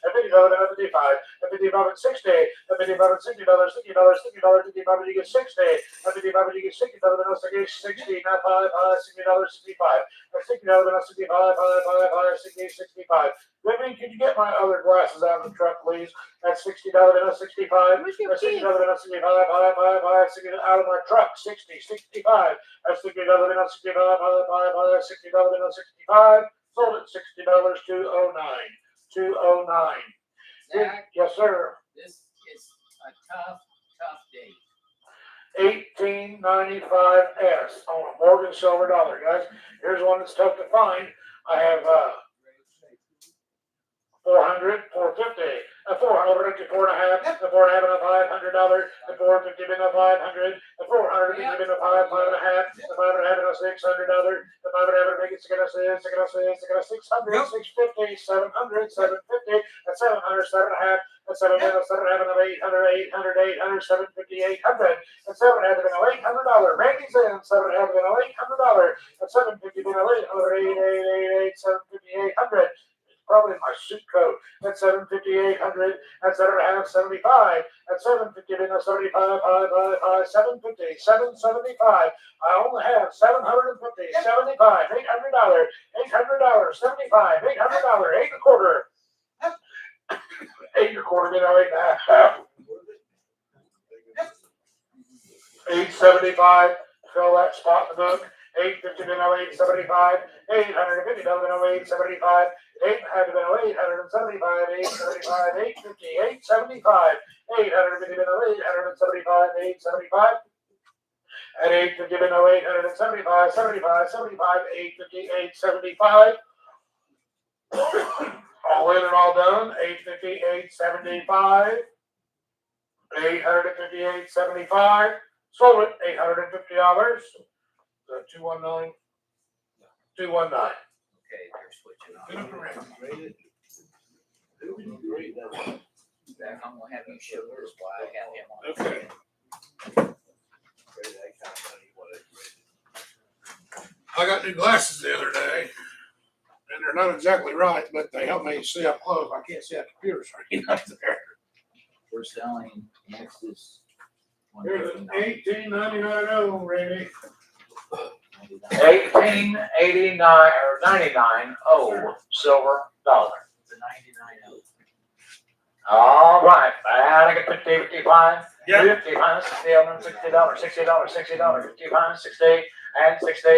$55, at $55 at 60, at $55 at $60, $60, $60, $55, you get 60, at $55 you get $60, at 60, not $60, 65, at $60, 65, 60, 65. Whitney, could you get my other glasses out of the truck, please? That's $60, that's 65. Where's your That's $60, kid? that's 65, 60 out of my truck, 60, 65. That's $60, that's 65, 60, that's 65. Sold at $60 to 09. 209. Zach, Yes, sir. this is a tough day. 1895S on a Morgan silver dollar, guys. Here's one that's tough to find. I have 400, 450, a 400, a 4.5, a 4.5 and a $500, a 450 been a 500, a 400 been a 5, 5.5, a 5.5 and a $600, a 5.5 make it 600, 600, 650, 700, 750, a 700, 7.5, a 7.5, 7.5 and a 800, 800, 800, 750, 800, a 7.5 and a $800, Randy's in, 7.5 and a $800, a 750 been a 800, 750, 800. Probably my suit coat. At 750, 800. At 7.5, 75. At 750, then a 75, 750, 775. I only have 750, 75, $800, $800, 75, $800, 8.25. 8.25, then 8.5. 875. Fill that spot in the book. 850, then 875. 850, then 875. 875, 875, 850, 875, 850, 875, 875. At 850, 875, 75, 75, 850, 875. All in and all done. 850, 875. 850, 875. Sold it $850. So 219. 219. Okay, they're switching on. Zach, I'm gonna have you show this why I have him on. Okay. I got new glasses the other day, and they're not exactly right, but they help me see up close. I can't see a computer screen up there. We're selling Nexus Here's an 1899 Randy. 1889 or 99 silver dollar. It's a 99. All right, I get 50, 55, Yeah. 55, $60, $60, $60, $60, 55, 60, and 60,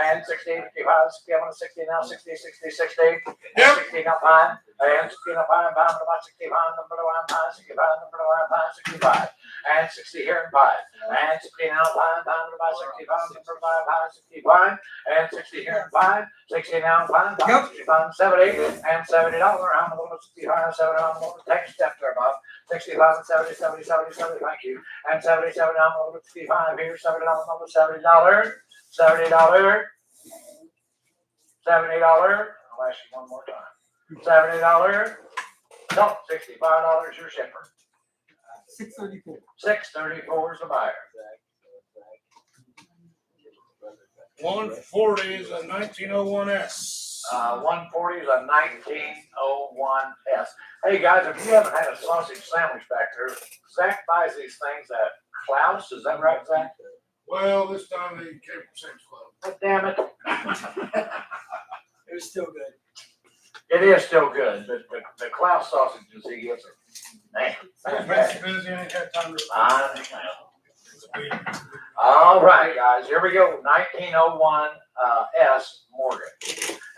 and 60, 55, 60, I'm on 60 now, 60, 60, 60, and Yep. 60 now, 5, and 60 now, 5, pound about 65, number 1, 5, 65, number 1, 5, 65, and 60 here and 5, and 60 now, 5, pound about 65, number 5, 5, 65, and 60 here and 5, 60 now, 5, Yep. 65, 70, and $70, I'm a little 65, 70, I'm a little take a step there, Bob. 65 and 70, 70, 70, 70, thank you. And 77, I'm over 65 here, $70, over $70, $70, $70. I'll ask you one more time. $70, no, $65, your shipper. 634. 634 is the buyer. 140 is a 1901S. 140 is a 1901S. Hey guys, if you haven't had a sausage sandwich back there, Zach buys these things at Klaus, is that right, Zach? Well, this time they came from Sam's Club. But damn it. It was still good. It is still good, but the Klaus sausages he gets are, man. That's busy, I ain't had time to. I understand. All right, guys, here we go. 1901 S Morgan.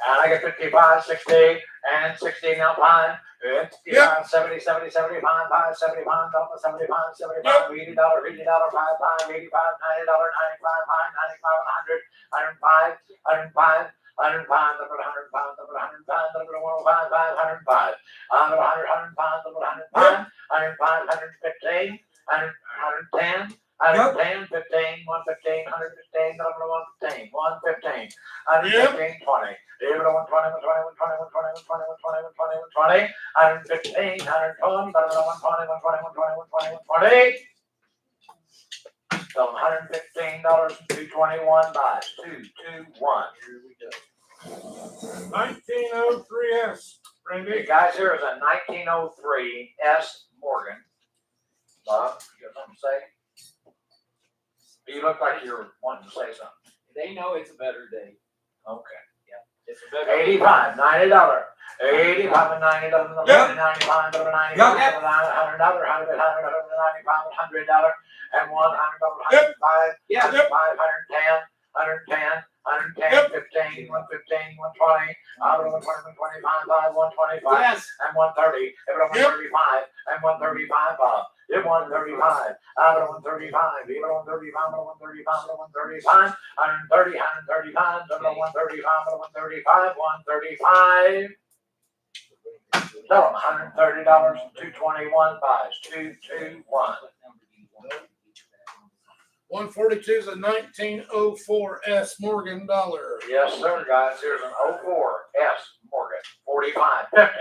And I got 55, 60, and 60 now, 5. 55, 70, 70, 75, 5, 75, double 75, 75, $80, $80, 5, 5, 85, $90, 95, 5, 95, 100, 105, 105, 105, double 105, double 105, double 105, 105, 100, 105, double 105, 105, 115, 110, 110, 15, 115, 115, double 115, 115, 115, 20. Even 120, 120, 120, 120, 120, 120, 120, 120, 115, 120, double 120, 120, 120, 120, 120. So $115, 221 buys, 221. Here we go. 1903S, Hey Randy. guys, here is a 1903 S Morgan. Bob, you got something to say? You look like you're wanting to say something. They know it's a better day. Okay. It's a better day. $85, $90, 85 and 90, $95, $95, $95, $100, $100, $100, $195, $100, and $100, $105, Yeah. $5, $110, $110, $110, $15, $115, $120, $120, $125, $125, Yes. and $130, $135, and $135, Bob. It $135, out of $135, even $135, $135, $135, $130, $135, $135, $135, $135. Tell them $130, 221 buys, 221. 142 is a 1904S Morgan dollar. Yes, sir, guys. Here's an 04 S Morgan, 45, 50,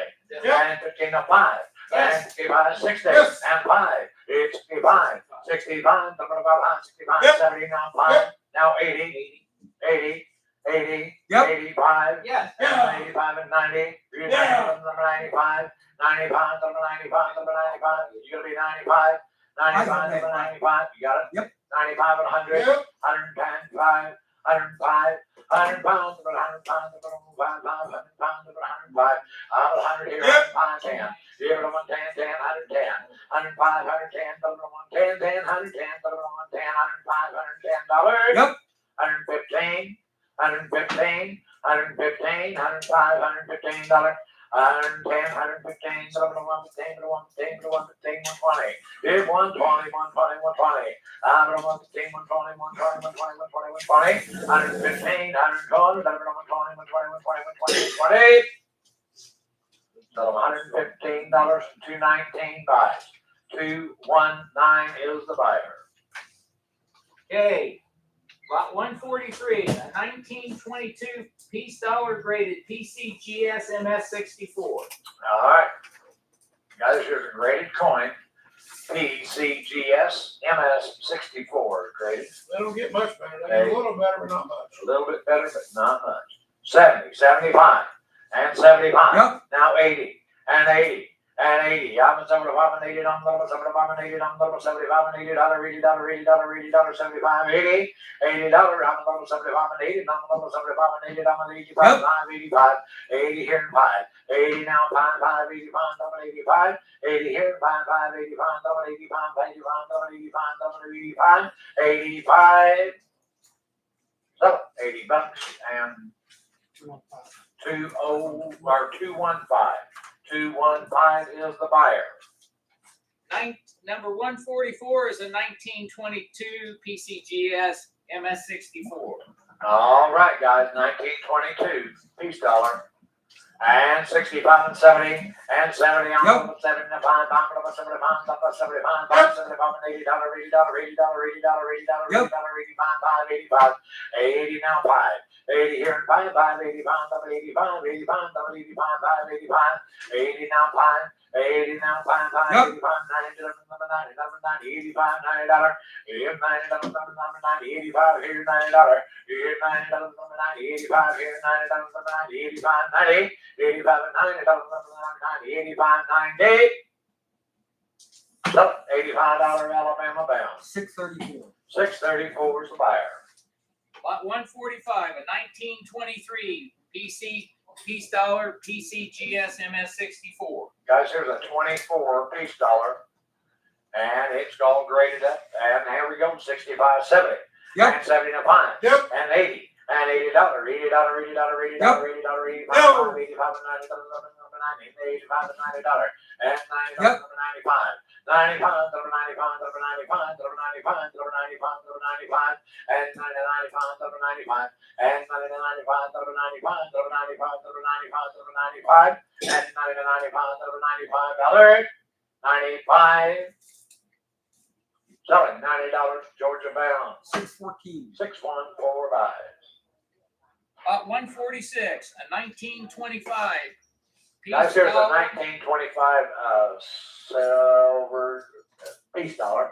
and 15 of 5. And 55, 60, Yes. and 5. It's 65, 65, 65, Yep. 70, now 5, now 80, 80, 80, Yep. 85, Yes. Yeah. 85 and 90, you're Yeah. number 95, 95, number 95, number 95, you're gonna be 95, 95, number 95, you got it? Yep. 95 and 100, Yep. 110, 5, 105, 100 pounds, number 100 pounds, number 105, 100 pounds, number 105, 100 here, Yep. 110, here, 110, 10, 110, 105, 110, number 110, 10, 110, number 110, 105, $110. Yep. 115, 115, 115, 105, $115, 110, 115, number 115, number 115, number 115, 120. Here, 120, 120, 120. Number 115, 120, 120, 120, 120, 120. 115, 120, number 120, 120, 120, 120, 120. So $115, 219 buys. 219 is the buyer. Okay. Lot 143, a 1922 piece dollar graded PCGS MS64. All right. Guys, here's a graded coin. PCGS MS64 graded. They don't get much better. They get a little better, but not much. A little bit better, but not much. 70, 75, and 75. Yep. Now 80, and 80, and 80. I'm at 75 and 80, I'm level 75 and 80, I'm level 75 and $80, $80, $80, $80, 75, 80, $80, I'm level 75 and 80, I'm level 75 and 80, I'm at 85, 5, 85, 80 here and 5, 80 now, 5, 5, 85, double 85, 80 here, 5, 5, 85, double 85, 85, double 85, double 85, 85. So $80 and 215. 215 is the buyer. Number 144 is a 1922 PCGS MS64. All right, guys, 1922 peace dollar. And 65 and 70 and 70 on Yep. 75, 75, 75, 75, 75, $80, $80, $80, $80, $80, $80, $85, 85, 80 now 5, 80 here and 5, 5, 85, 85, 85, 85, 85, 80 now 5, 80 now 5, 5, Yep. 85, 90, 90, 85, $90, here $90, 90, 85, here $90, here $90, 90, 85, here $90, 90, 85, 90. 85 and $90, 90, 85, 90. So, $85 Alabama bound. 634. 634 is the buyer. Lot 145, a 1923 Peace Dollar PCGS MS64. Guys, here's a 24 peace dollar. And it's all graded up. And here we go, 65, 70. Yep. And 70 and 5. Yep. And 80. And $80, $80, $80, $80, $80, $80, $85, No. 85 and $90, 85 and $90, and $90, Yep. 95, 95, 95, 95, 95, 95, and 95, 95, and 95, 95, 95, and 95, $95, selling $90, Georgia bound, 614. 614 buys. Lot 146, a 1925 Guys, Peace here's a Dollar. 1925 silver peace dollar,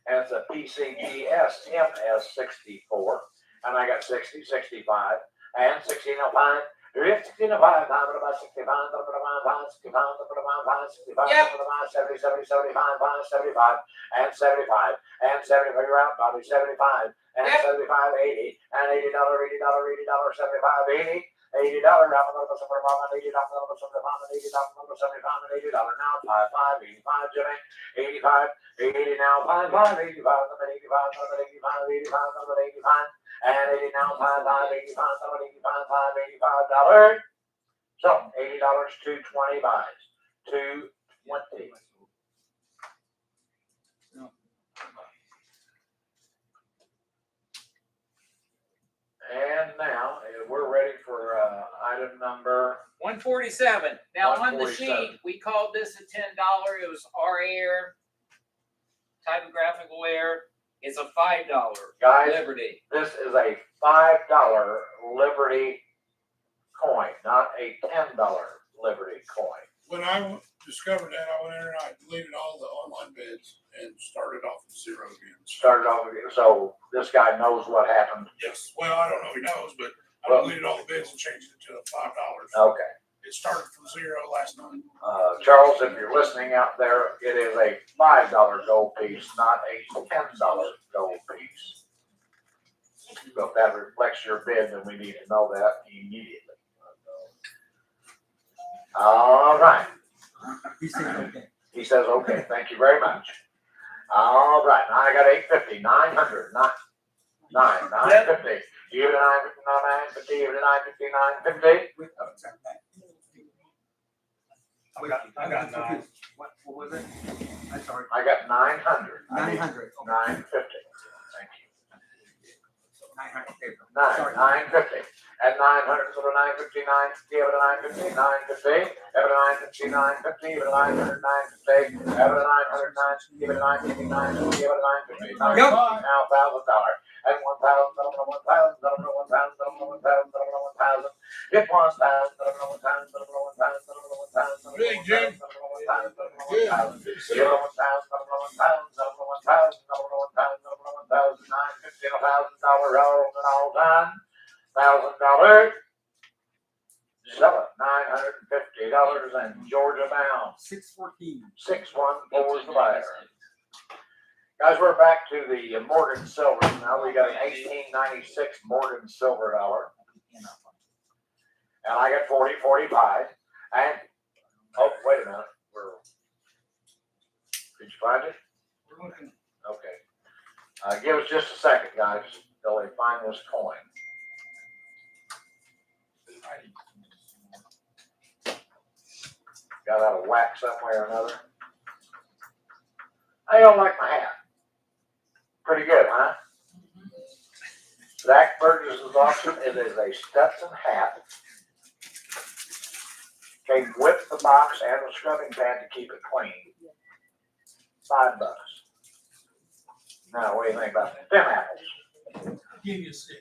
and it's a PCGS MS64, and I got 60, 65, and 1605. 1605, time about 65, 65, 65, Yep. 70, 70, 75, 75, and 75, and 75, you're out, Bobby, 75, and Yep. 75, 80, and $80, $80, $80, 75, 80. $80, $80, now 5, 85, Jimmy, 85, 80 now 5, 5, 85, 85, 85, and 80 now 5, 5, 85, 85, $85. So $80, 220 buys, 220. And now we're ready for item number. 147. Now on the 147. sheet, we called this a $10. It was our error, typographical error. It's a $5 Guys, Liberty. this is a $5 Liberty coin, not a $10 Liberty coin. When I discovered that, I went in and I deleted all the online bids and started off at zero again. Started off with it, so this guy knows what happened. Yes, well, I don't know if he knows, but I Well- deleted all the bids and changed it to $5. Okay. It started from zero last night. Charles, if you're listening out there, it is a $5 gold piece, not a $10 gold piece. So if that reflects your bid, then we need to know that immediately. All right. He said okay. He says, okay, thank you very much. All right, now I got 850, 900, 950. Even 950, even 950, 950. I got 9. What was it? I'm sorry. I got 900. 900. 950. Thank you. 900. Okay. 950. At 900, so 950, 950, even 950, 950, even 950, 950, even 900, 950, even 900, 950, even 950, 950, even 950. Yep. Now $1,000. At 1,000, 1,000, 1,000, 1,000, 1,000, 1,000. Get 1,000, 1,000, 1,000, 1,000. Big Jim. Good. $1,000, all done. $1,000. Sell it, $950 and Georgia bound. 614. 614 is the buyer. Guys, we're back to the Morgan Silver. Now we got an 1896 Morgan Silver dollar. And I got 40, 45. And, oh, wait a minute. Did you find it? We're looking. Okay. Give us just a second, guys, till they find this coin. Got out of whack some way or another. I don't like my hat. Pretty good, huh? Zach Burgess's auction, it is a Stetson hat. Came with the box and the scrubbing pad to keep it clean. $5. Now, what do you think about them apples? Give you a six.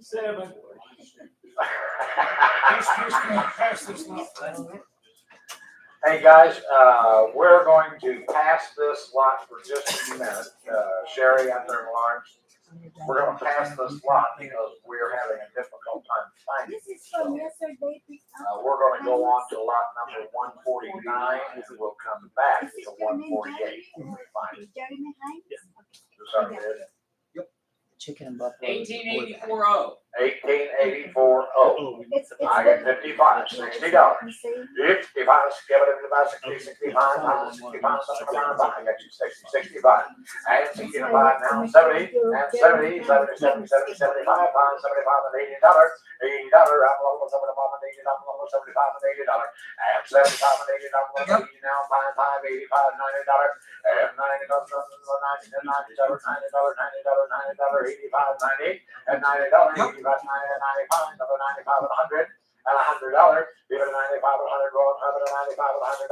7. Pass this lot around. Hey, guys, we're going to pass this lot for just a minute. Sherry, out there in Lawrence, we're gonna pass this lot because we're having a difficult time finding This it. is from yesterday. We're gonna go on to lot number 149, and we'll come back Is this to your name, 148 when we find it. Jeremy Hines? Is that it? Chicken and buffalo. 18840. 1884, oh, It's I got 55, $60. 55, give it to about 60, 65, 65, something around that. I got you 60, 65. And 65 now, 70, and 70, 70, 70, 70, 75, 75, and $80. $80, I'm almost $75 and $80, I'm almost $75 and $80. And 75 and $80, I'm $80 now, 55, 85, $90. And $90, $90, $90, $90, $90, $90, $90, $85, 90, and $90, 85, 90, 95, another 95 and 100, and $100. Give it a 95 and 100, roll it, have it a 95 and $100.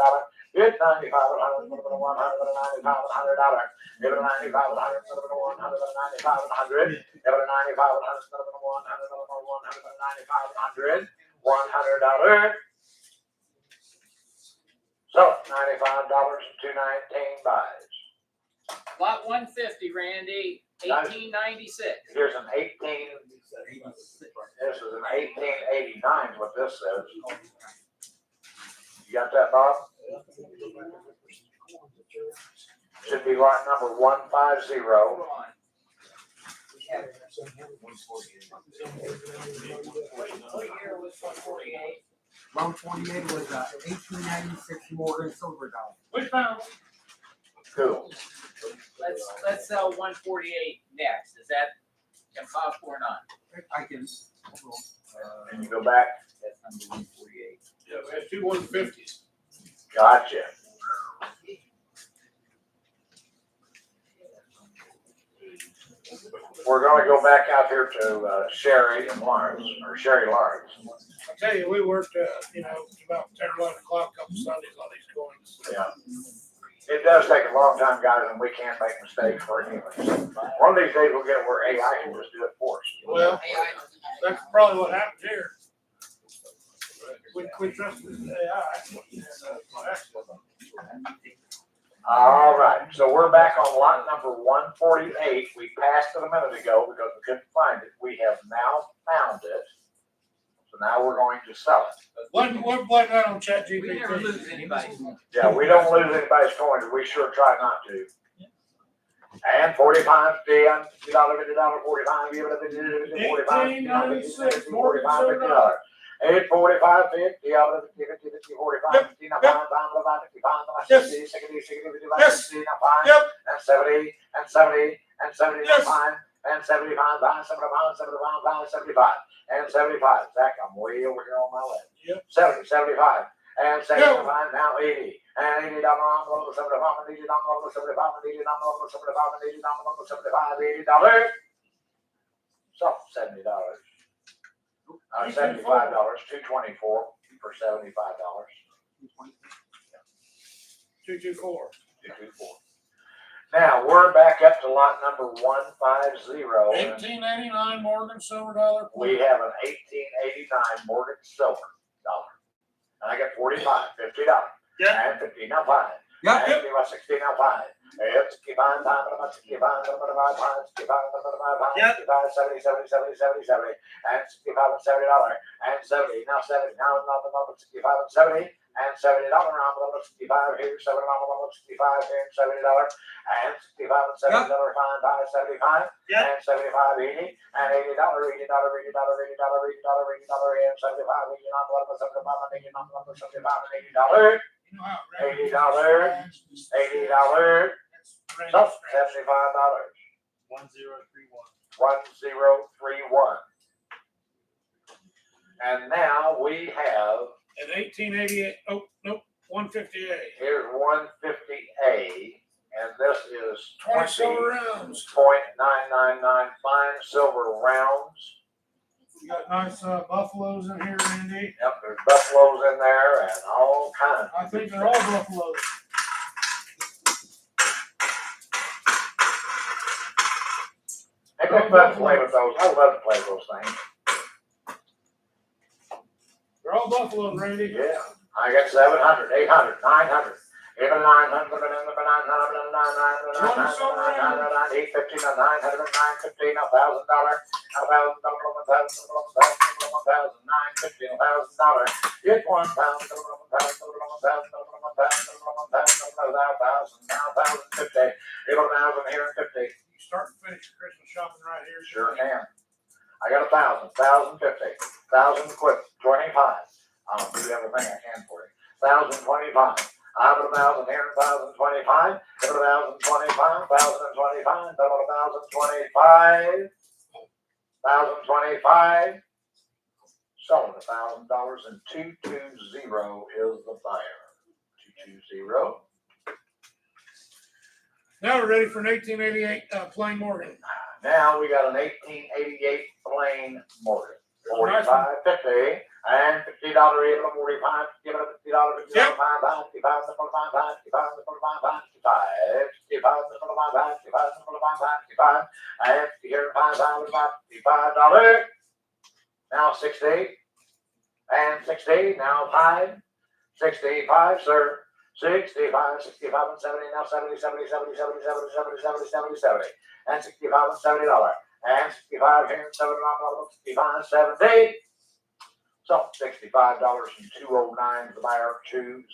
Give it 95 and 100, put it in 100 and 95 and $100. Give it a 95 and 100, put it in 100 and 95 and 100. Give it a 95 and 100, put it in 100 and 95 and 100. $100. So $95 and 219 buys. Lot 150, Randy, 1896. Here's an 18. This is an 1889 is what this says. You got that, Bob? Should be lot number 150. Hold on. What year was 148? 148 was 1896 Morgan Silver Dollar. We found it. Cool. Let's sell 148 next. Is that impossible or not? I can. And you go back. That's number 148. Yeah, we had 2 150s. Gotcha. We're gonna go back out here to Sherry and Lawrence, or Sherry Lawrence. I tell you, we worked, about 10 or 11 o'clock, a couple Sundays on these coins. Yeah. It does take a long time, guys, and we can make mistakes for anything. One of these days we'll get where AI can just do it for us. Well, that's probably what happened here. We trusted AI. All right, so we're back on lot number 148. We passed it a minute ago because we couldn't find it. We have now found it. So now we're going to sell it. What blame that on ChatGPT? We never lose anybody. Yeah, we don't lose anybody's coins. We sure try not to. And 45, $50, $50, 45, give it a 45, 1896, $45, $50. 8, 45, 50, 50, 45, 50, now 5, 55, 60, 60, 60, 55, 60, now 5, Yep. and 70, and 70, and 70, Yes. 5, and 75, 5, 75, 75, 5, 75, and 75. Zach, I'm way over here on my left. Yep. 70, 75, and 75, now 80, and $80, I'm over 75, and $80, I'm over 75, and $80, I'm over 75, and $80, I'm over 75, $80. So $70. $75, $224 for $75. 224. 224. Now, we're back up to lot number 150. and 1889 Morgan Silver Dollar. We have an 1889 Morgan Silver dollar. And I got 45, $50. Yeah. And 50, now 5. Yeah, And 60, now 5. And 65, 65, 65, 70, 70, 70, 70, 70. And 65 and $70. And 70, now 70. Now another 65 and 70. And $70 round level 65 here, $7 level 65 here, $70. And 65 and $70 fine by 75. Yeah. And 75, 80, and $80, $80, $80, $80, $80, $80, and 75, 80, level 75, and 80, level 75, and $80. You know how $80, $80. So $75. 1031. 1031. And now we have, An 1888. Oh nope, 158. here's 150A, and this is 20 silver 20.999 rounds. fine silver rounds. You got nice buffaloes in here, Randy. Yep, there's buffaloes in there and all kinds. I think they're all buffaloes. Hey, pick fun to play with those. I love to play with those things. They're all buffaloes, Randy. Yeah, I got 700, 800, 900. Even 900, 850, 900, 950, $1,000, $1,000, $1,050, $1,000. Get $1,000, even 1,000 here and 50. You start and finish your Christmas shopping right here. Sure can. I got 1,000, 1,050, 1,000 quick, 25. I'll do everything I can for you. 1,025. I have 1,000 here, 1,025, 1,025, 1,025, double 1,025, 1,025. Selling $1,000 and 220 is the buyer. 220. Now we're ready for an 1888 plain Morgan. Now we got an 1888 plain Morgan. 45.50 and $50 even 45. Give it a $50, $50, Yep. 55, 55, 55, 55, 55, 55, 55, and here $55. Now 60 and 60. Now 5, 65, sir. 65, 65 and 70. Now 70, 70, 70, 70, 70, 70, 70, 70, 70, and 65 and $70. And 65 here, 7, 65, 70. So $65 and 209 the buyer, 209.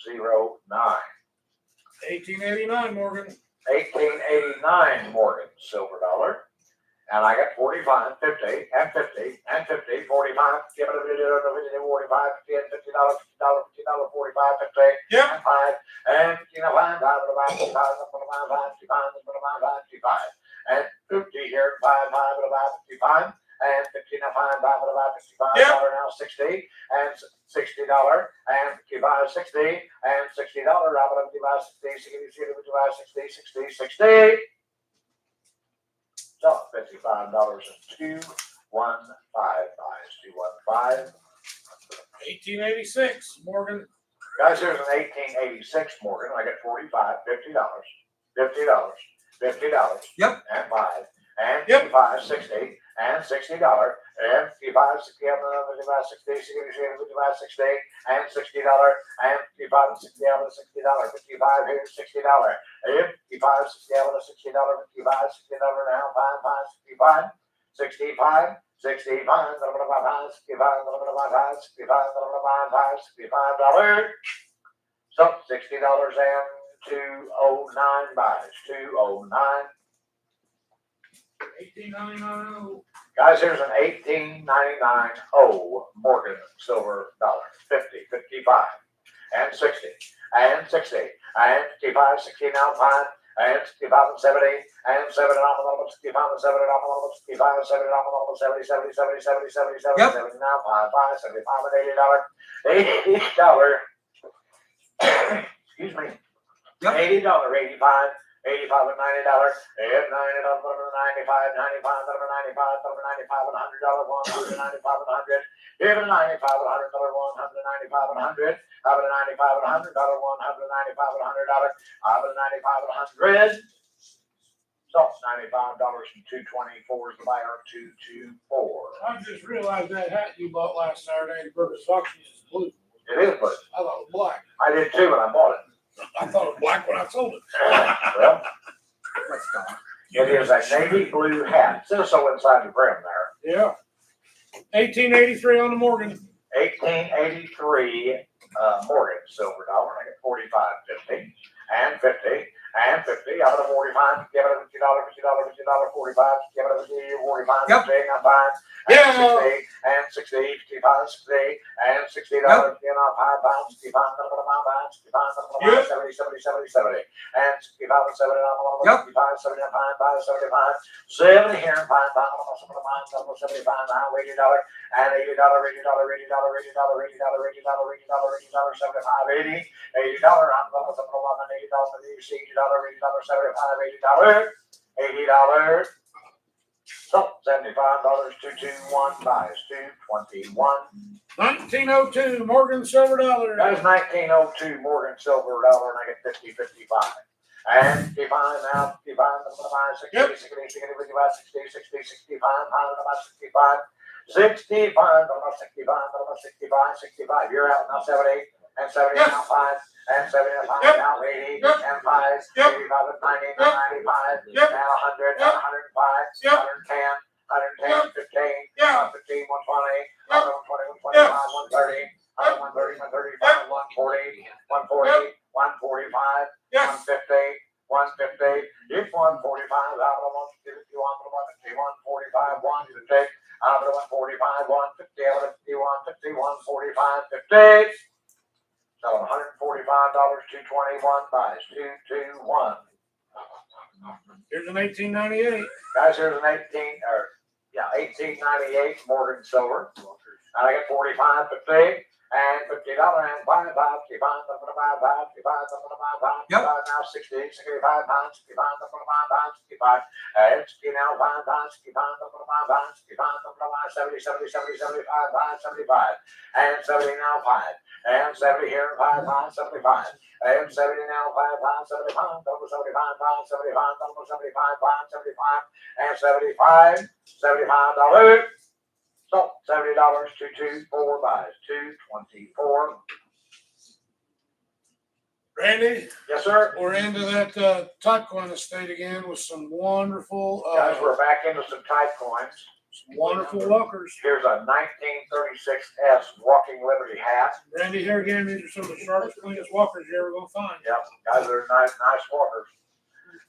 1889 Morgan. 1889 Morgan silver dollar. And I got 45, 50, and 50, and 50, 45, give it a video, 45, 50, and $50, $50, 45, 50, Yep. and 5, and 5, 55, and 50 here, 5, 55, and 50, now 5, 55, Yep. now 60, and $60, and 55, 60, and $60, 60, 60. So $55 and 215 buys, 215. 1886 Morgan. Guys, here's an 1886 Morgan. I got 45, $50, $50, $50. Yep. And 5, and Yep. 55, 60, and $60, and 55, 60, 55, 60, 55, 60, and $60, and 55, 60, $60, 55 here, $60, and 55, 60, $60, 55, $60 now, 5, 5, 65, 65, 65, 65, 65, 65, $65. So $60 and 209 buys, 209. 1899. Guys, here's an 1899 Morgan silver dollar. 50, 55, and 60, and 60, and 55, 60 now 5, and 65 and 70, and 7 and almost 65 and 7 and almost 65, 7 and almost 70, 70, 70, 70, 70, 70, Yep. 70 now 5, 5, 75 and $80. $80. Excuse me. Yep. $80, 85. 85 and $90, and $90, 95, 95, 95, 95, and $100, $195 and $100, even $95 and $100, $195 and $100, having a $95 and $100, $195 and $100, having a $95 and $100. So $95 and 224 is the buyer, 224. I just realized that hat you bought last Saturday at Burgess Auction is blue. It is, but I thought it was black. I did too when I bought it. I thought it was black when I sold it. Well, Let's go. it is a navy blue hat. It says so inside the brim there. Yeah. 1883 on the Morgan. 1883 Morgan silver dollar. I got 45, 50, and 50, and 50, out of the 45, give it a $50, $50, $50, 45, give it a 50, 45, Yep. 50, not 5, Yeah. and 60, 55, 60, and $60, you know, 5 pounds, 65, 65, 70, 70, 70, 70, and 65, 70, Yep. 65, 75, 75, 70 here, and 5 pounds, 75, now $80, and $80, $80, $80, $80, $80, $80, $80, $80, 75, 80, $80, I'm going to put on $80, $80, $75, $80, $80. So $75, 221 buys 221. 1902 Morgan Silver Dollar. That is 1902 Morgan Silver Dollar, and I get 50, 55. And 55 now, 55, 60, Yep. 60, 60, 55, 60, 60, 65, about 65, 65, 65, 65. You're out now, 70, and 70 Yes. now, 5, and 75 Yep. now, 80, Yep. and 5, Yep. 85, and 90, Yep. 95, Yep. now 100, Yep. 105, Yep. 110, 110, Yep. 15, Yeah. 115, 120, Yep. 120, 125, 130, 130, 135, 140, 140, 145, Yes. 150, 150, if 145, out of 150, 145, 150, out of 145, 150, out of 50, 150, 145, 50. So $145, 221 buys 221. Here's an 1898. Guys, here's an 1898 Morgan Silver. And I get 45, 50, and $50, and 5, 55, 55, 55, Yep. now 60, 65 pounds, 65, 5, 65, and 60 now, 5 pounds, 65, 5, 65, 70, 70, 70, 75, 5, 75, and 70 now, 5, and 70 here, 5, 5, 75, and 70 now, 5, 5, 75, 75, 5, 75, 75, 5, 75, and 75, $75. So $70, 224 buys 224. Randy, Yes, sir. we're into that Type Coin estate again with some wonderful, Guys, we're back into some type coins. some wonderful walkers. Here's a 1936S Walking Liberty hat. Randy, here again, these are some of the sharpest, cleanest walkers you're ever gonna find. Yep, guys, they're nice walkers.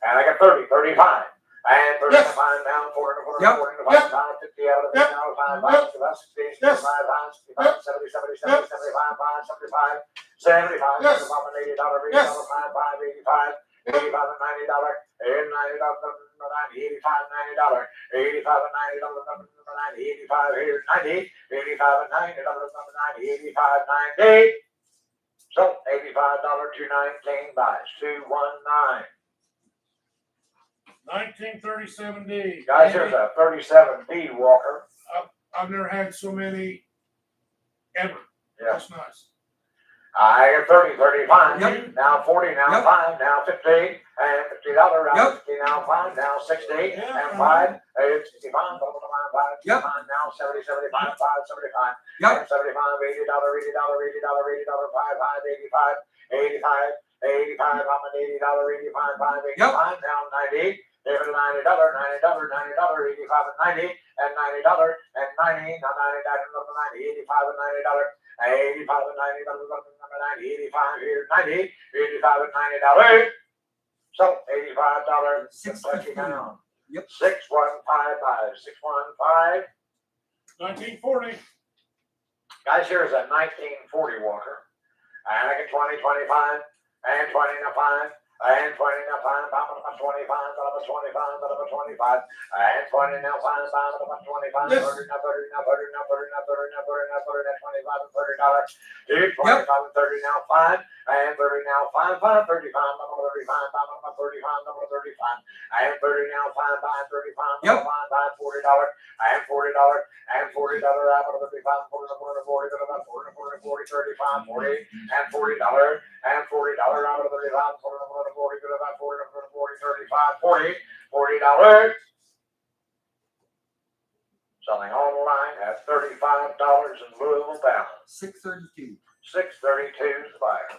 And I got 30, 35. And 30 Yes. down, 40, 40, Yep. 40, Yep. 5, 50 out of Yep. 50, out of 5, Yep. 5, 60, Yes. 65, 5, 65, Yep. 70, 70, Yep. 70, 75, 5, 75, 75, Yes. 75, $80, Yes. 5, 5, 85, 85 and $90, and $90, 85, $90, 85 and $90, 90, 85 here, 90, 85 and $90, 90, 85, 90. So $85, 219 buys 219. 1937D. Guys, here's a 37B Walker. I've never had so many ever. Yeah. That's nice. I got 30, 35, Yep. now 40, now Yep. 5, now 50, and $50, now Yep. 50, now 5, now 60, Yeah. and 5, and 65, 5, Yep. now 70, 75, 5, 75, Yep. and 75, $80, $80, $80, $80, 5, 5, 85, 85, 85, I'm an $80, 85, 5, 85, now 90, give it a $90, $90, $90, 85 and 90, and $90, and 90, now 90, 85 and $90, 85 and $90, 85 here, 90, 85 and $90. So $85, $6 down. Yep. 615 buys, 615. 1940. Guys, here's a 1940 Walker. And I get 20, 25, and 20 and a 5, and 20 now 5, about 25, about 25, about 25, and 20 now 5, about 25, Yes. 30 now 30 now 30 now 30 now 30 now 30 now 30 now 25 and $30. Dude, 25 and 30 now 5, and 30 now 5, 5, 35, number 35, about 35, number 35, and 30 now 5, 5, 35, Yep. 5, 5, $40, and $40, and $40 out of 35, 40, 40, 40, 40, 40, 40, 35, 40, and $40, and $40 out of 35, 40, 40, 40, 40, 35, 40, $40. Selling online at $35 in Louisville Bound. 632. 632 is the buyer.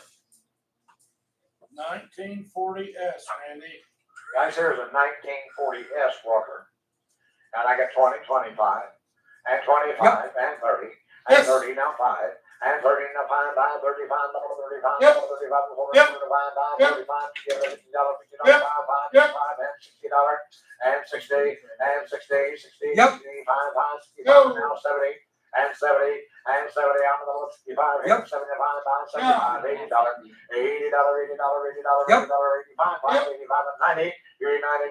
1940S, Randy. Guys, here's a 1940S Walker. And I got 20, 25, and 25, and 30, and Yes. 30 now 5, and 30 now 5 by 35, double 35, Yep. double 35, before Yep. 35 by Yep. 45, give it $50, $50, Yep. 5, 5, Yep. 5, and $60, and 60, and 60, 60, Yep. 65, 65, Go. now 70, and 70, and 70, I'm gonna look 65, Yep. 75 by 75, $80, $80, $80, $80, Yep. $80, 85, Yep. 85, and 90, you're $90,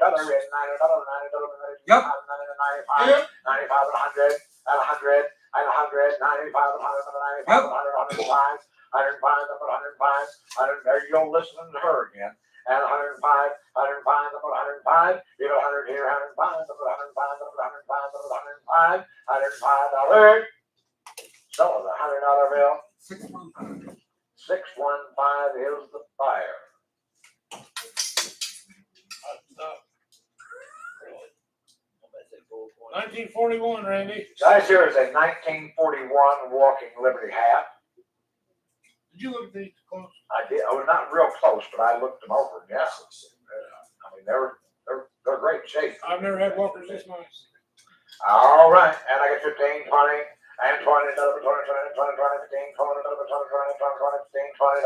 $90, $90, Yep. 95, Yep. 95, and 100, and 100, and 100, 95, and 100, and 95, Yep. 100, 105, 105, and 105, 100, there you go, listening to her again. And 105, 105, and 105, give it 100 here, 105, and 105, and 105, and 105, $105. So the $100 bill, 615 is the fire. Really? 1941, Randy. Guys, here is a 1941 Walking Liberty hat. Did you look at these close? I did. I was not real close, but I looked them over. Yeah, I mean they're great shape. I've never had walkers this nice. All right, and I got 15, 20, and 20, another 20, 20, 20, 20, 15, 20, another 20, 20, 20, 20, 15, $20,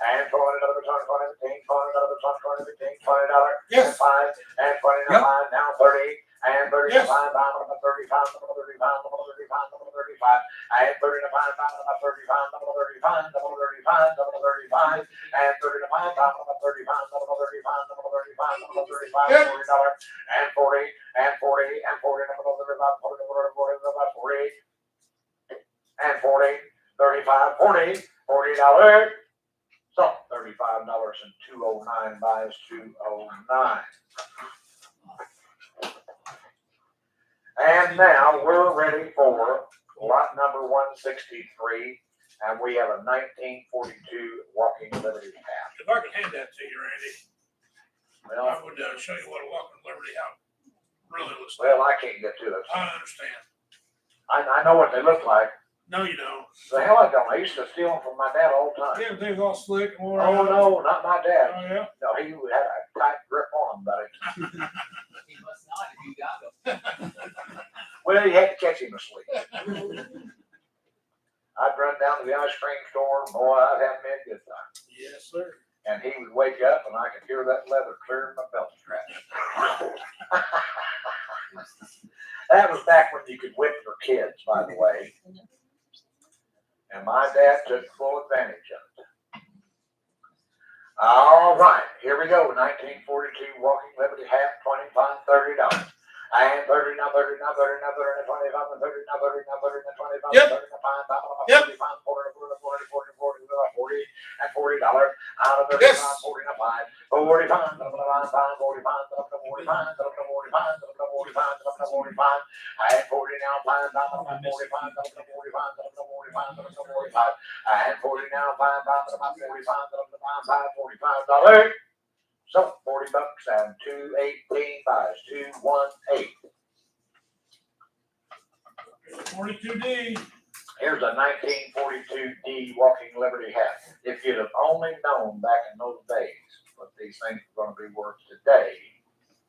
and 20, another 20, 20, 15, 20, another 20, 20, 15, $20, Yes. and 5, and 20, Yep. now 5, now 30, and 30, Yes. 5, number 35, number 35, number 35, number 35, and 30, 5, number 35, number 35, number 35, number 35, and 30, 5, number 35, number 35, number 35, number 35, Yep. $40, and 40, and 40, and 40, number 35, 40, 40, 40, and 40, 35, 40, $40. So $35 and 209 buys 209. And now we're ready for lot number 163, and we have a 1942 Walking Liberty hat. If I could hand that to you, Randy, Well, I would show you what a walking Liberty how really looks like. well, I can't get to it. I understand. I know what they look like. No, you don't. The hell I don't. I used to steal them from my dad all the time. Yeah, things all slick and wore Oh out. no, not my Oh, dad. yeah. No, he had a tight grip on them, buddy. He must not if you got them. Well, you had to catch him asleep. I'd run down to the ice cream store, boy, I'd have me a good time. Yes, sir. And he would wake up and I could hear that leather clearing my belt strap. That was back when you could whip your kids, by the way. And my dad took full advantage of it. All right, here we go. 1942 Walking Liberty hat, $25, $30. And 30, now 30, now 30, now 30, now 25, now 30, now 30, now 30, now 25, Yep. 30, now 5, 5, Yep. 35, 40, 40, 40, 40, 40, and $40. Out of 35, Yes. 40, now 5, 45, 45, 45, 45, 45, 45, 45, and 40 now 5, 45, 45, 45, and 40 now 5, 45, $45. So $40 and 218 buys 218. 42D. Here's a 1942 D Walking Liberty hat. If you'd have only known back in those days what these things were going to be worth today,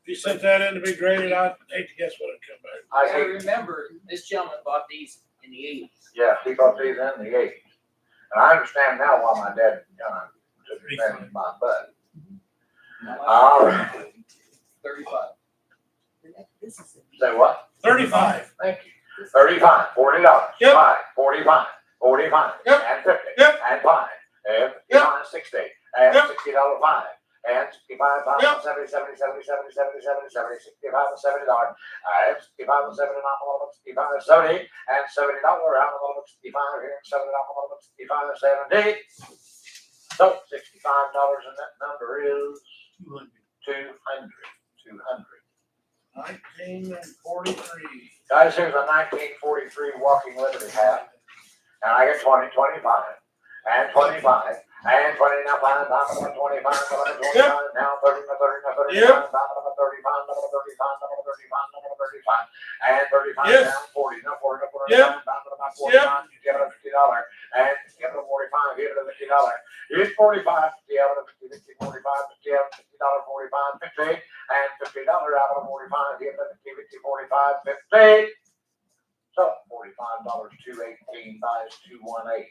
If you sent that in to be graded, I'd hate to guess what it'd come back. I I hate. remember this gentleman bought these in the 80s. Yeah, he bought these in the 80s, and I understand now why my dad took advantage of my butt. All right. 35. Say what? 35. Thank you. 35, $40. Yep. 5, 45, 45, Yep. and 50, Yep. and 5, and 55, 60, and Yep. $60 5, and 65, Yep. 70, 70, 70, 70, 70, 70, 70, 65, and $70, and 65, and 70, and I'm a little bit 65, and 70, and $70, I'm a little bit 65 here, and 70, I'm a little bit 65, and 70. So $65, and that number is 200. 1943. Guys, here's a 1943 Walking Liberty hat. And I get 20, 25, and 25, and 20, now 5, now 25, now 30, now 30, now 30, Yep. now 35, now 35, now 35, now 35, and 35, Yes. now 40, now 40, now 40, Yep. now 49, you give it a $50, and give it a 45, give it a $50. Here's 45, 50 out of the 50, 50, 45, 50 out of $50, 45, 50, and $50 out of the 45, give it a 50, 50, 45, 50. So $45, 218 buys 218.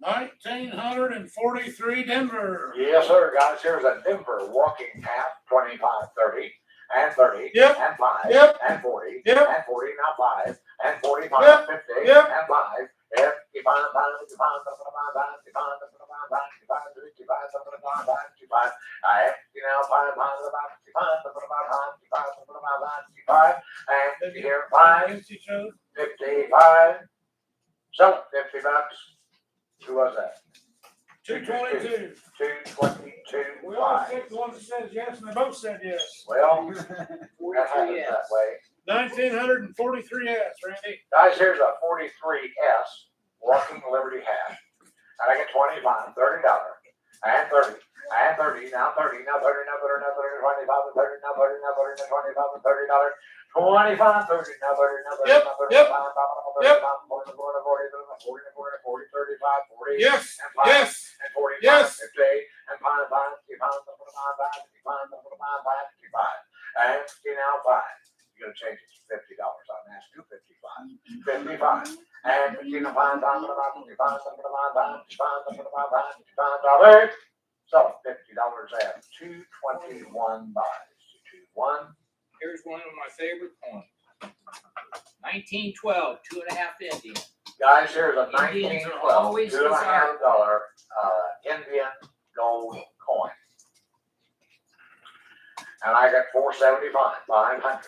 $1,943 Denver. Yes, sir, guys, here's a Denver walking path, 25, 30, and 30, Yep. and 5, Yep. and 40, Yep. and 40, now 5, and 45, Yep. 50, Yep. and 5, 55, 55, 55, 55, 55, 55, I have, now 5, 55, and here, 5, Against each other. 55, so, $50. Who was that? 222. 222, We always 5. pick the one that says yes, and they both said yes. Well, that happens that way. 1,943 yes, Randy. Guys, here's a 43S Walking Liberty hat. And I get 25, $30, and 30, and 30, now 30, now 30, now 30, now 30, 25, and 30, now 30, now 30, now 25, and $30, 25, 30, now 30, now 30, Yep, now 30, yep, 40, 35, 40, Yes, and 5, yes, and 45, yes. 50, and 5, 55, 55, and 50, now 5. You're gonna change it to $50. I'm asking you 55. 55. And 55, $55. So $50 at 221 buys. 221. Here's one of my favorite coins. 1912, 2.5 Indian. Guys, here's a Indians are 1912 always $2.50 Indian gold coin. And I got 475, 500.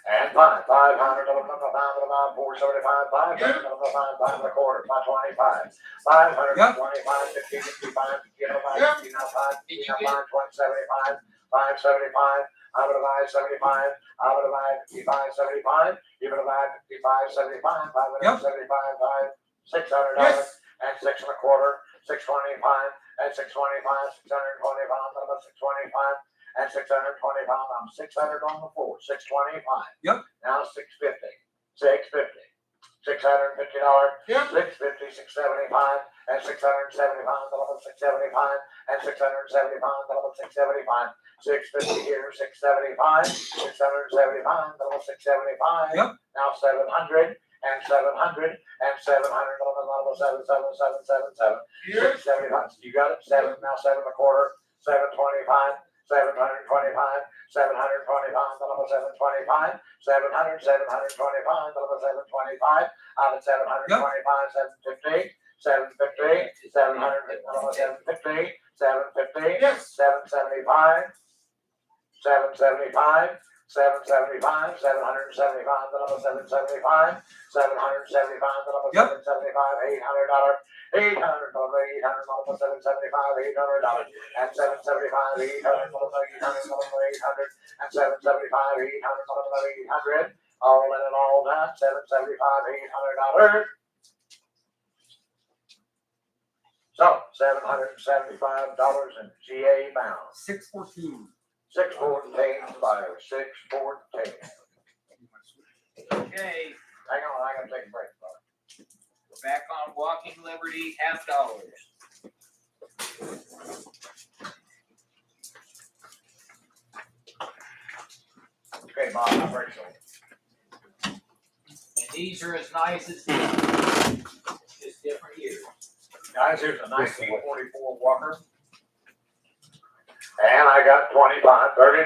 And 500, 475, 5 and a quarter, 525, 525, 50, 55, 55, 55, 75, 575, I'm gonna buy 75, I'm gonna buy 55, 75, you're gonna buy 55, 75, 575, 600, Yes. and 6 and a quarter, 625, and 625, 625, 625, and 625, I'm 600 on the floor, 625. Yep. Now 650, 650, $650, Yep. 650, 675, and 675, 675, and 675, 675, 650 here, 675, 675, 675. Yep. Now 700, and 700, and 700, 777, Yes. 675. You got it, 7, now 7 and a quarter, 725, 725, 725, 725, 700, 725, 725, out of 725, 750, 750, 700, 750, 750, Yes. 775, 775, 775, 775, 775, 775, Yep. 775, $800, $800, $800, 775, $800, and 775, $800, $800, and 775, $800, $800, all in and all done, 775, $800. So, $775 in GA bound. 614. 614 buyer, 614. Okay, Hang on, I gotta take a break, brother. we're back on Walking Liberty, $50. Okay, Bob, I'm ready. And these are as nice as these. Just different years. Guys, here's a 1944 Walker. And I got 25, $30.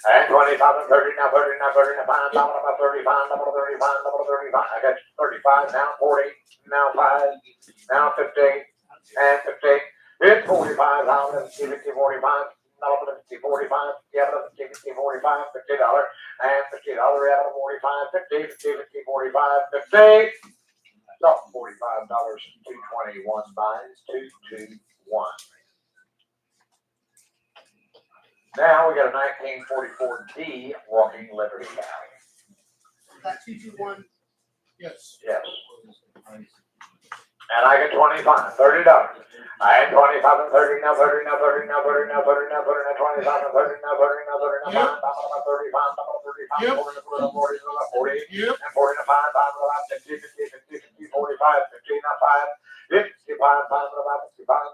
And 25 and 30, now 30, now 30, now 5, double 35, double 35, double 35. I got 35, now 40, now 5, now 50, and 50. It's 45, now 50, 45, double 50, 45, yeah, 50, 45, $50, and $50, yeah, 45, 50, 50, 50, 45, 50. So $45, 221 buys, 221. Now we got a 1944 D Walking Liberty hat. Got 221. Yes. Yes. And I get 25, $30. I had 25 and 30, now 30, now 30, now 30, now 30, now 30, now 25 and 30, now 30, now 30, now 5, now 35, now 35, Yep. 40, 40, Yep. and 40 to 5, 5, 50, 50, 50, 50, 45, 50, now 5, 55, 5, 55,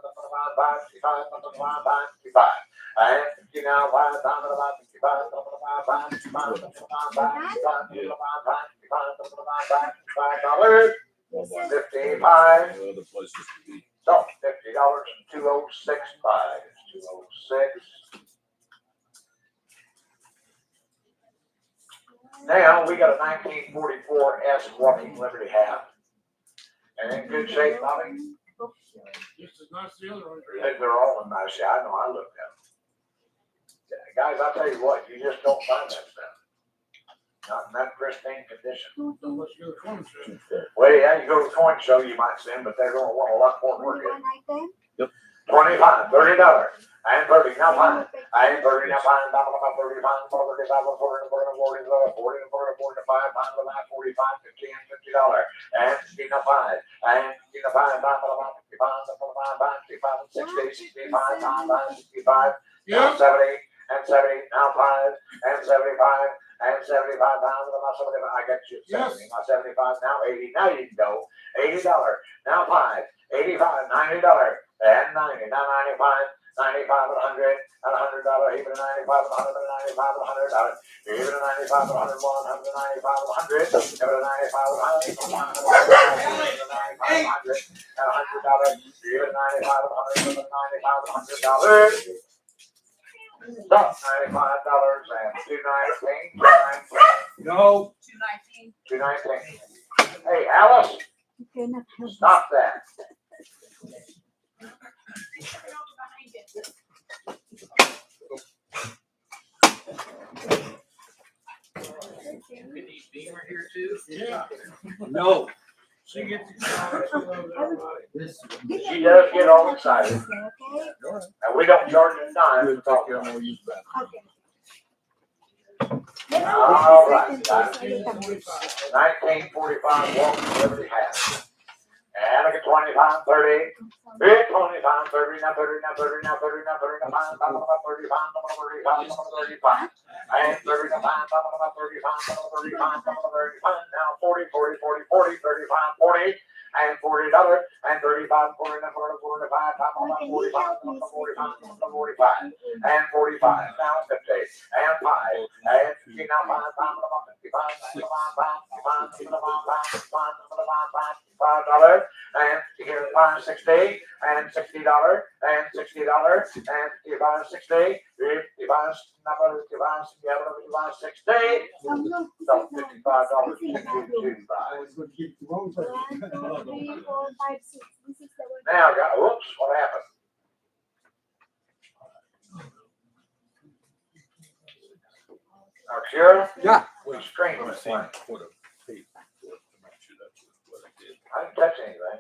5, 55, 5, 55. And 50 now, 5, 5, 55, 5, 55, 55, $55. Well, by 55. other places to be. So $50.206. 206. Now, we got a 1944 S Walking Liberty hat. And in good shape, Bobby? Just as nice as the other ones. really. They're all in nice shape. I know, I looked at them. Guys, I'll tell you what, you just don't find that stuff. Not in that pristine condition. Unless you go to Corn Show. Well, yeah, you go to the coin show, you might see them, but they're gonna want a lot more work in. 21, $25, $30. I ain't 30, now fine. I ain't 30, now fine. I'm about 30, fine. 35, 40, 40, 40, 40, 45, fine. 45, 50, and $50. And 50, now fine. And 50, now fine. 55, 55, 60, 65, 65, Yeah. 70, and 70, now 5, and 75, and 75 pounds, and about 75, I got you at 70, now 75, now 80, now you can go, $80, now 5, 85, $90, and 90, now 95, 95, and 100, and $100, even a 95, and 100, and 95, and $100, even a 95, and 101, 195, and 100, even a 95, and 100, and 95, and 100, and $100, even a 95, and 100, and 95, and $100. Stop, $95 and $219. No. 219. $219. Hey, Alice, Okay, enough. stop that. Could these Beamer here too? Yeah. No. She gets excited. She loves everybody. This. She does get all excited. Okay. And we don't charge a dime We'll to take talk care about of it. more use back. Okay. All right, guys. 1945. 1945 Walking Liberty hat. And I get 25, 30. Big 25, 30, now 30, now 30, now 30, now 30, now 5, 35, 35, and 30, now 5, 35, 35, 35, now 40, 40, 40, 40, 35, 40, and $40, and 35, 40, now 40, 45, 45, 45, 45, and 45, now 50, and 5, and 50, now 5, 55, 55, and here $5, 60, and $60, and $60, and $55, 60, $55, number $55, 60, so $55, Now, whoops, what happened? Sheriff? Yeah. We screened I'm this seeing one. what a page for it to make sure that's what I did. I didn't touch anything.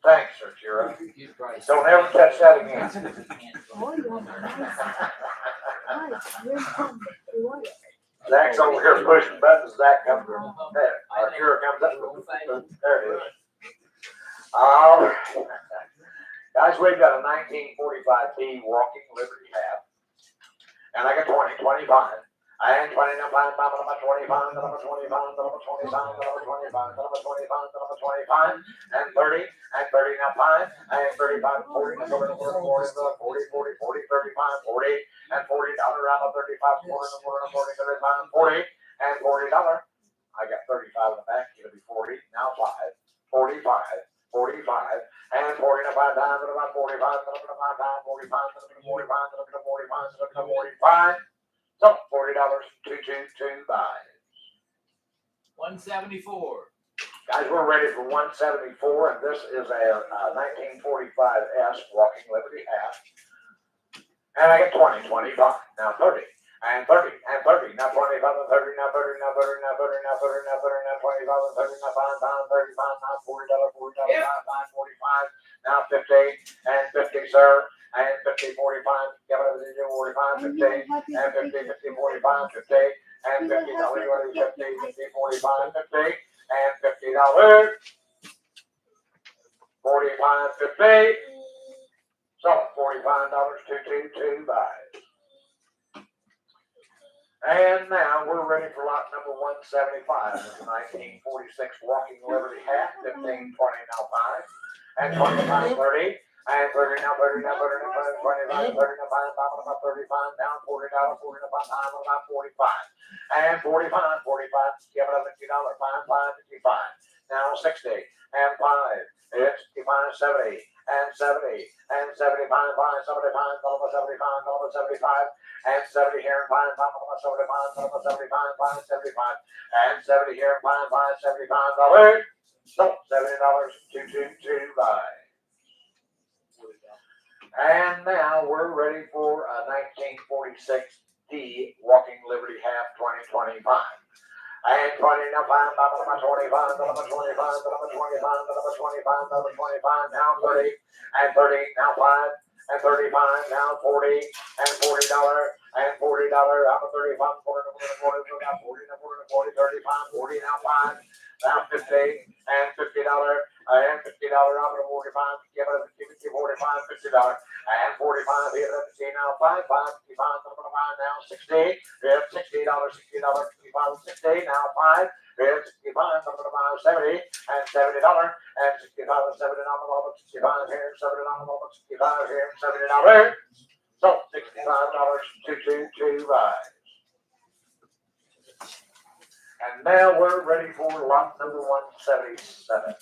Thanks, Sir Sheriff. You'd probably. Don't ever touch that again. Oh, you have a nice, very fun. You want it. Zach's over here pushing buttons, Zach comes from there, our Sheriff comes up, there it is. All right. Guys, we've got a 1945 Walking Liberty hat. And I got 20, 25. And 20, number 25, number 25, number 25, number 25, number 25, number 25, number 25, and 30, and 30, now 5, and 35, 40, and 40, 40, 40, 40, 35, 40, and $40, around 35, 40, 40, 35, 40, and $40. I got 35 in the back, it'll be 40, now 5, 45, 45, and 40, now 5 times, about 45, 45, 45, 45, 45. So $40, 222 buys. 174. Guys, we're ready for 174, and this is a 1945 S Walking Liberty hat. And I get 20, 25, now 30, and 30, and 30, now 25, and 30, now 30, now 30, now 30, now 30, now 30, now 25, and 30, now 5, now 35, now $40, $40, Yep. 5, 45, now 50, and 50, sir, and 50, 45, give it a 45, 50, and 50, 50, 45, 50, and $50, 50, 50, 45, 50, and $50, 45, 50. So $45, 222 buys. And now we're ready for lot number 175. It's a 1946 Walking Liberty hat, 15, 20, now 5. And 25, 30. And 30, now 30, now 30, now 30, 25, 30, now 5, about 35, down 40, down 40, about time, about 45. And 45, 45, give it up $50, 5, 55. Now 60, and 5, it's 55, 70, and 70, and 75, 5, 75, double 75, double 75, and 70 here, and 5, 5, 75, double 75, 5, 75, and 70 here, and 5, 5, $75. So $70, 222, buy. And now we're ready for a 1946 D Walking Liberty half 2025. And 20, now 5, number 25, number 25, number 25, number 25, number 25, now 30, and 30, now 5, and 35, now 40, and $40, and $40, out of 35, 40, 40, 40, now 40, now 40, 40, 35, 40, now 5, now 50, and $50, and $50 out of 45, give it up, 50, 45, $50, and 45 here, 50, now 5, 55, number 5, now 60, here's $60, $60, 55, 60, now 5, here's 65, number 5, 70, and $70, and 65, 70, number 65, here, 70, number 65, here, $70. So $65, 222, buys. And now we're ready for lot number 177.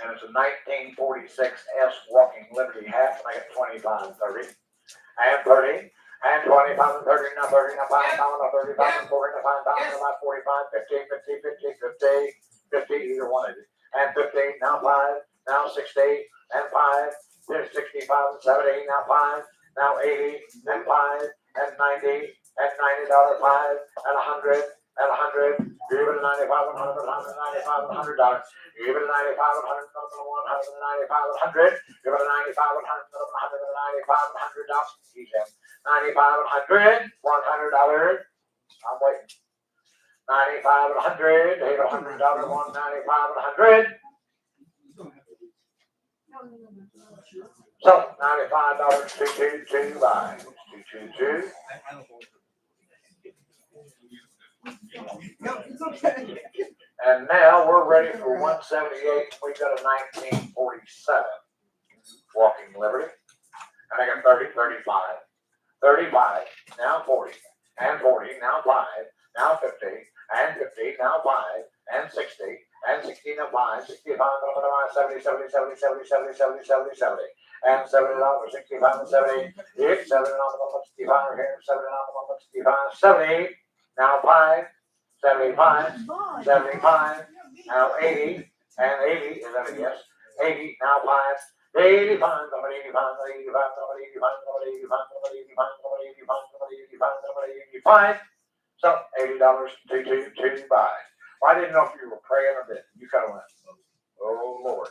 And it's a 1946 S Walking Liberty half, and I got 25, 30, and 30, and 25, and 30, now 30, now 5, now 35, and 40, now 5, now about 45, 50, 50, 50, 50, 50, either one of it, and 50, now 5, now 60, and 5, there's 65, and 70, now 5, now 80, and 5, and 90, and $90, 5, and 100, and 100, even a 95, 100, 195, $100, even a 95, 100, 195, 100, even a 95, 100, 195, $100, he's in 95, 100, $100, I'm waiting, 95, 100, even $100, 195, 100. So $95, 222, buy, 222. No, it's okay. And now we're ready for 178. We got a 1947 Walking Liberty. And I got 30, 35, 35, now 40, and 40, now 5, now 50, and 50, now 5, and 60, and 60, now 5, 65, 70, 70, 70, 70, 70, 70, 70, 70, and $70, 65, and 70, it's $70, 65, here, $70, 65, 70, now 5, 75, 75, now 80, and 80, is that a yes? 80, now 5, 85, number 85, number 85, number 85, number 85, number 85, number 85, number 85, number 85. So $80, 222, buy. Well, I didn't know if you were praying or bit. You kind of went, oh Lord.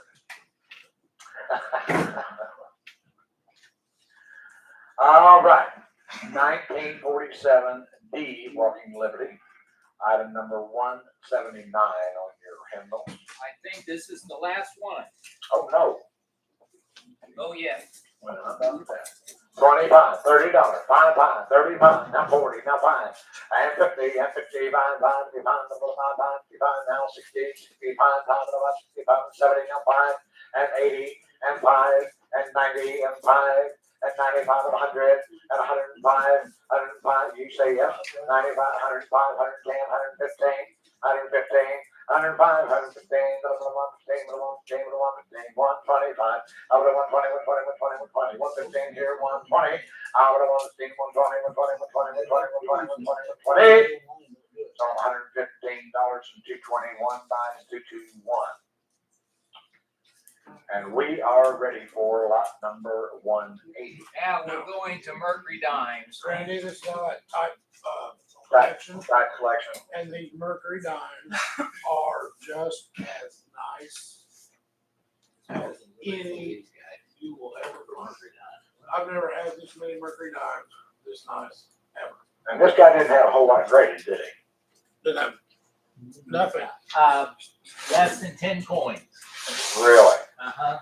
All right, 1947 D Walking Liberty. Item number 179 on your hymnal. I think this is the last one. Oh, no. Oh, yes. Well, how about that? $25, $30, 5, 35, now 40, now 5, and 50, and 55, 5, 55, 55, now 60, 65, 65, 70, now 5, and 80, and 5, and 90, and 5, and 95, and 100, and 105, 105, you say yes, 95, 105, 110, 115, 115, 105, 115, 115, 115, 115, 125, out of 120, 120, 120, 120, 115 here, 120, out of 115, 120, 120, 120, 120, 120, 120, 120. So $115 and 221 buys 221. And we are ready for lot number 180. Now we're going to Mercury Dimes. Randy, this is all that type Right. collection, Right collection. and the Mercury dimes are just as nice as any you will ever find. I've never had this many Mercury dimes this nice ever. And this guy didn't have a whole lot of grading, did he? Didn't have nothing. Less than 10 coins. Really? Uh-huh.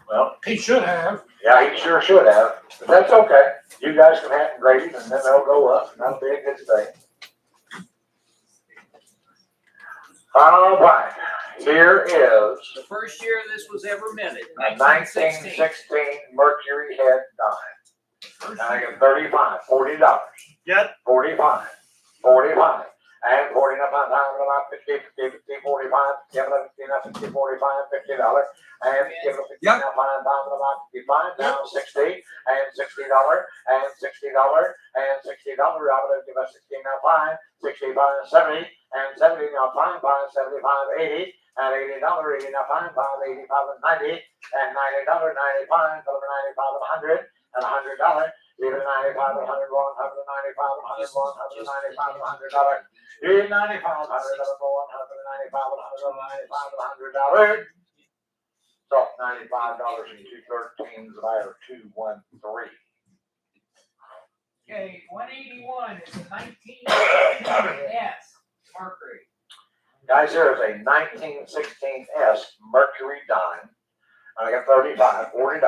Well, He should have. yeah, he sure should have, but that's okay. You guys can have them graded and then they'll go up and that'll be a good thing. All right, here is The first year this was ever minted, a 1916. 1916 Mercury head dime. And I get $35, $40. Yep. 45, 45, and 49 pounds, about 50, 50, 50, 45, give it a 50, 50, 45, $50, and give it a 50, Yep. now five, about 55, now 60, and $60, and $60, and $60, I'm gonna give us 16, now five, 65, 70, and 70, now five, 75, 80, and $80, 80, now five, 85, and 90, and $90, 95, over 95, and 100, and $100, even 95, 101, 195, 101, 195, $100, even 95, 101, 195, 195, $100. So $95 and 213 divided by 213. Okay, 181 is a 1916 S Mercury. Guys, there is a 1916 S Mercury dime. I got $35, $40,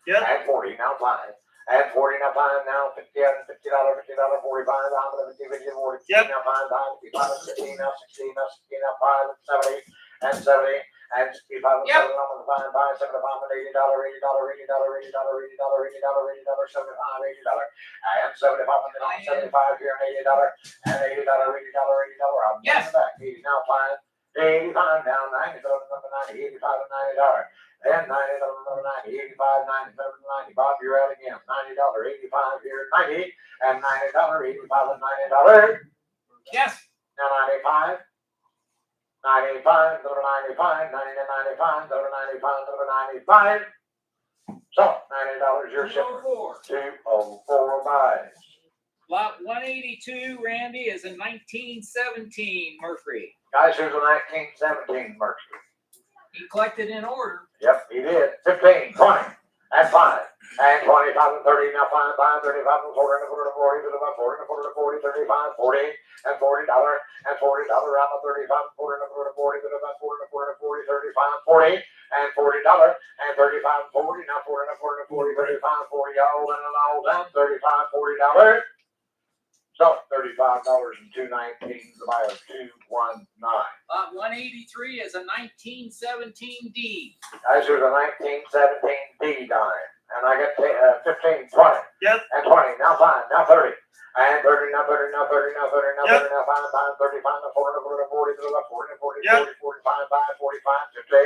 Yep. and 40, now five. And 40, now five, now 50, and $50, $50, 45, now 50, 50, 40, Yep. now five, 55, 60, now 60, now 60, now five, 70, and 70, and 65, and Yep. 7, now 5, 75, and $80, $80, $80, $80, $80, $80, $80, $75, $80, and 75, and then 75 here, and $80, and $80, $80, $80, I'm Yes. back, 80, now five, 85, now 90, number 90, 85, and $90. And $90, 85, 90, Bob, you're out again. $90, 85 here, 90, and $90, 85, and $90. Yes. Now 95, 95, go to 95, 90 to 95, go to 95, go to 95. So $90 your shipment. 204. 204 buys. Lot 182, Randy, is a 1917 Mercury. Guys, here's a 1917 Mercury. He collected in order. Yep, he did. 15, 20, and 5, and 25, and 30, now 5, 5, 35, and 40, and 40, and 40, and 40, and 40, 40, 35, 40, and $40, and $40, around the 35, 40, and 40, 40, 35, 40, and 40, and 40, 35, 40, and $40, and 35, 40, now 40, and 40, and 40, 35, 40, all in and all down, 35, $40. So $35 and 219 is about 219. Lot 183 is a 1917 D. Guys, there's a 1917 D dime, and I got 15, 20, Yep. and 20, now 5, now 30, and 30, now 30, now 30, now 30, now Yep. 30, now 5, 5, 35, now 40, now 40, now 40, now 40, 40, Yep. 40, 45, 5, 45, 50,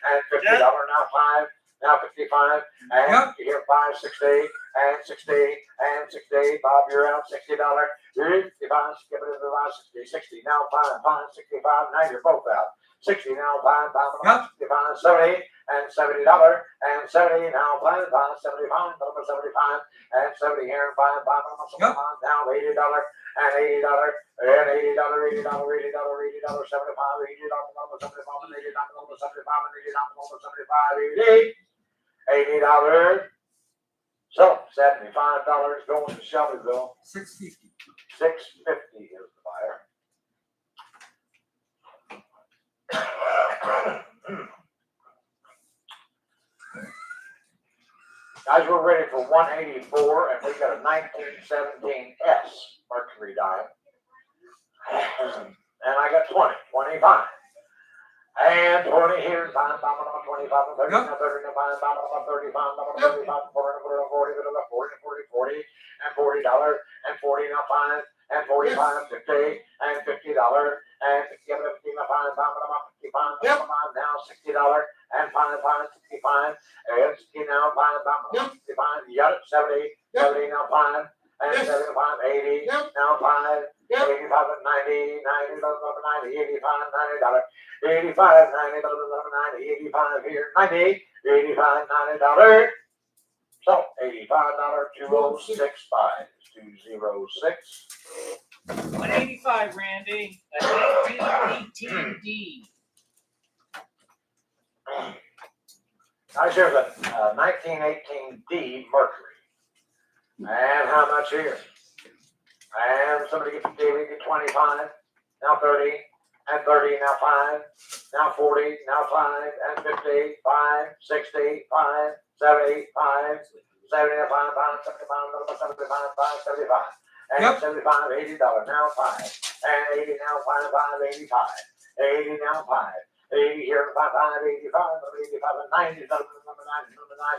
and $50, now 5, now 55, and Yep. here 5, 60, and 60, and 60, Bob, you're out, $60, 55, skip it to the last 60, 60, now 5, 5, 65, now you're both out. 60 now, 5, 5, Yep. 65, 70, and $70, and 70 now, 5, 5, 75, 75, and 70 here, 5, 5, 75, now $80, and $80, and $80, $80, $80, $80, 75, $80, 75, and $80, 75, and $80, 75, 80, $80. So $75 going to Shelbyville. 650. 650 is the buyer. Guys, we're ready for 184, and we got a 1917 S Mercury dime. And I got 20, 25. And 20 here, 5, 25, and 30, Yep. 30, 5, 35, 35, 40, 40, 40, and $40, and 40 now 5, and 45, 50, and $50, and 50, and 50, now 5, 55, now $60, and 5, 5, 65, and 60 now 5, 65, you got it, 70, 70 now 5, and 75, 80, now 5, 85, and 90, 90, 90, 85, $90, 85, 90, 90, 85 here, 90, 85, $90. So $85, 206 buys, 206. 185, Randy, a 1918 D. Guys, here's a 1918 D Mercury. And how much here? And somebody gets 25, now 30, and 30, now 5, now 40, now 5, and 50, 5, 60, 5, 70, 5, 75, 5, 75, 75, 5, 75. And Yep. 75, $80, now 5. And 80, now 5, 5, 85. 80, now 5. 80 here, 5, 5, 85, 85, and 90, number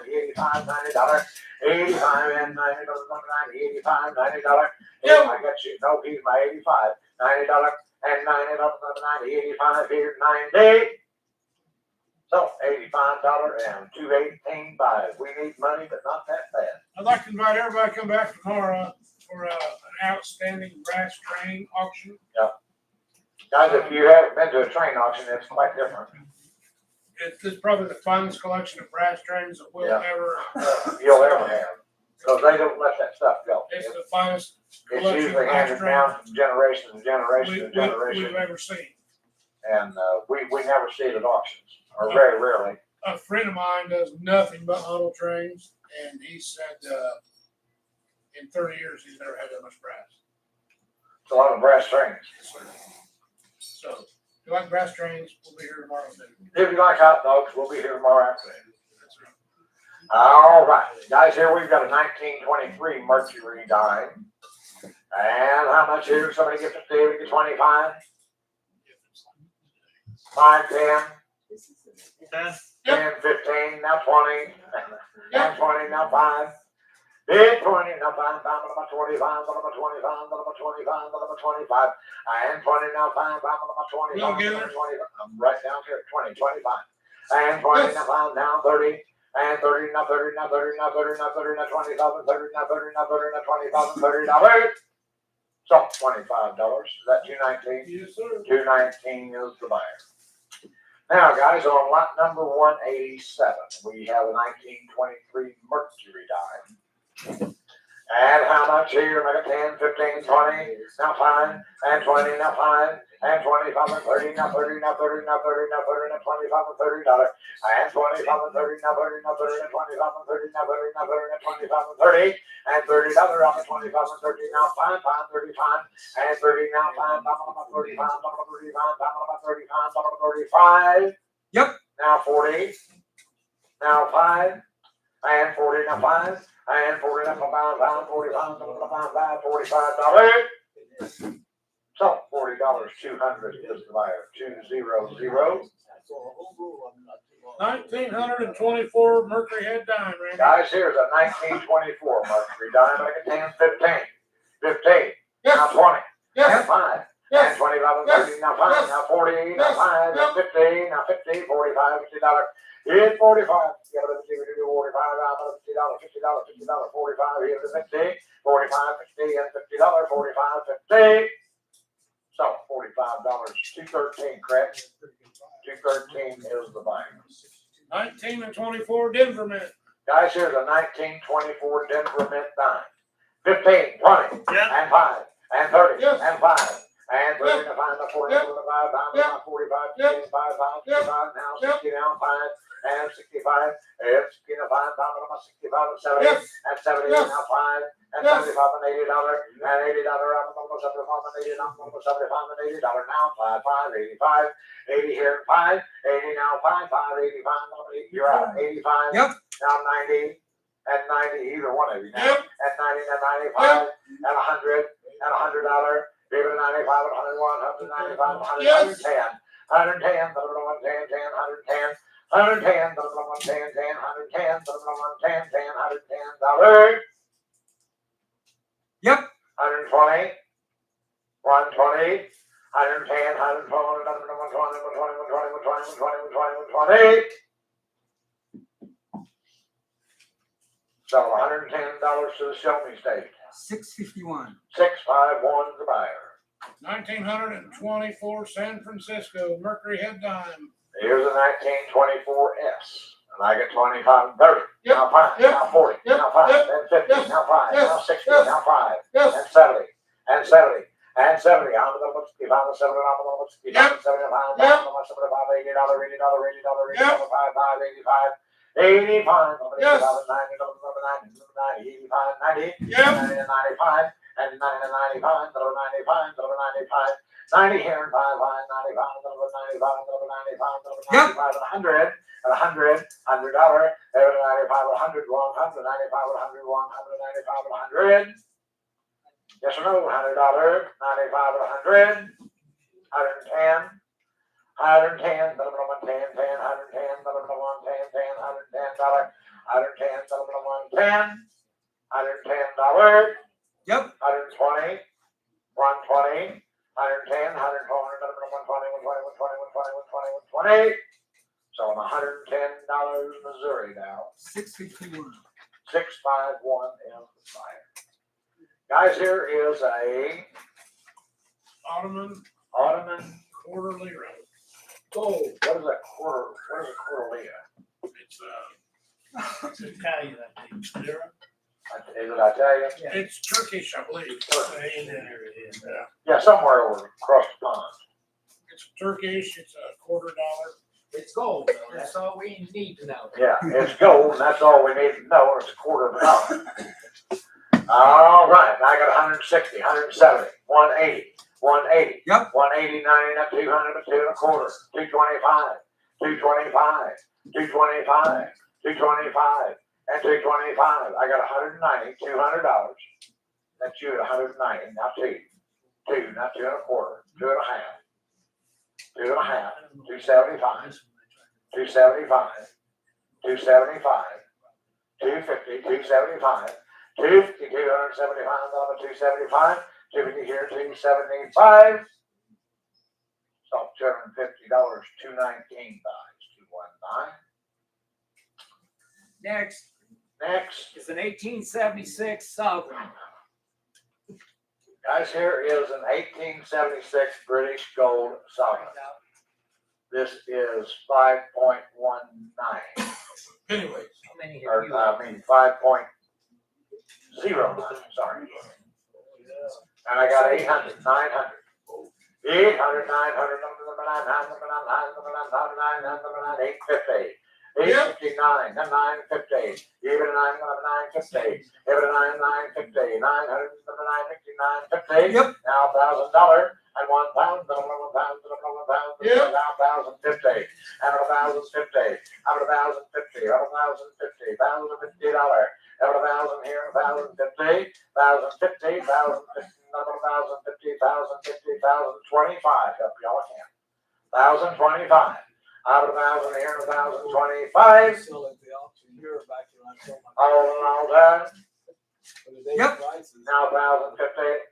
90, 85, $90. 85 and 90, number 90, 85, $90. Yeah. I got you. No, he's my 85, $90. And 90, number 90, 85, here, 90. So $85 and 218.5. We need money, but not that bad. I'd like to invite everybody to come back tomorrow for an outstanding brass train auction. Guys, if you haven't been to a train auction, it's quite different. It's probably the finest collection of brass trains that we'll Yeah. ever. You'll ever have, because they don't let that stuff go. It's the finest It's collection of usually brass handed trains down from generation to generation to we've generation, ever seen. and we never see it at auctions, or very rarely. A friend of mine does nothing but model trains, and he said in 30 years he's never had that much brass. It's a lot of brass trains. So if you like brass trains, we'll be here tomorrow. If you like hot dogs, we'll be here tomorrow afternoon. All right, guys, here we've got a 1923 Mercury dime. And how much here? Somebody get 50, get 25, 5, 10, 10, 15, now 20, now 20, now 5. Bid 20, now 5, about 25, about 25, about 25, about 25, and 20, now 5, about 25, We all get about it? 20, I'm right down here, 20, 25, and 20, now 5, down 30, and 30, now 30, now 30, now 30, now 30, now 25, and 30, now 30, now 30, now 25, and $30. So $25, is that 219? Yes, sir. 219 is the buyer. Now, guys, on lot number 187, we have a 1923 Mercury dime. And how much here? Make it 10, 15, 20, now 5, and 20, now 5, and 25, and 30, now 30, now 30, now 30, now 30, now 25, and $30, and 25, and 30, now 30, now 30, now 25, and 30, now 30, now 30, now 25, and 30, and $30 off of 25, and 30, now 5, 5, 35, and 30, now 5, 35, 35, 35. Yep. Now 40, now 5, and 40, now 5. And 40, $45, $45. So $40, 200 is the buyer. 200. 1924 Mercury Head dime, Randy. Guys, here's a 1924 Mercury dime. Make it 10, 15, 15, now 20, Yes. 5, Yes. and 25, and 30, now 5, Yes. now 40, now Yes. 5, now 50, now 50, 45, $50. Here's 45. Yeah, but let's see, we do 45, $50, $50, $50, 45, here's the 50, 45, 50, and $50, 45, 50. So $45, 213, correct? 213 is the buyer. 1924 Denver Mint. Guys, here's a 1924 Denver Mint dime. 15, 20, and 5, and 30, Yes. and 5, and 30, and 5, and 40, Yep. 45, Yep. 45, Yep. 55, 5, Yep. 65, now Yep. 60, now 5, and 65, and 65, 65, and 70, Yes. and 70, Yes. now 5, and Yes. 75, and $80, and $80, I'm going to 75, and 80, I'm going to 75, and $80, now 5, 5, 85, 80 here, 5, 80 now, 5, 5, 85, you're out, 85, Yep. now 90, and 90, either one of you now, Yep. and 90, and 95, and 100, and $100, even 95, and 101, 195, 100, Yes. 110, 110, 110, 10, 110, 110, 110, 10, 110, 110, 10, $110. Yep. 120, 120, 110, 120, 120, 120, 120, 120. So $110 to the show me state. 651. 651 the buyer. 1924 San Francisco Mercury Head dime. Here's a 1924 S. And I get 25 and 30. Yep. Now 5, Yep. now 40, Yep. now 5, Yep. then 50, Yes. now 5, Yes. now 60, Yes. now 5, Yes. and 70, and 70, and 70. I'm going to 65, 70, I'm going to 65, Yep. 75, Yep. I'm going to 75, $80, $80, $80, Yep. 85, 85, 85, Yes. 90, 90, 85, 90, Yep. 90, 95, and 90, 95, 95, 95, 90 here, and 5 high, 95, 95, 95, Yep. 95, and 100, and $100, $100, 95, 100, 100, 95, 100, 100, 95, 100. Yes or no, $100, 95, 100, 110, 110, 110, 10, 110, 110, 10, $110, 110, 110, $110. Yep. 120, 120, 110, 120, 120. So I'm $110 Missouri now. 651. 651 in the fire. Guys, here is a Ottoman Ottoman quarterly rate. gold. What is a quarterly? It's Italian, I think. Lira. Is it Italian? It's Turkish, I believe. Yeah, somewhere over across the pond. It's Turkish, it's a $0.25. It's gold, though. That's all we need to know. Yeah, it's gold, and that's all we need to know. It's $0.25. All right, now I got 160, 170, 180, 180. Yep. 180, 90, 200, 2 1/4, 225, 225, 225, 225, and 225. I got 190, $200. That's you at 190. Now two, not 2 1/4, 2 1/2, 2 1/2, 275, 275, 275, 250, 275, 250, 275, $275, 250 here, 275. So $250, 219 buys, 219. Next Next, is an 1876 Sovereign. guys, here is an 1876 British gold sovereign. This is 5.19, Anyways, How many or have you? I mean 5.09, sorry. And I got 800, 900. 800, 900, 850. 859, 950, even 950, even 950, 900, 950, 950. Yep. Now $1,000 and £1,000, Yep. now 1,050, and 1,050, and 1,050, 1,050, $1,050, and 1,000 here, 1,050, 1,050, 1,050, 1,050, 1,050, 1,025. Help y'all again. 1,025. Out of 1,000 here, 1,025. All that. Yep. Now 1,050.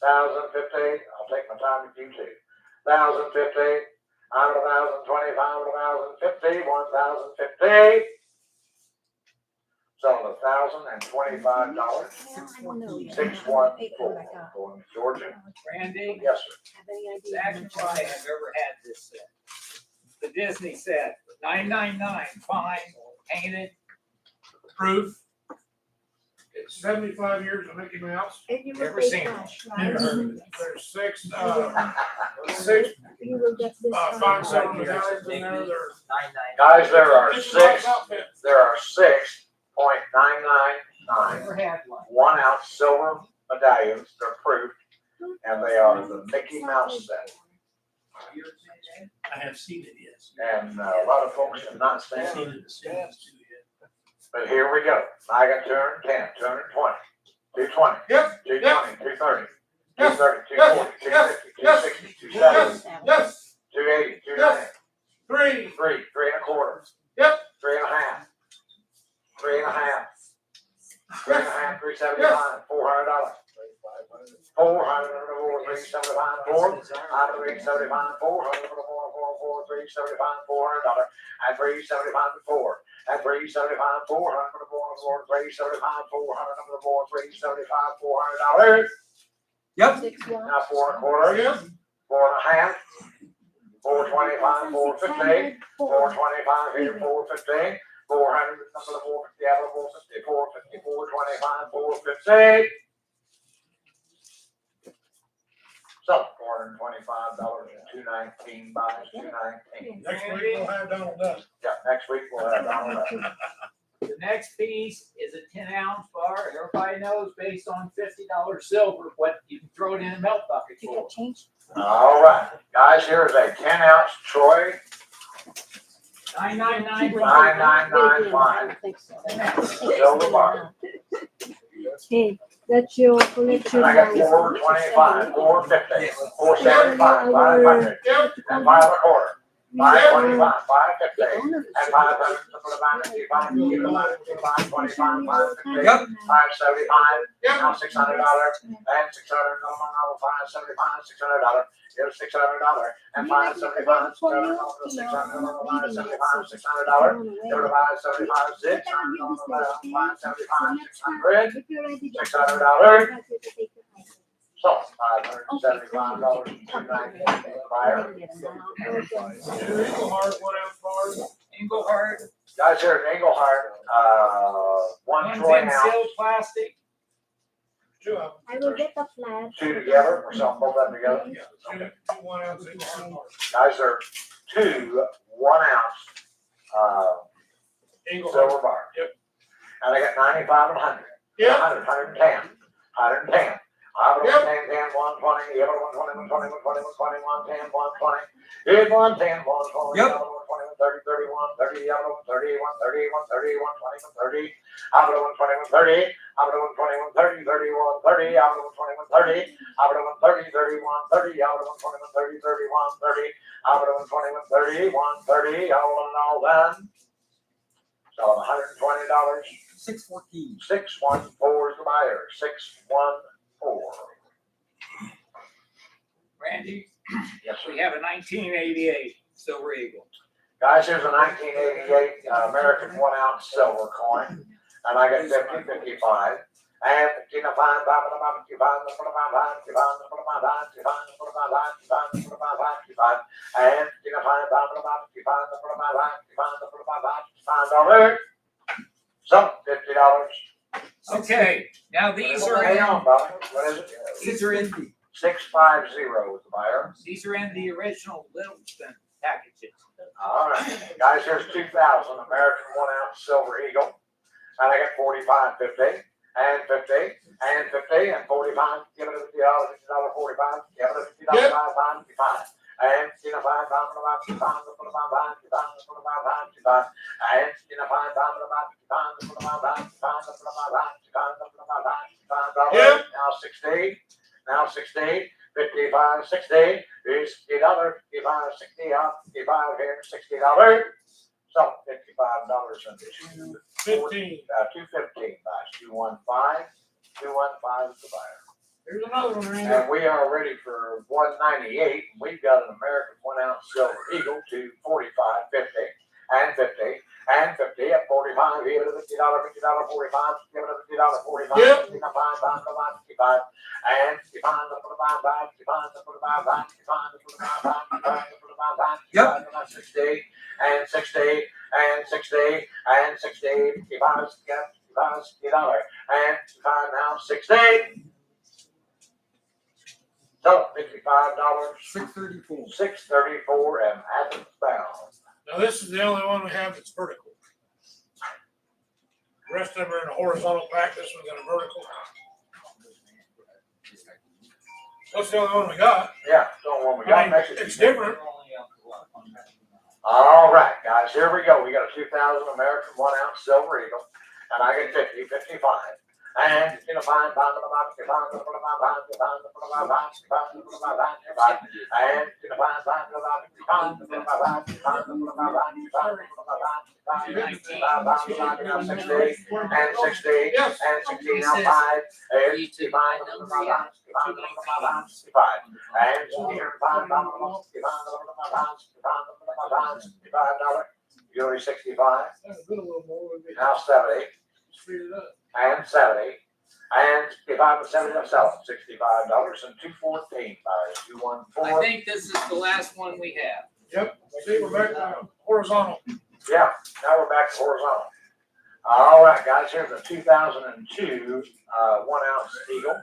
1,050. I'll take my time with you too. 1,050. Out of 1,025, 1,050, 1,050. So $1,025. 614. Going to Georgia. Randy, Yes, sir. that's why I've ever had this set. The Disney set, $9.99, fine, painted, proof. It's 75 years of Mickey Mouse. Never seen it. There's six fine silver Right here, medallions in there. There's 999. Guys, there are Mickey six. Mouse outfits. There are 6.999 Never had one. 1 ounce silver medallions. They're proofed, and they are the Mickey Mouse set. I have seen it, yes. And a lot of folks have not seen I've it. seen it in the cinemas too, yeah. But here we go. I got 210, 220, 220, Yep, 220, 230, Yes, 230, yes, 240, yes, 250, 260, 270, yes, 280, 290, yes. 3, 3, 3 1/4. Yep. 3 1/2. 3 1/2. 3 1/2, 375, $400. 400, 375, 4. Out of 375, 400, 375, $400. And 375, 4. And 375, 400, 375, 400, 375, $400. Yep. Now 4 1/4. Yep. 4 1/2. 425, 450. 425 here, 450. 400, number 450, out of 450, 450, 425, 450. So $425 and 219 buys, 219. Next week we'll have Donald Duck. Yeah, next week we'll have Donald Duck. The next piece is a 10-ounce bar. Everybody knows based on $50 silver, what you can throw it in a milk bucket You for. got change? All right, guys, here is a 10-ounce Troy. $9.99. $9.995. Silver bar. Hey, that's your collection. And I got $4.25, $4.50, $4.75, $500, Yep, and $5.25, $5.25, $5.50, Owner. and $500 to put them on the $5, keep them on the $5.25, $5.50, Yep. $5.75, yep. now $600, and $600, $5.75, $600, here's $600, and $5.75, $600, $600, $5.75, $600, $75, $600, If you're ready to- $600. So, $575 and $2.98 buyer. Two Eagle Heart, 1 ounce bars. Engelhard, Guys, here's Engelhart, one one's Troy in ounce, sealed plastic. 2 of I will get the flat. two together, or something, both of them together. them. Yeah, two 1 ounce Eagle Heart bars. Guys, there are two 1 ounce, Eagle Heart. silver bars. Yep. And I got 95 and 100. Yep. 100, 110, 110. I have Yep. 110, 10, 120, the other 120, 120, 120, 120, 110, 120. Here's 110, 120, Yep. the other 120, 130, 31, 30, the other 130, 130, 130, 120, 130. I have 120, 130. I have 120, 130, 31, 30. I have 120, 130. I have 130, 31, 30. I have 120, 130, 31, 30. I have 120, 130, 130. All done. So $120. $6.14. 614 is the buyer. 614. Randy, Yes, sir. we have a 1988 Silver Eagle. Guys, here's a 1988 American 1 ounce silver coin. And I got 50, 55. And 55, 55, 55, 55, 55, 55, and 55, so $50. Okay, now these are Hang in, on, Bobby. What is it? These are in the 650 is the buyer. these are in the original Littleton packages. All right, guys, here's 2,000 American 1 ounce silver eagle. And I got 45, 50, and 50, and 50, and 45. Give it a $50, $50, 45. Give it a $50, Yep. 55, 55. And 55, 55, 55, 55, 55, 55, and 55, 55, 55, Yep. now 60, now 60, 55, 60, is $50, 55, 60, 55 here, $60. So $55 and 15. 215 buys, 215, 215 is the buyer. Here's another one, Randy. And we are ready for 198. We've got an American 1 ounce silver eagle to 45, 50, and 50, and 50 at 45. Give it a $50, $50, 45. Give it a $50, 45. Yep. 55, 55, 55, and 55, 45, 55, 45, 55, 45, 55, Yep. 60, and 60, and 60, and 60, 55, 55, $60, and 55 now, 60. So $55, $6.34. $634, and Athens bound. Now, this is the only one we have that's vertical. The rest of them are in a horizontal pack. This one's in a vertical. That's the only one we got. Yeah, so when we I got mean, next. it's different. All right, guys, here we go. We got a 2,000 American 1 ounce silver eagle, and I get 50, 55. And and 55, 55, 60, Yes. and 60 now 5, and 65, 65, 65, and 65, you're 65, That's a little more. We'll now 70, speed it up. and 70, and 65 and 70, I'm selling $65 and 214 by I 214. think this is the last one we have. Yep. See, we're back to horizontal. Yeah, now we're back to horizontal. All right, guys, here's a 2002 1 ounce eagle.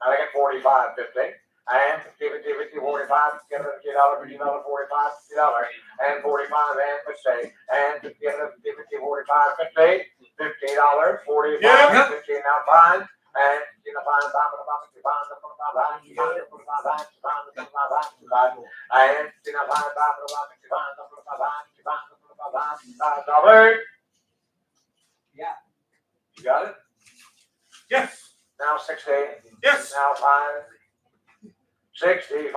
And I get 45, 50, and 50, 45, $50, $50, 45, $50, and 45, and 50, and 50, 45, $50, $50, 45, Yeah. 50 now fine, and fine, $55. Yeah. You got it? Yes, Now 60. yes. Now fine. $65.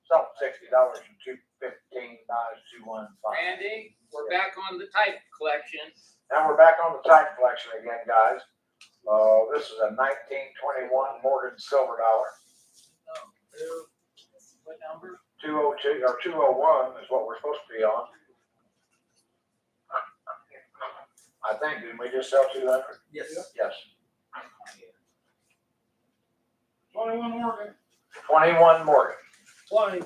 So $60 and $215, $215. Randy, we're back on the type collection. Now we're back on the type collection again, guys. This is a 1921 Morgan silver dollar. What number? 202 or 201 is what we're supposed to be on. I think, didn't we just sell 200? Yes. Yes. 21 Morgan. 21 Morgan. 20.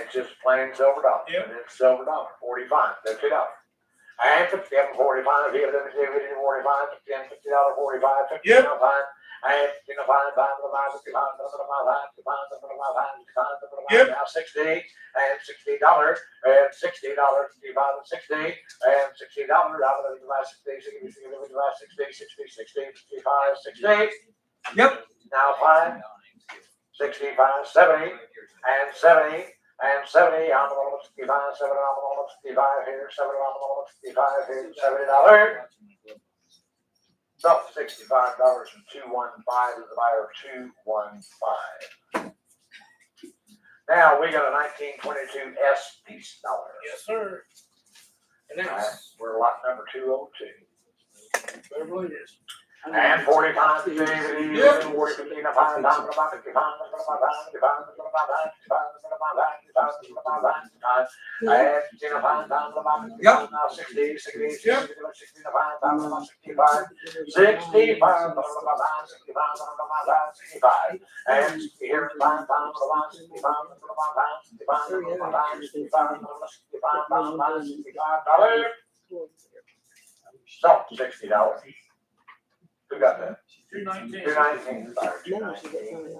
It's just plain silver dollar. Yep. And it's silver dollar, $45, $50. And 50, 45, $45, 50, 45, 50, Yep. fine. And, fine, 55, 55, Yep. now 60, and $60, and $60, 55, and 60, and $60, out of the last 60, 65, 60. Yep. Now fine, 65, 70, and 70, and 70, I'm on 65, 7, I'm on 65 here, 7, I'm on 65 here, $70. So $65 and 215 is the buyer of 215. Now we got a 1922 S piece dollar. Yes, sir. And that's We're lot number 202. Beverly is. And 45, 50, 40, 50, So $60. Who got that? 219. 219. Sorry, 219.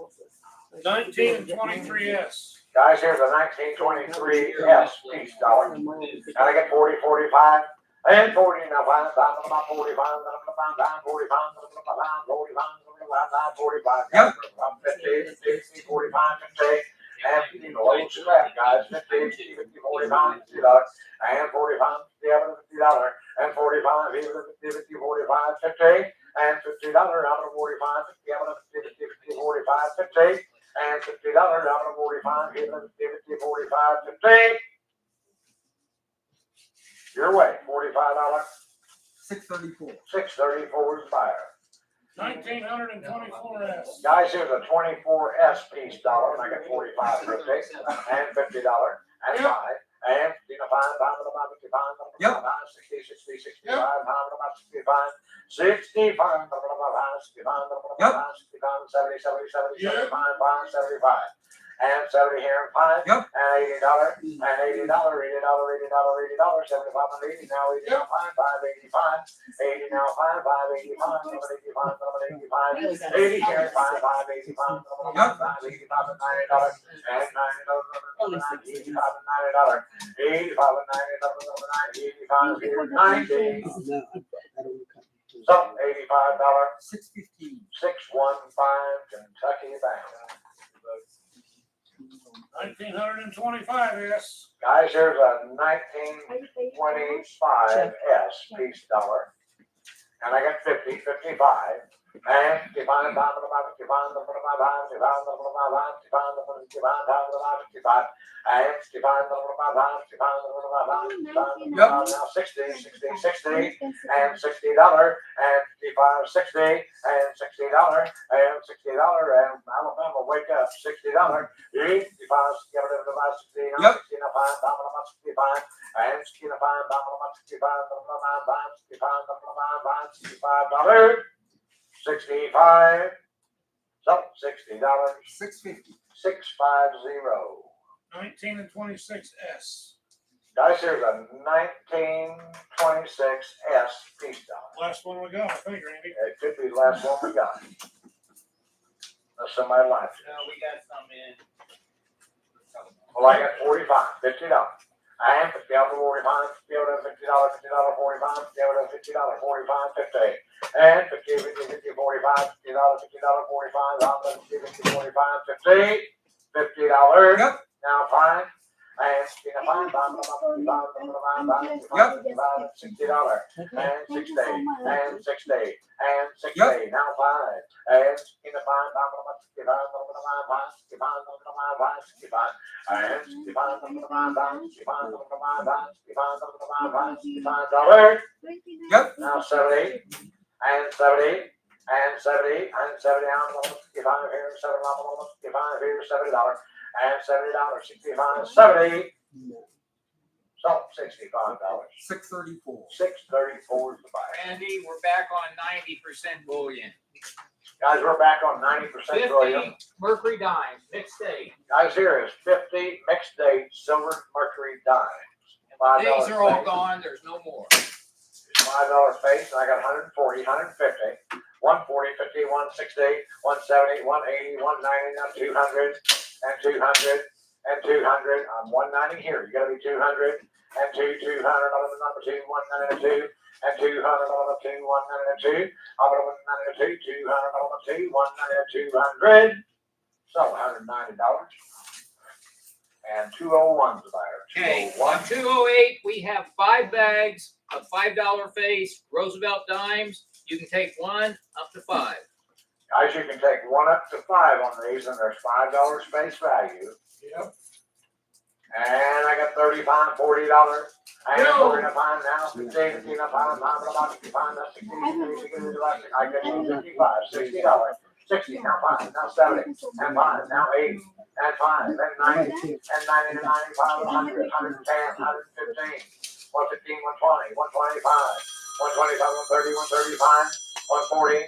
19 and 23S. Guys, here's a 1923 S piece dollar. And I get 40, 45, and 40. Now, five, about 45, 45, 45, 50, 50, 45, 50. And you know, what's left, guys? 50, 50, 45, $50, and 45, $50, and 45, 50, 45, 50. And $50 out of 45, 50, 50, 45, 50, and $50 out of 45, 50, 45, 50. Your way, $45. 634. 634 is buyer. 1924S. Guys, here's a 24S piece dollar, and I got 45 for it, and $50, and Yep. 5. And, 55, Yep. 60, 60, 65, 65, 65, 70, 70, 70, Yep. 75, 75. And 70 here and 5. Yep. And $80, and $80, $80, 75 and 80, now 80, now 5, 85, 80 now 5, 85, 85, 80 here, 5, 85, 85 and $90, and $90, 85 and $90, 85 and $90, 85 here, 90. So $85, 615. 615 Kentucky bound. 1925S. Guys, here's a 1925 S piece dollar. And I got 50, 55, and 55, and 55, now 60, 60, 60, and $60, and 55, 60, and $60, and $60, and Alabama, wake up, $60, 85, 60, Yep. 65, and 65, 65, 65, so $60, 650. 650. 19 and 26S. Guys, here's a 1926 S piece dollar. last one we got, I think, Randy. It could be the last one we got. Unless somebody likes it. No, we got some in. Well, I got $45, $50. And $50 for 45, $50, $50, $45, $50, $45, $50. And $50, $50, $50, $45, $50, $50, $45, $50, $45, $50, $50. Yep. Now fine. And $60, and $60, and $60, and $60. Now fine. And $65, Yep. now 70, and 70, and 70, and 70, I'm 65 here, 65 here, $70, and $70, 65, 70. So $65, $634. $634 is the buy. Randy, we're back on 90% bullion. Guys, we're back on 90% bullion. 50 Mercury dimes, mixed date. Guys, here is 50 mixed date silver mercury dimes. $5 These are all face. gone, there's no more. $5 face, and I got 140, 150, 140, 50, 160, 170, 180, 190, now 200, and 200, and 200. I'm 190 here. You gotta be 200, and 200, number 2, 192, and 200, 2, 192, 192, 200, 2, 192, 200. So $190. And 201's the buyer. Okay, 201. on 208, we have 5 bags of $5 face Roosevelt dimes. You can take one up to 5. Guys, you can take 1 up to 5 on these, and there's $5 face value. Yep. And I got $35, $40. I am No. going to find now, 15, 15, I'm finding, about 65, that's 60, I get you 55, $60, 60, now 5, now 70, and 5, now 80, and 5, and 90, and 90 to 95, 100, 110, 115, 115, 120, 125, 125, 130, 135, 140,